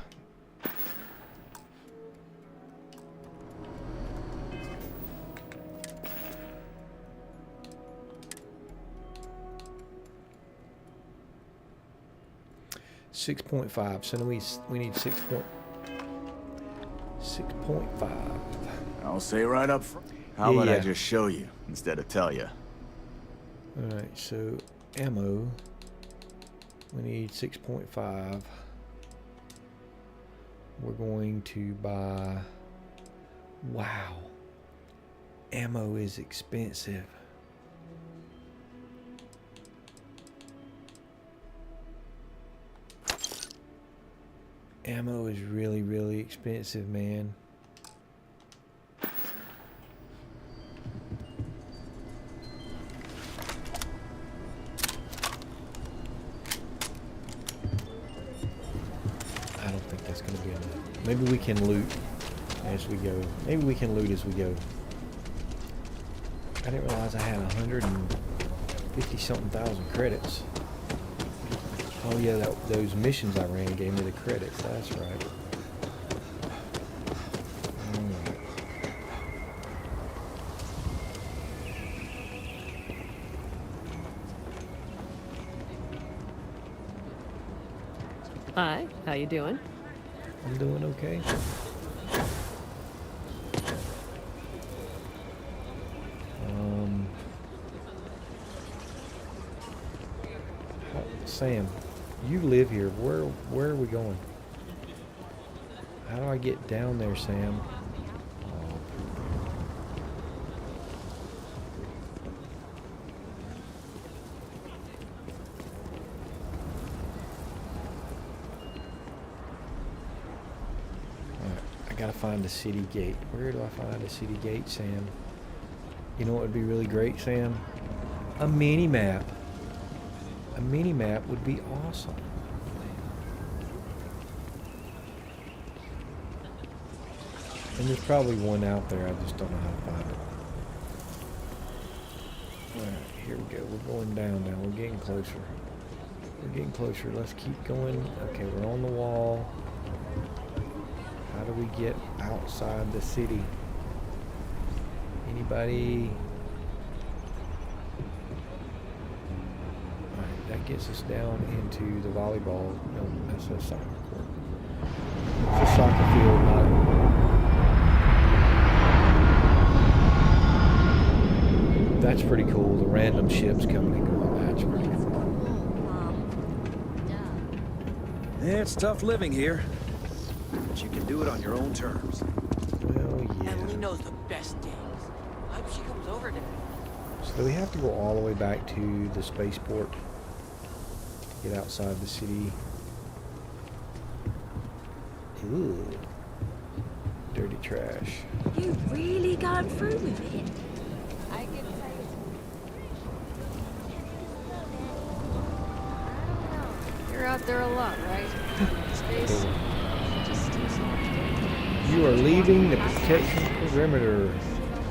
.6.5. So we need 6.5. I'll say right up front. How about I just show you instead of tell you? All right. So ammo. We need 6.5. We're going to buy. Wow. Ammo is expensive. Ammo is really, really expensive, man. I don't think that's going to be enough. Maybe we can loot as we go. Maybe we can loot as we go. I didn't realize I had 150-something thousand credits. Oh yeah, those missions I ran gave me the credits. That's right. Hi, how you doing? I'm doing okay. Sam, you live here. Where are we going? How do I get down there, Sam? I gotta find the city gate. Where do I find the city gate, Sam? You know what would be really great, Sam? A mini map. A mini map would be awesome. And there's probably one out there. I just don't know how to find it. Alright, here we go. We're going down now. We're getting closer. We're getting closer. Let's keep going. Okay, we're on the wall. How do we get outside the city? Anybody? Alright, that gets us down into the volleyball. No, that's a soccer court. It's a soccer field, not. That's pretty cool. The random ships coming and going. That's pretty cool. It's tough living here. but you can do it on your own terms. Well, yeah. Emily knows the best days. I hope she comes over today. So do we have to go all the way back to the spaceport to get outside the city? Ooh. Dirty trash. You really gone through with it? I can say You're out there a lot, right? Space. You are leaving the protection perimeter.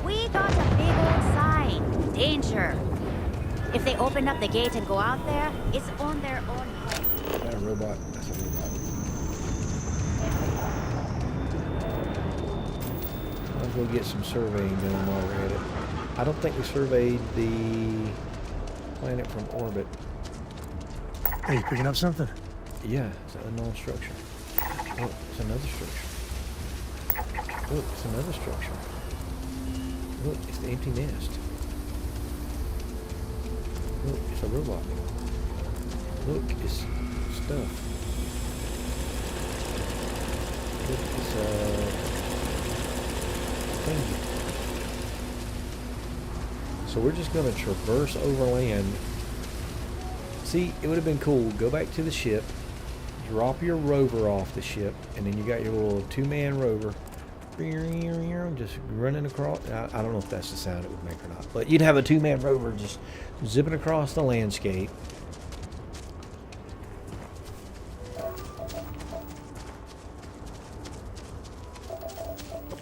we got a big old sign. Danger. If they open up the gate and go out there, it's on their own way. Is that a robot? That's a robot. Might as well get some surveying done while we're at it. I don't think we surveyed the planet from orbit. Hey, you picking up something? Yeah, it's an unknown structure. Oh, it's another structure. Look, it's another structure. Look, it's the empty nest. Look, it's a robot. Look, it's stuff. Look, it's a thing. So we're just going to traverse over land. See, it would have been cool. Go back to the ship, drop your rover off the ship, and then you got your little two-man rover just running across. I don't know if that's the sound it would make or not, but you'd have a two-man rover just zipping across the landscape.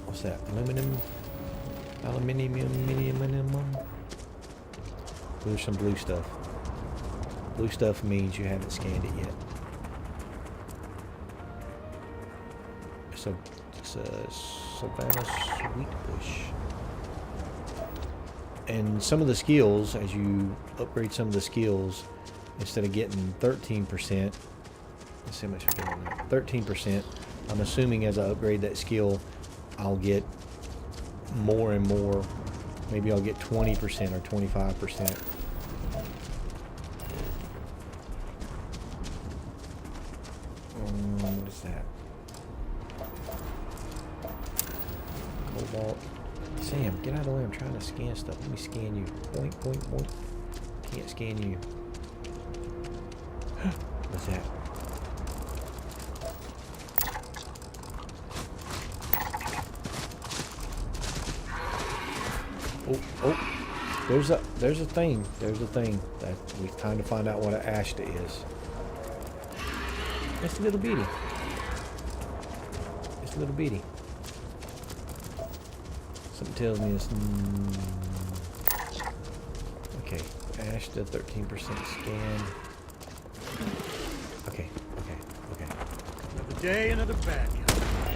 What's that? Aluminum. There's some blue stuff. Blue stuff means you haven't scanned it yet. It's a Savannah Sweet Bush. And some of the skills, as you upgrade some of the skills, instead of getting 13%, let's see how much I get on that. 13%. I'm assuming as I upgrade that skill, I'll get more and more. Maybe I'll get 20% or 25%. What is that? Cobalt. Sam, get out of the way. I'm trying to scan stuff. Let me scan you. Point, point, point. Can't scan you. What's that? Oh, there's a thing. There's a thing that we kind of find out what an Ashta is. It's a little bitty. It's a little bitty. Something tells me it's okay. Ashta 13% scan. Okay. Another day, another bad guy.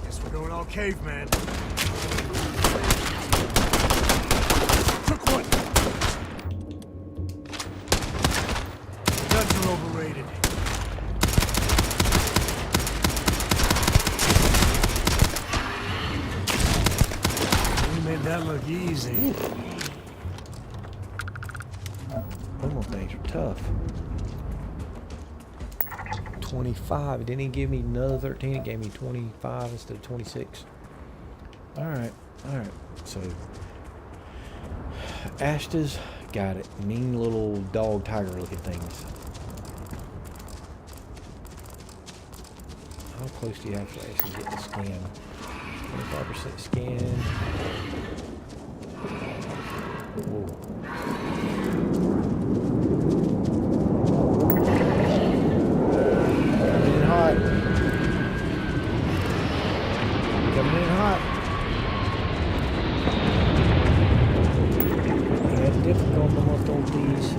Guess we're going all caveman. Took one. Guns are overrated. You made that look easy. Thermal things are tough. 25. It didn't even give me another 13. It gave me 25 instead of 26. Alright. So, Ashtas, got it. Mean little dog tiger looking things. How close do you have to actually get the scan? 25% scan. Whoa. Coming in hot. Yeah, difficult with all these.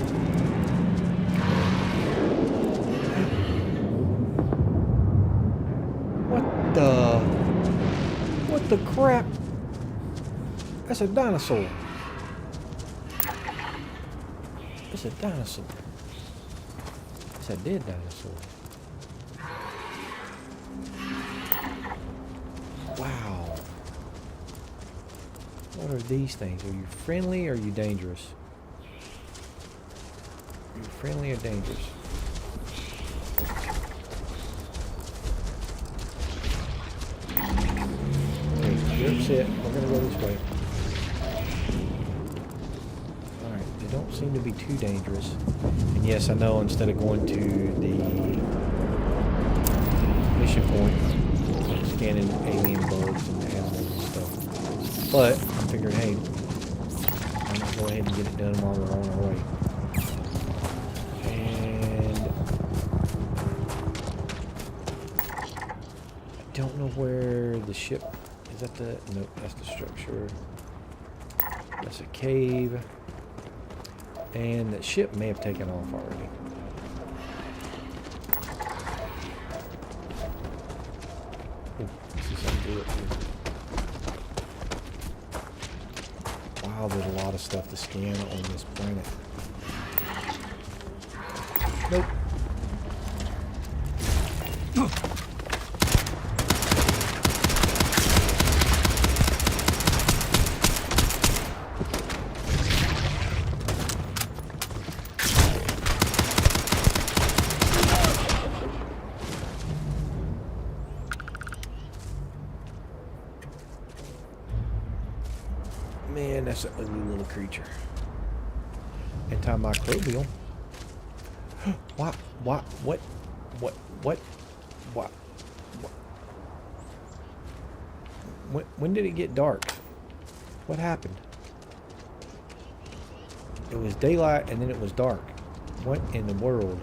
What the crap? That's a dinosaur. It's a dinosaur. It's a dead dinosaur. Wow. What are these things? Are you friendly or are you dangerous? Are you friendly or dangerous? You're upset. We're gonna go this way. Alright, they don't seem to be too dangerous. And yes, I know instead of going to the mission point, scanning alien bugs and animals and stuff. But I'm figuring, hey, I'm gonna go ahead and get it done while we're on our way. And I don't know where the ship is. That the nope, that's the structure. That's a cave. And that ship may have taken off already. Ooh, this is something to do up here. Wow, there's a lot of stuff to scan on this planet. Nope. Man, that's an ugly little creature. Antimicrobial. What? When did it get dark? What happened? It was daylight and then it was dark. What in the world?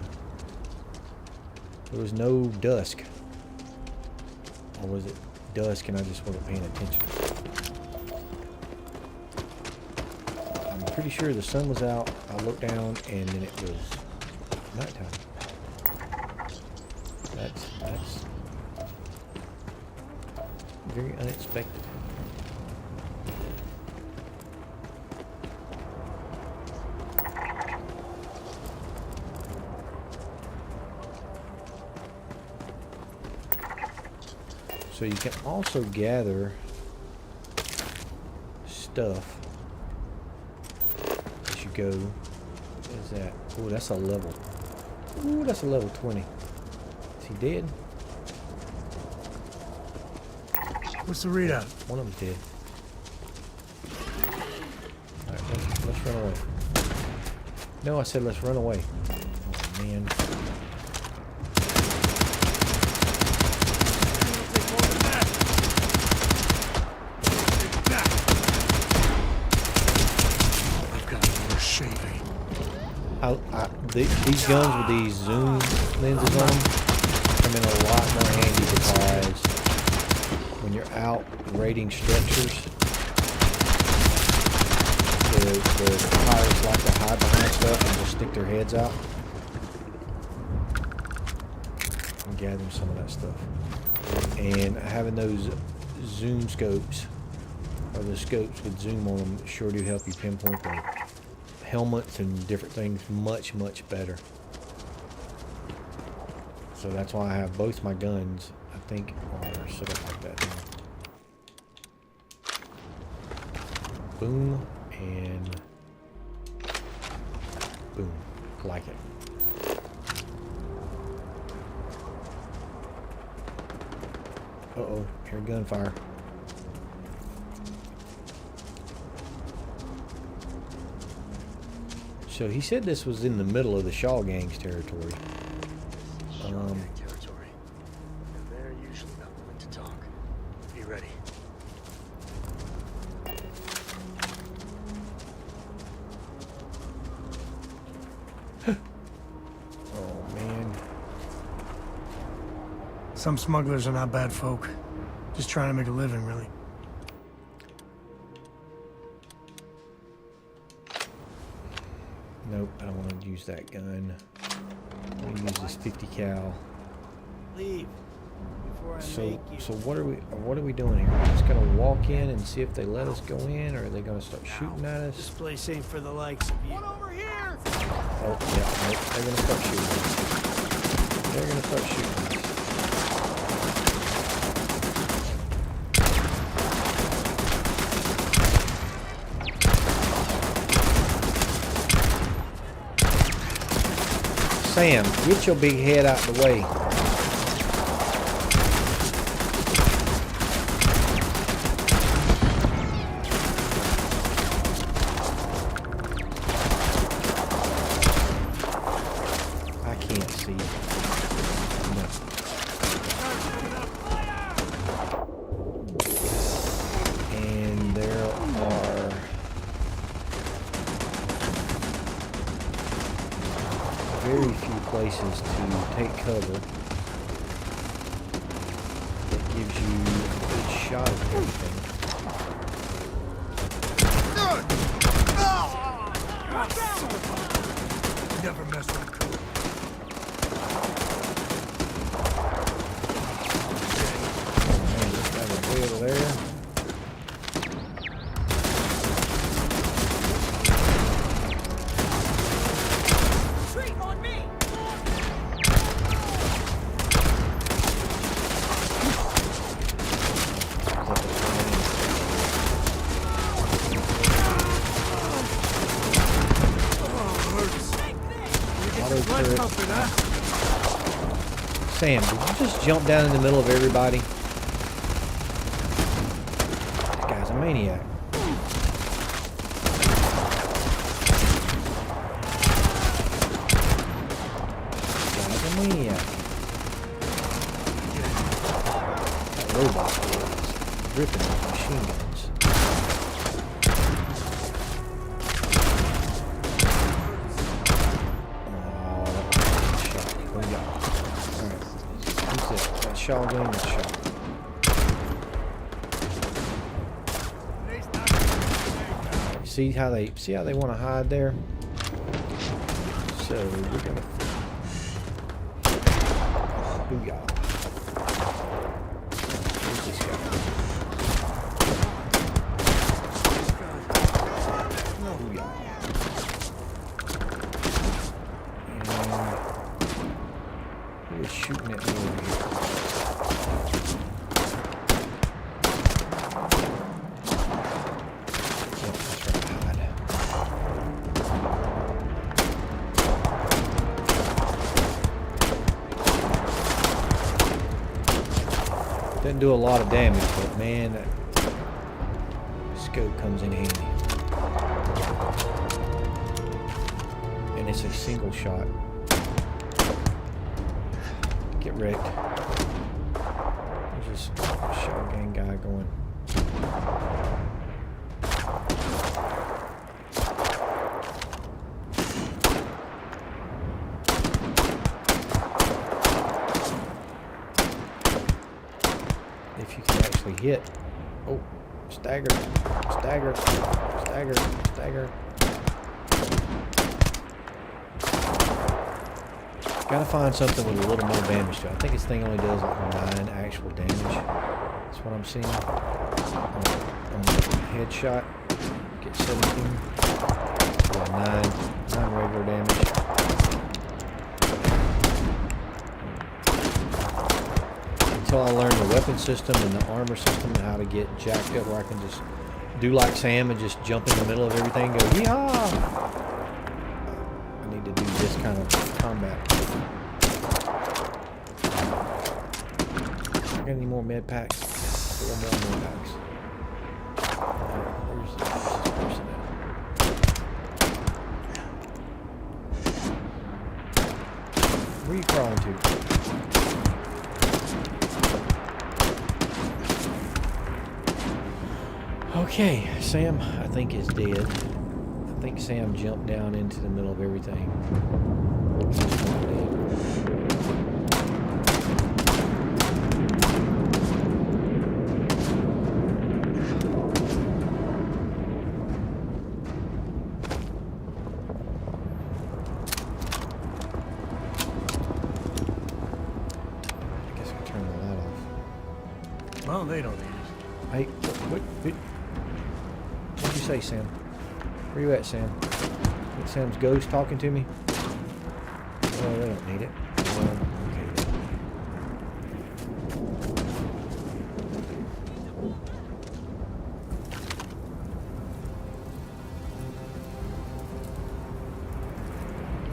There was no dusk. Or was it dusk and I just wasn't paying attention? I'm pretty sure the sun was out. I looked down and then it was nighttime. That's very unexpected. So you can also gather stuff as you go. What is that? Oh, that's a level. Ooh, that's a level 20. Is he dead? What's the readout? One of them's dead. Alright, let's run away. No, I said let's run away. Oh, man. These guns with these zoom lenses on them come in a lot more handy because when you're out raiding structures, the pirates like to hide behind stuff and just stick their heads out and gather some of that stuff. And having those zoom scopes, or the scopes with zoom on them, sure do help you pinpoint the helmets and different things much better. So that's why I have both my guns, I think, are set up like that now. Boom and boom. Like it. Uh-oh, hear gunfire. So he said this was in the middle of the Shaw Gang's territory. Territory. And they're usually not willing to talk. Be ready. Oh, man. Some smugglers are not bad folk. Just trying to make a living, really. Nope, I don't want to use that gun. I'm going to use this 50 cal. Leave. Before I So make you. what are we doing here? We're just gonna walk in and see if they let us go in, or are they gonna start shooting at us? This place ain't for the likes of you. One over here! Oh yeah, nope, they're gonna start shooting at us. They're gonna start shooting at us. Sam, get your big head out of the way. places to take cover. That gives you a good shot of everything. Never mess with a crew. Man, this guy's way over there. Sam, did you just jump down in the middle of everybody? This guy's a maniac. This guy's a maniac. That robot is ripping those machine guns. Shotgun and shot. See how they want to hide there? So we're gonna booyah. Where's this guy? Booyah. And who is shooting at me over here? Didn't do a lot of damage, but man, that scope comes in handy. And it's a single shot. Get wrecked. There's this shotgun guy going. If you can actually hit. Oh, stagger, stagger, stagger, stagger. Gotta find something with a little more damage to it. I think this thing only does like 9 actual damage. That's what I'm seeing. On the headshot, get 17. Yeah, 9 regular damage. Until I learn the weapon system and the armor system and how to get jacked up where I can just do like Sam and just jump in the middle of everything and go, yeehaw! I need to do this kind of combat. I got any more med packs? 4 more med packs. Where's this person at? Where are you crawling to? Okay, Sam, I think is dead. I think Sam jumped down into the middle of everything. I guess I turn the light off. Well, they don't need it. Hey, what did you say, Sam? Where you at, Sam? Is Sam's ghost talking to me? Well, they don't need it. Well, okay then.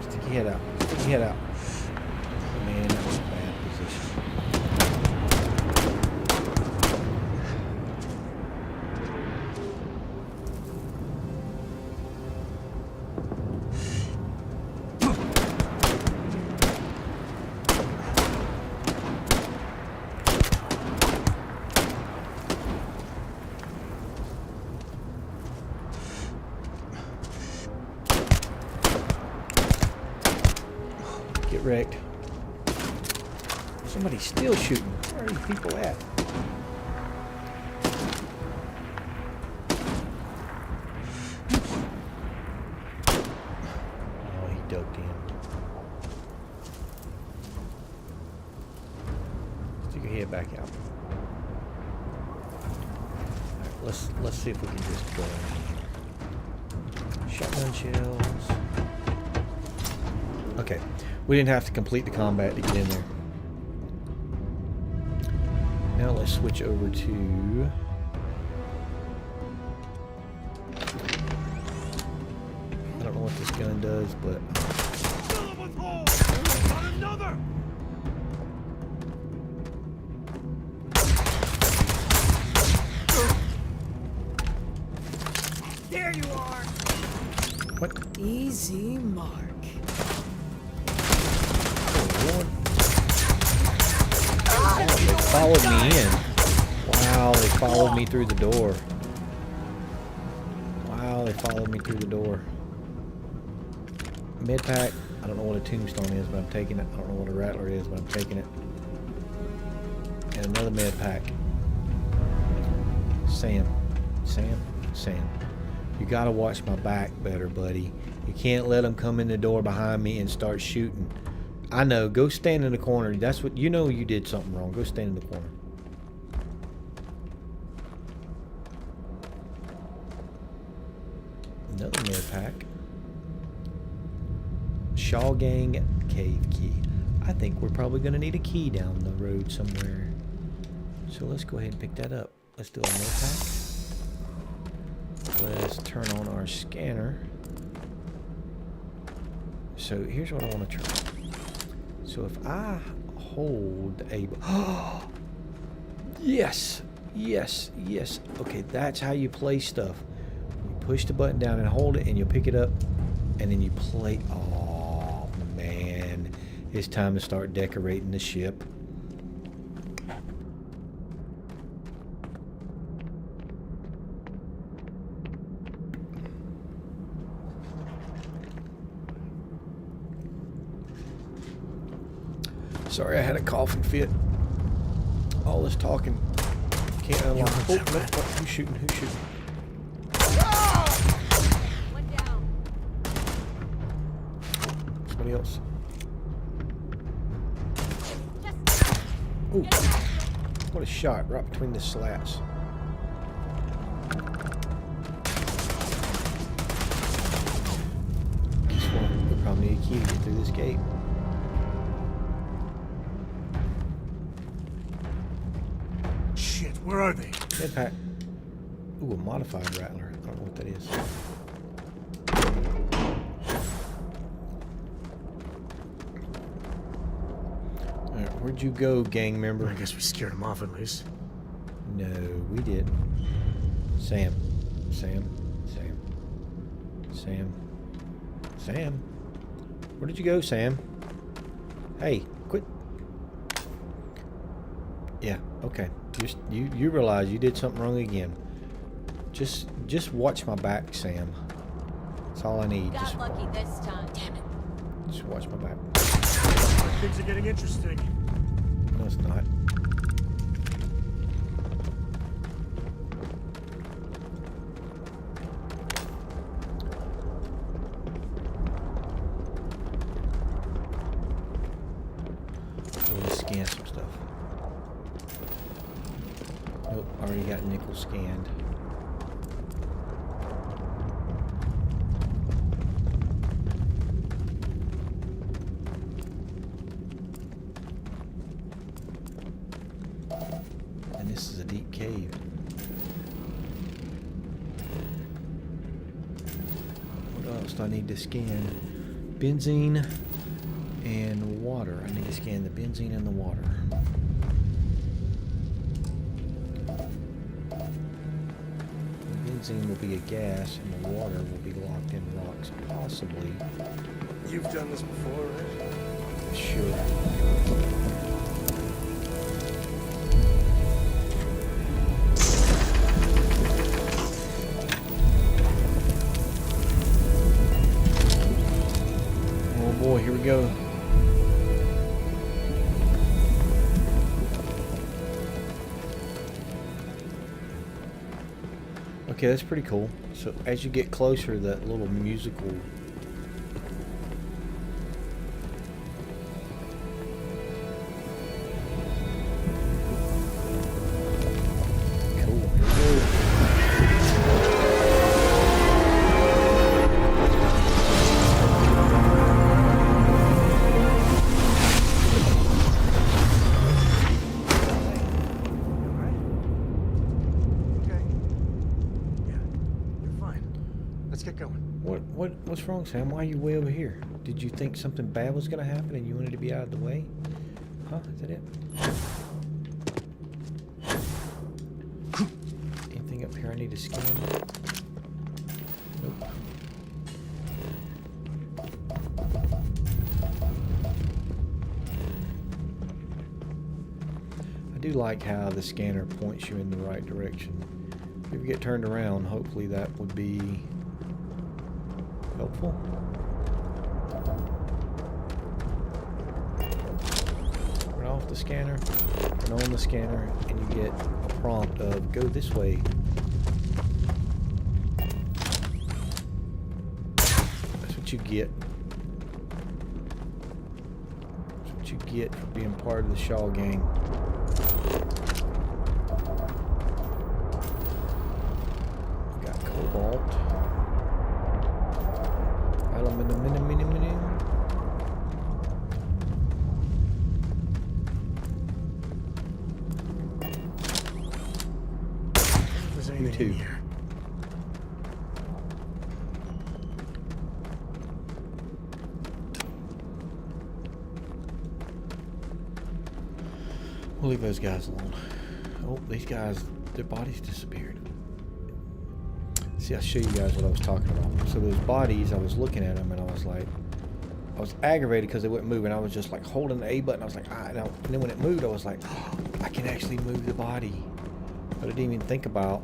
Stick your head out. Stick your head out. Man, that was a bad position. get wrecked. Somebody's still shooting. Where are these people at? Oh, he ducked in. Stick your head back out. Alright, let's see if we can just go in. Shotgun shells. Okay, we didn't have to complete the combat to get in there. Now let's switch over to... I don't know what this gun does, but... There you are. What? Easy mark. They followed me in. Wow, they followed me through the door. Wow, they followed me through the door. Med pack. I don't know what a tombstone is, but I'm taking it. I don't know what a rattler is, but I'm taking it. And another med pack. Sam. You gotta watch my back better, buddy. You can't let them come in the door behind me and start shooting. I know. Go stand in the corner. That's what you know. You did something wrong. Go stand in the corner. Another med pack. Shaw Gang cave key. I think we're probably going to need a key down the road somewhere. So let's go ahead and pick that up. Let's do a med pack. Let's turn on our scanner. So here's what I want to try. So if I hold a... Yes! Okay, that's how you play stuff. You push the button down and hold it, and you'll pick it up, and then you play... Oh, man. It's time to start decorating the ship. Sorry, I had a coughing fit. All this talking. Can't unlock. Oh, no, who's shooting? Who's shooting? One down. Somebody else. Ooh. What a shot. Right between the slats. This one, we probably need a key to get through this gate. Where are they? Med pack. Ooh, a modified rattler. I don't know what that is. Alright, where'd you go, gang member? I guess we scared him off at least. No, we didn't. Sam. Where did you go, Sam? Hey, quit. Yeah, okay. You realize you did something wrong again. Just watch my back, Sam. That's all I need. Got lucky this time. Damn it. Just watch my back. Things are getting interesting. No, it's not. Let's scan some stuff. Nope, already got nickel scanned. And this is a deep cave. What else do I need to scan? Benzene and water. I need to scan the benzene and the water. Benzene will be a gas, and the water will be locked in rocks, possibly. You've done this before, right? Sure. Oh boy, here we go. Okay, that's pretty cool. So as you get closer, that little musical. What's wrong, Sam? Why are you way over here? Did you think something bad was gonna happen and you wanted to be out of the way? Huh? Is that it? Anything up here I need to scan? Nope. I do like how the scanner points you in the right direction. If you get turned around, hopefully that would be helpful. Turn off the scanner, turn on the scanner, and you get a prompt of go this way. That's what you get. That's what you get for being part of the Shaw gang. We got cobalt. Me too. We'll leave those guys alone. Oh, these guys, their bodies disappeared. See, I'll show you guys what I was talking about. So those bodies, I was looking at them and I was like, I was aggravated because they wouldn't move, and I was just like holding the A button. I was like, ah, and then when it moved, I was like, oh, I can actually move the body. But I didn't even think about.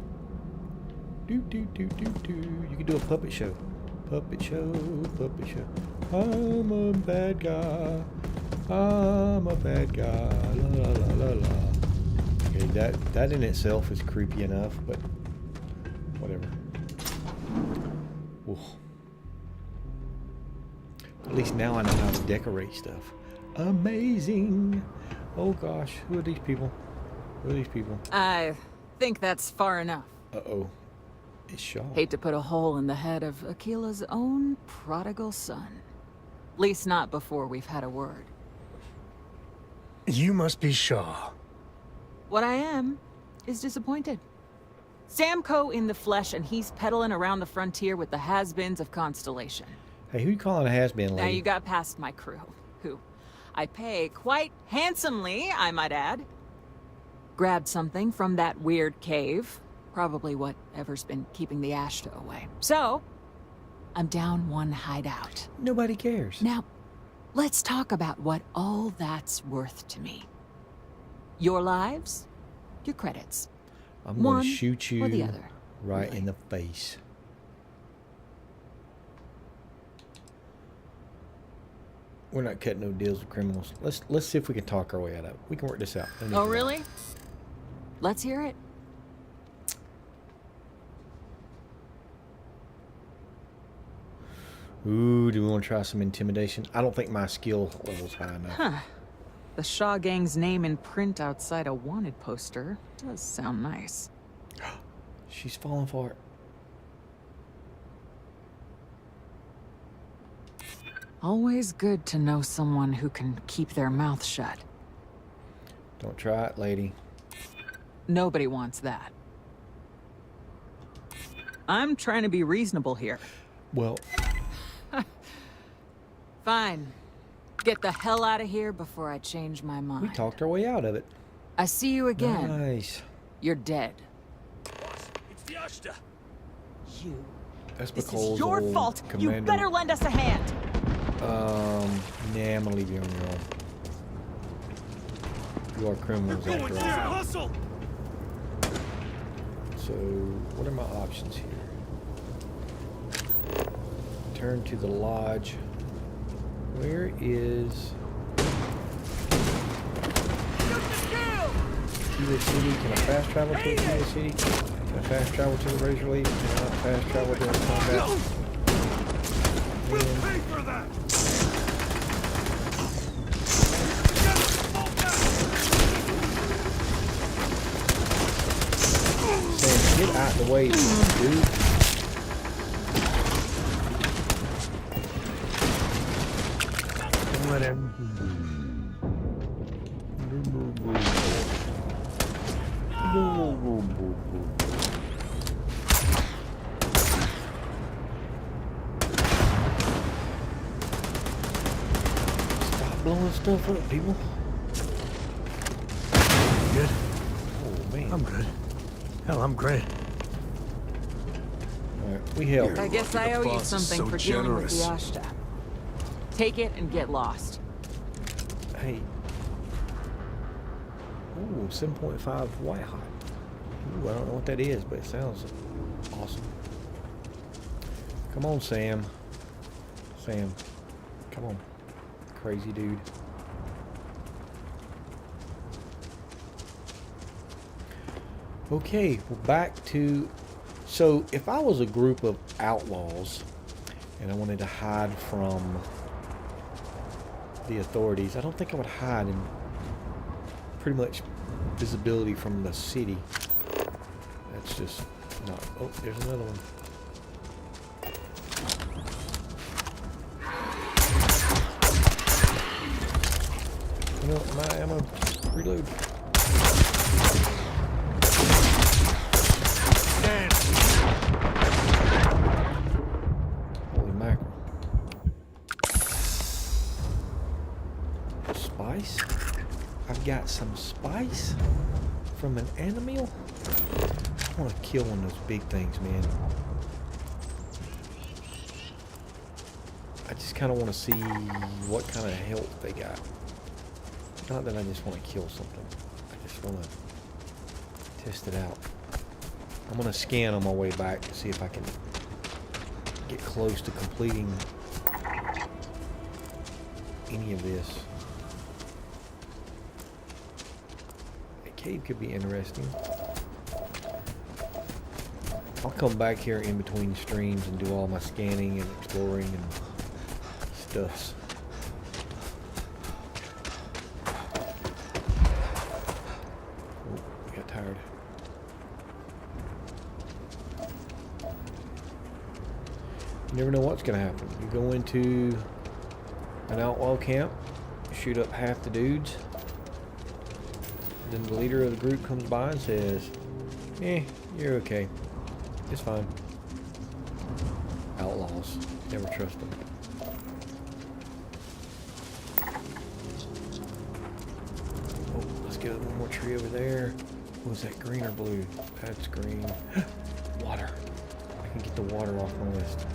You can do a puppet show. Puppet show, puppet show. I'm a bad guy. I'm a bad guy. La la la la la. Okay, that in itself is creepy enough, but whatever. Ooh. At least now I know how to decorate stuff. Amazing. Oh gosh, who are these people? Who are these people? I think that's far enough. Uh-oh. It's Shaw. Hate to put a hole in the head of Aquila's own prodigal son. Least not before we've had a word. You must be Shaw. What I am is disappointed. Sam Coe in the flesh, and he's peddling around the frontier with the has-beens of Constellation. Hey, who you calling a has-been, lady? Now you got past my crew, who I pay quite handsomely, I might add. Grabbed something from that weird cave. Probably whatever's been keeping the Ashta away. So, I'm down one hideout. Nobody cares. Now, let's talk about what all that's worth to me. Your lives, your credits. I'm going to shoot or the you other, right in the face. We're not cutting no deals with criminals. Let's see if we can talk our way out of it. We can work this out. Oh, really? Let's hear it. Ooh, do we want to try some intimidation? I don't think my skill level's high enough. Huh. The Shaw Gang's name in print outside a wanted poster does sound nice. She's falling for it. Always good to know someone who can keep their mouth shut. Don't try it, lady. Nobody wants that. I'm trying to be reasonable here. Well... Fine. Get the hell out of here before I change my mind. We talked our way out of it. I see you again. Nice. You're dead. It's the Ashta. You. That's This Nicole's is your old fault. commander. You better lend us a hand. Nah, I'm gonna leave you on your own. You are criminals after all. Hustle. So, what are my options here? Turn to the lodge. Where is... Aquila City? Can I fast travel to Aquila City? Can I fast travel to the Razor Leaf? Can I fast travel during combat? Pay for that. Sam, get out the way, dude. Let him. Stop blowing stuff up, people. Good? Oh, man. I'm good. Hell, I'm great. Alright, we help. I guess I owe you something for dealing with the Ashta. Take it and get lost. Hey. Ooh, 7.5 white hot. Ooh, I don't know what that is, but it sounds awesome. Come on, Sam. Sam. Come on. Crazy dude. Okay, we're back to... So, if I was a group of outlaws and I wanted to hide from the authorities, I don't think I would hide in pretty much visibility from the city. That's just not... Oh, there's another one. You know, my ammo, reload. Holy mackerel. Spice? I've got some spice from an animal? I want to kill one of those big things, man. I just kind of want to see what kind of health they got. Not that I just want to kill something. I just want to test it out. I'm going to scan on my way back to see if I can get close to completing any of this. A cave could be interesting. I'll come back here in between streams and do all my scanning and exploring and stuffs. Tired. You never know what's going to happen. You go into an outlaw camp, shoot up half the dudes, then the leader of the group comes by and says, you're okay. It's fine. Outlaws. Never trust them. Oh, let's get one more tree over there. Was that green or blue? That's green. Water. I can get the water off my list.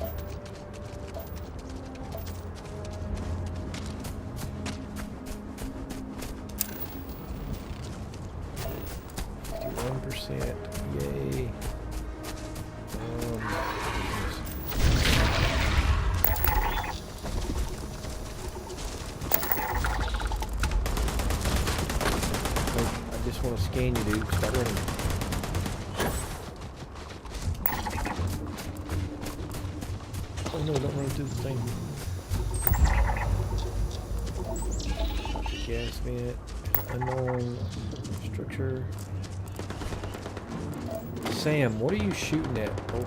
%. Yay. I just want to scan you, dude. Stop running. Oh no, don't run through the thing. Gas vent. Unknown structure. Sam, what are you shooting at? Oh.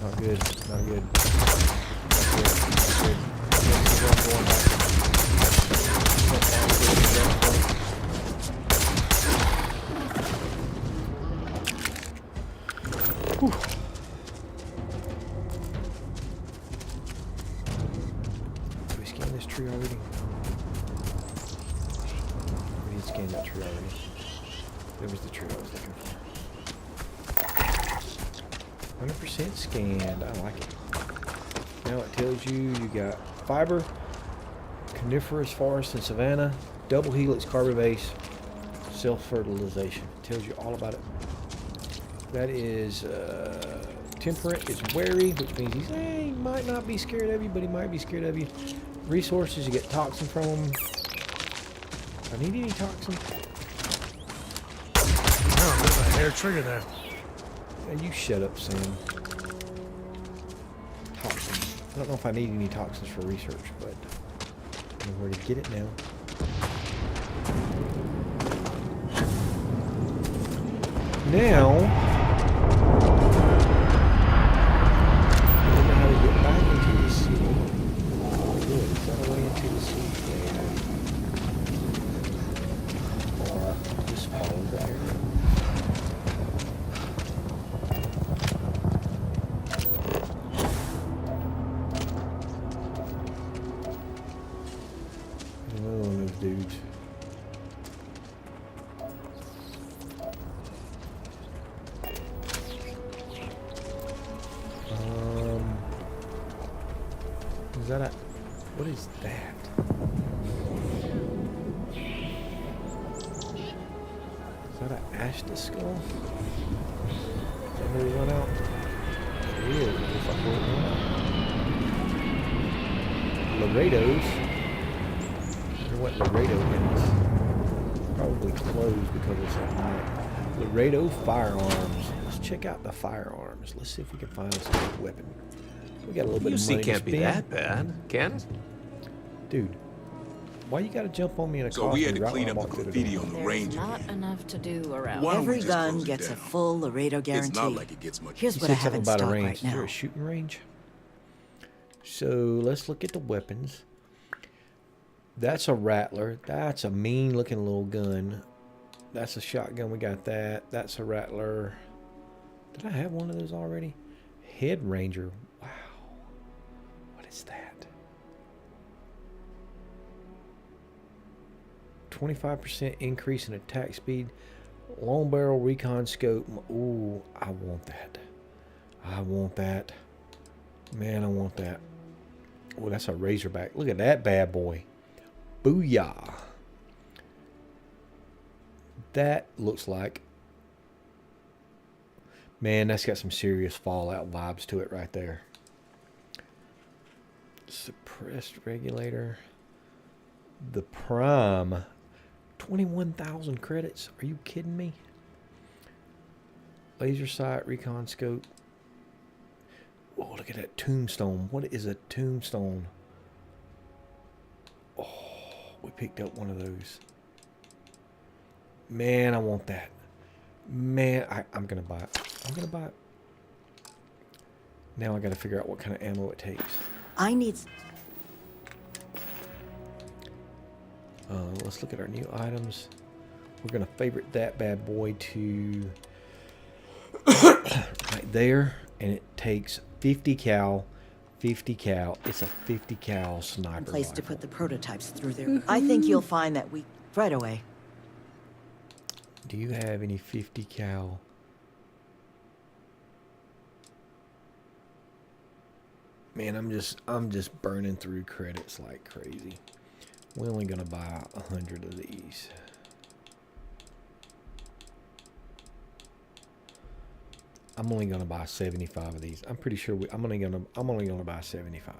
Not good. Not good. Whew. Did we scan this tree already? We did scan that tree already. There was the tree I was looking for. 100% scanned. I like it. Now it tells you got fiber, coniferous forest and savanna, double helix carbon base, self-fertilization. It tells you all about it. That is 10% temperate is wary, which means he might not be scared of you, but he might be scared of you. Resources, you get toxin from him. Do I need any toxin? Oh, there's a hair trigger there. Yeah, you shut up, Sam. Toxins. I don't know if I need any toxins for research, but I know where to get it now. Now, I don't know how to get back into the city. Good. Is that a way into the city? Yeah. Or just follow the area. Another one of those dudes. Is that a... What is that? Is that an Ashton skull? Is that where we run out? It is. It looks like where we run out. Laredo's. I wonder what Laredo is. Probably closed because it's at night. Laredo firearms. Let's check out the firearms. Let's see if we can find us a good weapon. We got a little bit of money to can't be spend. that bad, can it? Dude, why you gotta jump on me in a So coffee we had to right clean when I up the walk through the graffiti door? on the There's range not again. enough to do around. Why don't we Every just gun close it gets a down? full Laredo guarantee. It's not like it gets much. Here's You what I said have something in about a stock range. right Is there now. a shooting range? So let's look at the weapons. That's a Rattler. That's a mean looking little gun. That's a shotgun. We got that. That's a Rattler. Did I have one of those already? Head Ranger. Wow. What is that? 25% increase in attack speed. Long barrel recon scope. Ooh, I want that. I want that. Man, I want that. Oh, that's a Razorback. Look at that bad boy. Booyah. That looks like... Man, that's got some serious Fallout vibes to it right there. Suppressed regulator. The Prime. 21,000 credits. Are you kidding me? Laser sight, recon scope. Oh, look at that tombstone. What is a tombstone? Oh, we picked up one of those. Man, I want that. Man, I'm going to buy it. I'm going to buy it. Now I got to figure out what kind of ammo it takes. I need... Let's look at our new items. We're going to favorite that bad boy to right there. And it takes 50 cal. 50 cal. It's a 50 cal sniper place to rifle. put the prototypes through there. I think you'll find that we... Right away. Do you have any 50 cal? Man, I'm just burning through credits like crazy. We're only gonna buy 100 of these. I'm only gonna buy 75 of these. I'm pretty sure I'm only gonna buy 75.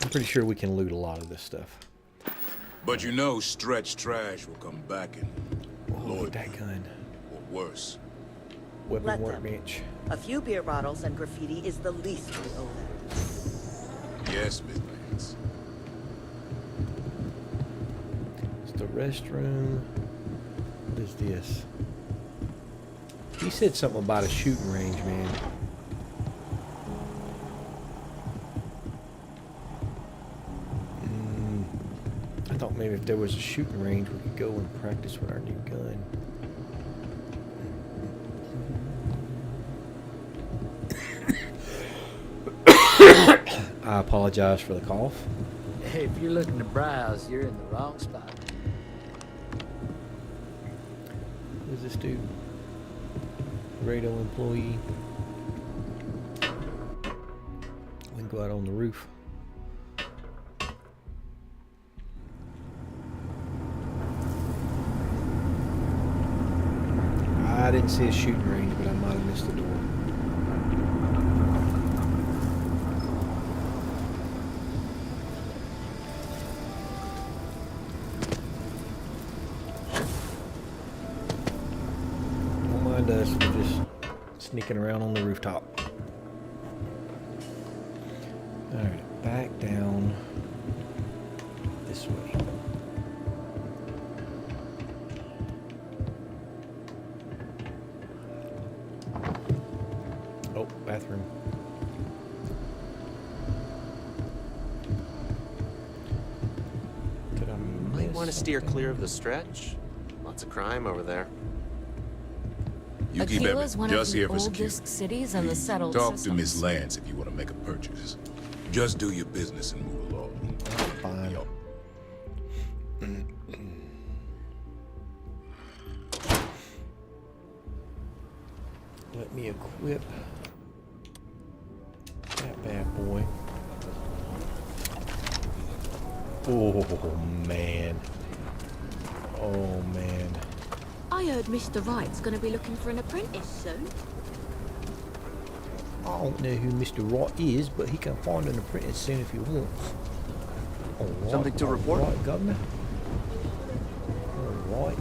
I'm pretty sure we can loot a lot of this stuff. But you know, Stretch Trash will come back and Look at that gun. or worse. Weapon Let them. workbench. A few beer bottles and graffiti is the least we owe them. Yes, Miss Vance. It's the restroom. What is this? He said something about a shooting range, man. I thought maybe if there was a shooting range, we could go and practice with our new gun. I apologize for the cough. Hey, if you're looking to browse, you're in the wrong spot. Who's this dude? Radio employee. We can go out on the roof. I didn't see a shooting range, but I might have missed the door. Sneaking around on the rooftop. Alright, back down this way. Oh, bathroom. Did I Might miss want to steer something? clear of the stretch. Lots of crime over there. You keep Aquila's one just of the here for oldest cities in the settled Talk systems. to Miss Lance if you want to make a purchase. Just do your business and move along. Fine. Let me equip that bad boy. Oh man. Oh man. I heard Mr. Wright's gonna be looking for an apprentice soon. I don't know who Mr. Wright is, but he can find an apprentice soon if he wants. All right, Something to report? All right, Governor. All right.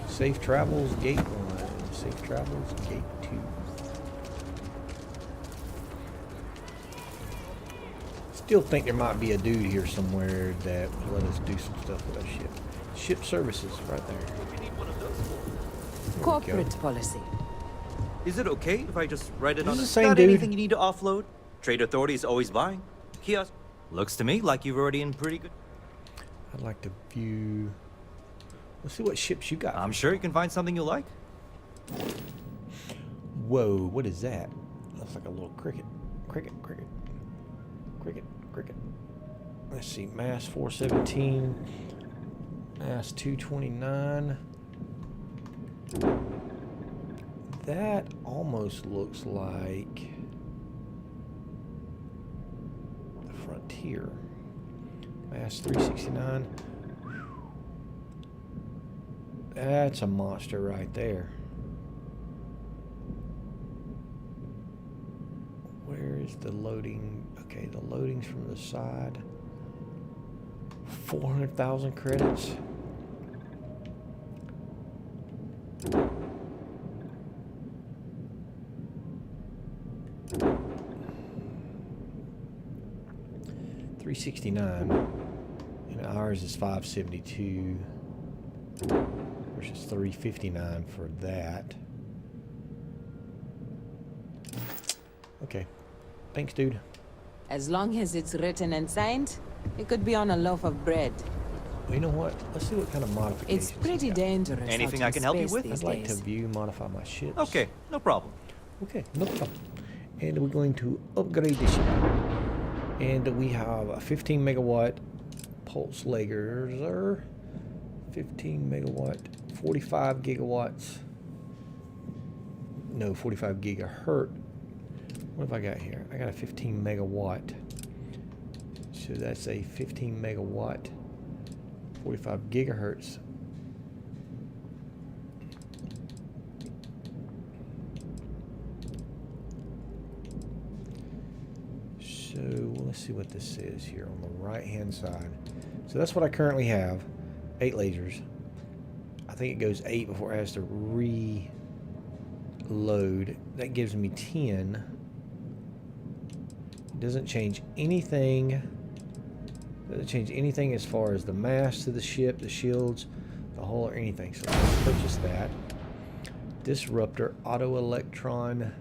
Safe travels, gate 1. Safe travels, gate 2. Still think there might be a dude here somewhere that will let us do some stuff with our ship. Ship services, right there. Corporate policy. Is it okay if I just write it on the a... same Got dude. anything you need to offload? Trade authority is always buying. Kiosk. Looks to me like you're already in pretty good... I'd like to view... Let's see what ships you got. I'm sure you can find something you like. Whoa, what is that? Looks like a little cricket. Cricket. Let's see, mass 417, mass 229. That almost looks like the Frontier. Mass 369. That's a monster right there. Where is the loading? Okay, the loading's from the side. 400,000 credits. $369, and ours is 572 versus 359 for that. Okay, thanks, dude. As long as it's written and signed, it could be on a loaf of bread. Well, you know what? Let's see what kind of modifications. It's pretty dangerous. Anything I can help you with? I'd like to view, modify my ships. Okay, no problem. Okay, no problem. And we're going to upgrade the ship. And we have a 15 megawatt pulse laser, 15 megawatt, 45 gigawatts. No, 45 gigahertz. What have I got here? I got a 15 megawatt. So that's a 15 megawatt, 45 gigahertz. So let's see what this says here on the right hand side. So that's what I currently have. 8 lasers. I think it goes 8 before it has to reload. That gives me 10. It doesn't change anything. Doesn't change anything as far as the mast of the ship, the shields, the hull, or anything. So let's purchase that. Disruptor, auto electron.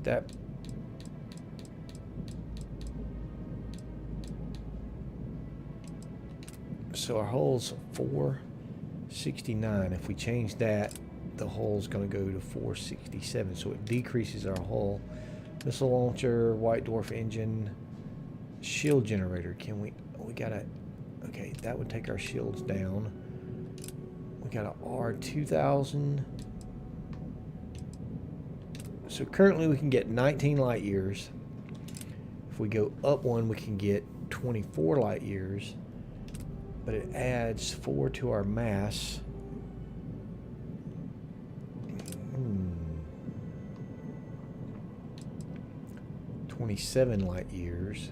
That. So our hull's 469. If we change that, the hull's going to go to 467. So it decreases our hull. Missile launcher, white dwarf engine, shield generator. Can we gotta, okay, that would take our shields down. We got a R2000. So currently we can get 19 light years. If we go up one, we can get 24 light years. But it adds 4 to our mass. 27 light years.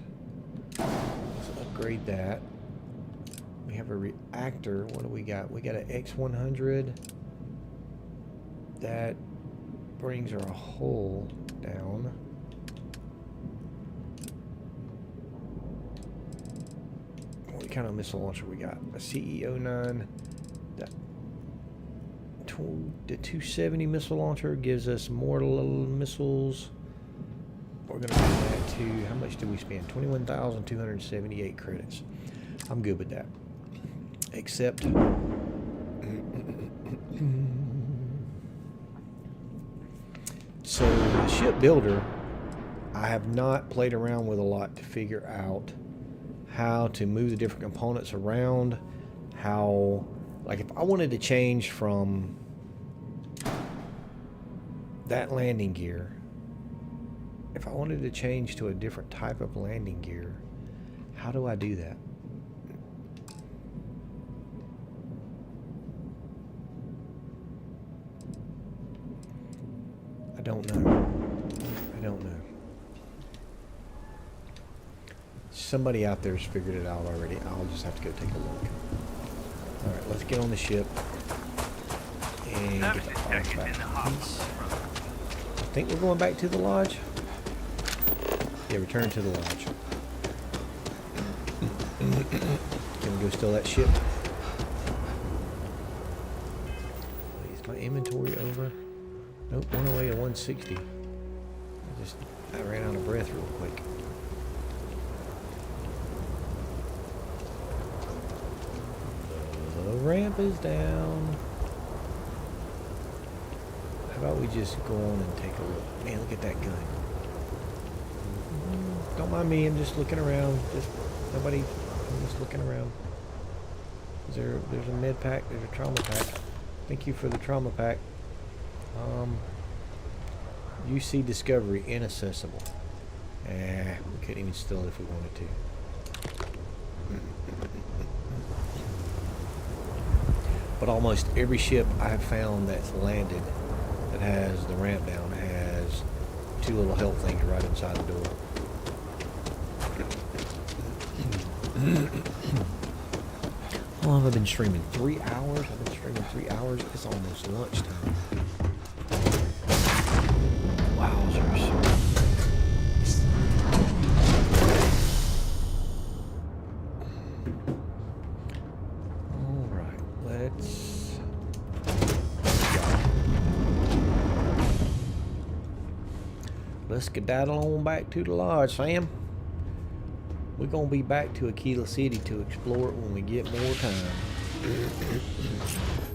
Let's upgrade that. We have a reactor. What do we got? We got an X100. That brings our hull down. What kind of missile launcher we got? A CE-09. The 270 missile launcher gives us more missiles. We're going to bring that to, how much did we spend? 21,278 credits. I'm good with that. Except, so the ship builder, I have not played around with a lot to figure out how to move the different components around, how, like if I wanted to change from that landing gear, if I wanted to change to a different type of landing gear, how do I do that? I don't know. I don't know. Somebody out there's figured it out already. I'll just have to go take a look. Alright, let's get on the ship and get the parts back. I think we're going back to the lodge. Yeah, return to the lodge. Can we go steal that ship? Is my inventory over? Nope, one away to 160. I ran out of breath real quick. The ramp is down. How about we just go on and take a look? Man, look at that gun. Don't mind me, I'm just looking around. I'm just looking around. There's a med pack, there's a trauma pack. Thank you for the trauma pack. UC Discovery, inaccessible. We couldn't even steal it if we wanted to. But almost every ship I've found that's landed that has the ramp down has two little help things right inside the door. How long have I been streaming? 3 hours? I've been streaming 3 hours. It's almost lunchtime. Wowzers. Alright, let's skedaddle on back to the lodge, Sam. We're going to be back to Aquila City to explore it when we get more time.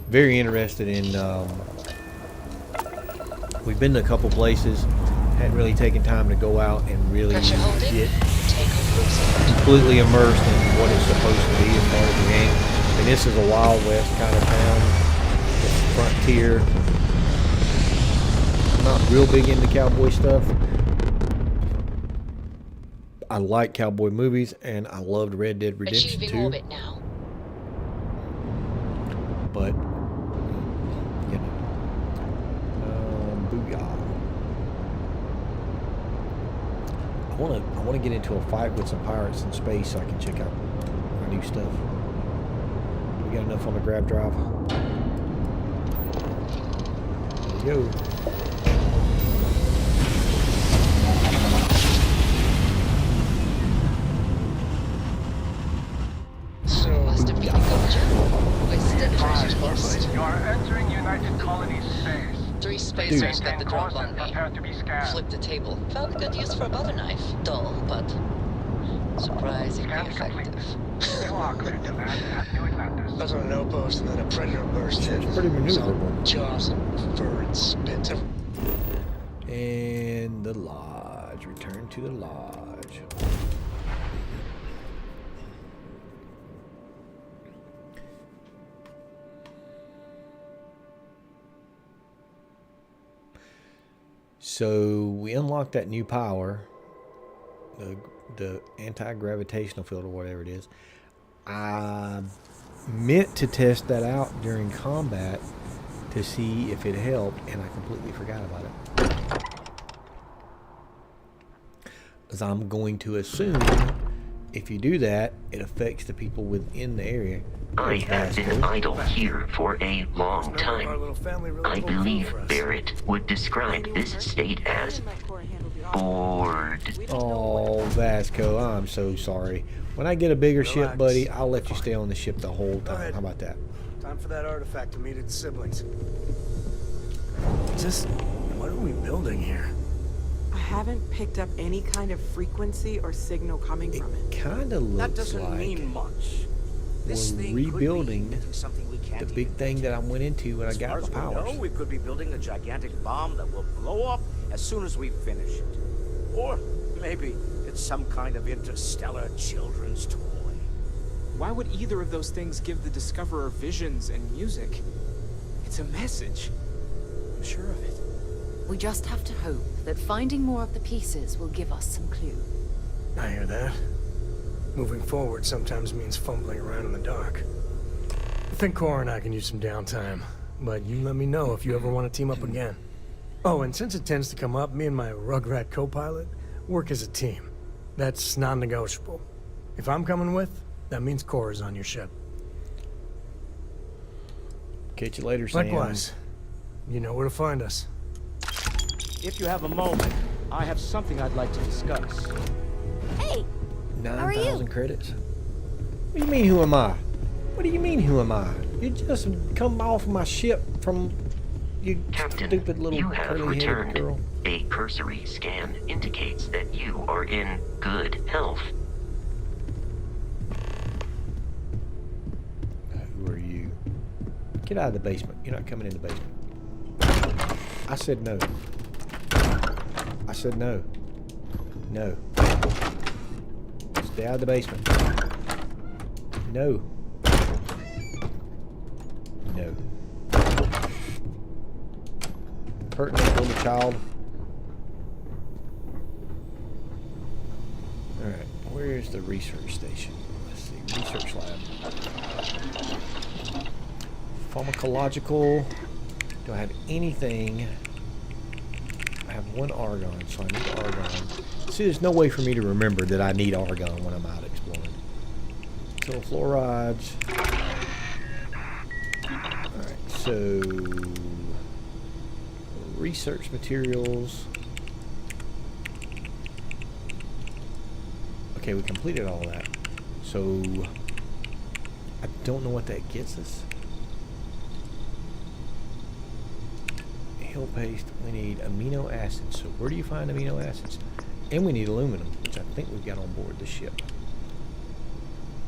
Very interested in, we've been to a couple places, hadn't really taken time to go out and really get completely immersed in what it's supposed to be as part of the game. And this is a Wild West kind of town. It's frontier. I'm not real big into cowboy stuff. I like cowboy movies, and I loved Red Dead Redemption 2. Orbit now. But, you know, booyah. I want to get into a fight with some pirates in space so I can check out my new stuff. We got enough on the grab drive. There you go. You are entering United Colonies space. 3 spacers got the drop on me. Flipped the table. Found a good use for a butter knife. Dull, but surprisingly effective. I was on an outpost and then a predator burst in. It's pretty maneuverable. Jaws and fur and spit. And the lodge. Return to the lodge. So we unlocked that new power, the anti-gravitational field or whatever it is. I meant to test that out during combat to see if it helped, and I completely forgot about it. As I'm going to assume if you do that, it affects the people within the area. I have been idle here for a long time. I believe Barrett would describe this state as bored. Oh, Vasco, I'm so sorry. When I get a bigger ship, buddy, I'll let you stay on the ship the whole time. How about that? Time for that artifact to meet its siblings. Just, what are we building here? I haven't picked up any kind of frequency or signal coming from it. Kind of looks That doesn't like mean much. This we're thing could be rebuilding into something we can't the big thing that I went into when I got my As far as we powers. know, we could be building a gigantic bomb that will blow up as soon as we finish it. Or maybe it's some kind of interstellar children's toy. Why would either of those things give the Discoverer visions and music? It's a message. I'm sure of it. We just have to hope that finding more of the pieces will give us some clue. I hear that. Moving forward sometimes means fumbling around in the dark. I think Cora and I can use some downtime, but you let me know if you ever want to team up again. Oh, and since it tends to come up, me and my Rugrat co-pilot work as a team. That's non-negotiable. If I'm coming with, that means Cora's on your ship. Catch you later, Sam. Likewise. You know where to find us. If you have a moment, I have something I'd like to discuss. Hey! 9,000 credits? What do you mean, who am I? What do you mean, who am I? You just come off my ship from you Captain, stupid little you have curly-headed returned. girl. A cursory scan indicates that you are in good health. Who are you? Get out of the basement. You're not coming in the basement. I said no. I said no. No. Stay out of the basement. No. No. Pertinent little child. Alright, where's the research station? Let's see, research lab. Pharmacological. Do I have anything? I have one argon, so I need argon. See, there's no way for me to remember that I need argon when I'm out exploring. So fluorides. Alright, so research materials. Okay, we completed all that. So I don't know what that gets us. Hill paste, we need amino acids. So where do you find amino acids? And we need aluminum, which I think we've got on board the ship.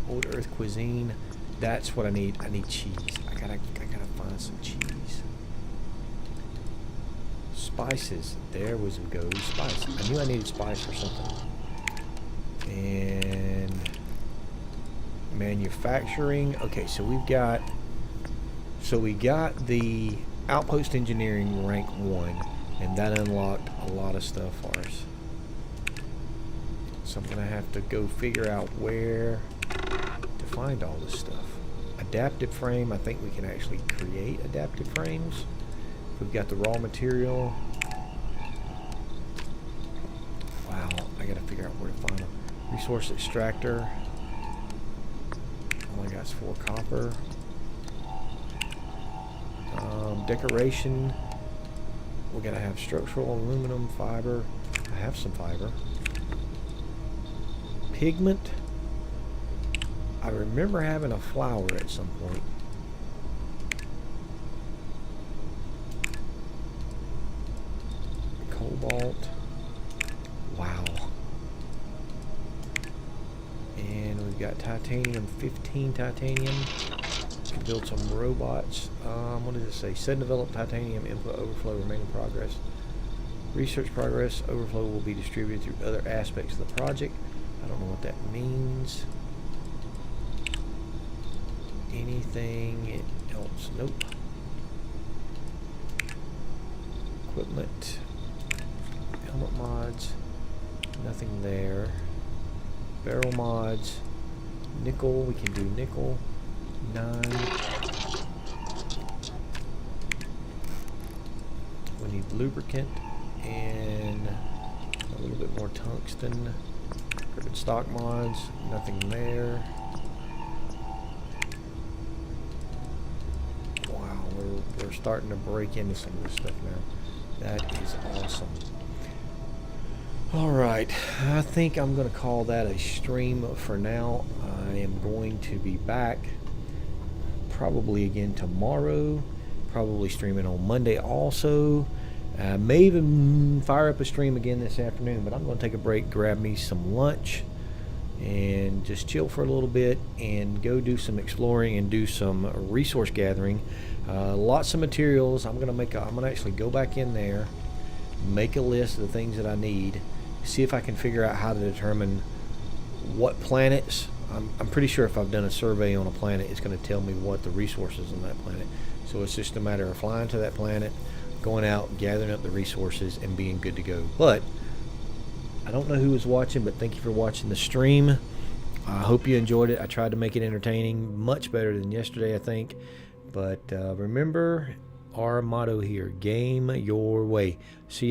Old Earth cuisine. That's what I need. I need cheese. I gotta find some cheese. Spices. There was a go. Spice. I knew I needed spice or something. And manufacturing. Okay, so we got the outpost engineering rank 1, and that unlocked a lot of stuff for us. So I'm gonna have to go figure out where to find all this stuff. Adaptive frame, I think we can actually create adaptive frames. We've got the raw material. Wow, I gotta figure out where to find them. Resource extractor. Oh my gosh, 4 copper. Decoration. We're gonna have structural aluminum, fiber. I have some fiber. Pigment. I remember having a flower at some point. Cobalt. Wow. And we've got titanium, 15 titanium. Can build some robots. What does it say? Said developed titanium input overflow remain in progress. Research progress overflow will be distributed through other aspects of the project. I don't know what that means. Anything else? Nope. Equipment. Helmet mods. Nothing there. Barrel mods. Nickel. We can do nickel. 9. We need lubricant and a little bit more tungsten. Equipment stock mods, nothing there. Wow, we're starting to break into some of this stuff now. That is awesome. Alright, I think I'm going to call that a stream for now. I am going to be back probably again tomorrow. Probably streaming on Monday also. May even fire up a stream again this afternoon, but I'm going to take a break, grab me some lunch, and just chill for a little bit and go do some exploring and do some resource gathering. Lots of materials. I'm going to actually go back in there, make a list of the things that I need, see if I can figure out how to determine what planets. I'm pretty sure if I've done a survey on a planet, it's going to tell me what the resources on that planet. So it's just a matter of flying to that planet, going out, gathering up the resources, and being good to go. But I don't know who was watching, but thank you for watching the stream. I hope you enjoyed it. I tried to make it entertaining, much better than yesterday, I think. But remember our motto here: game your way. See you.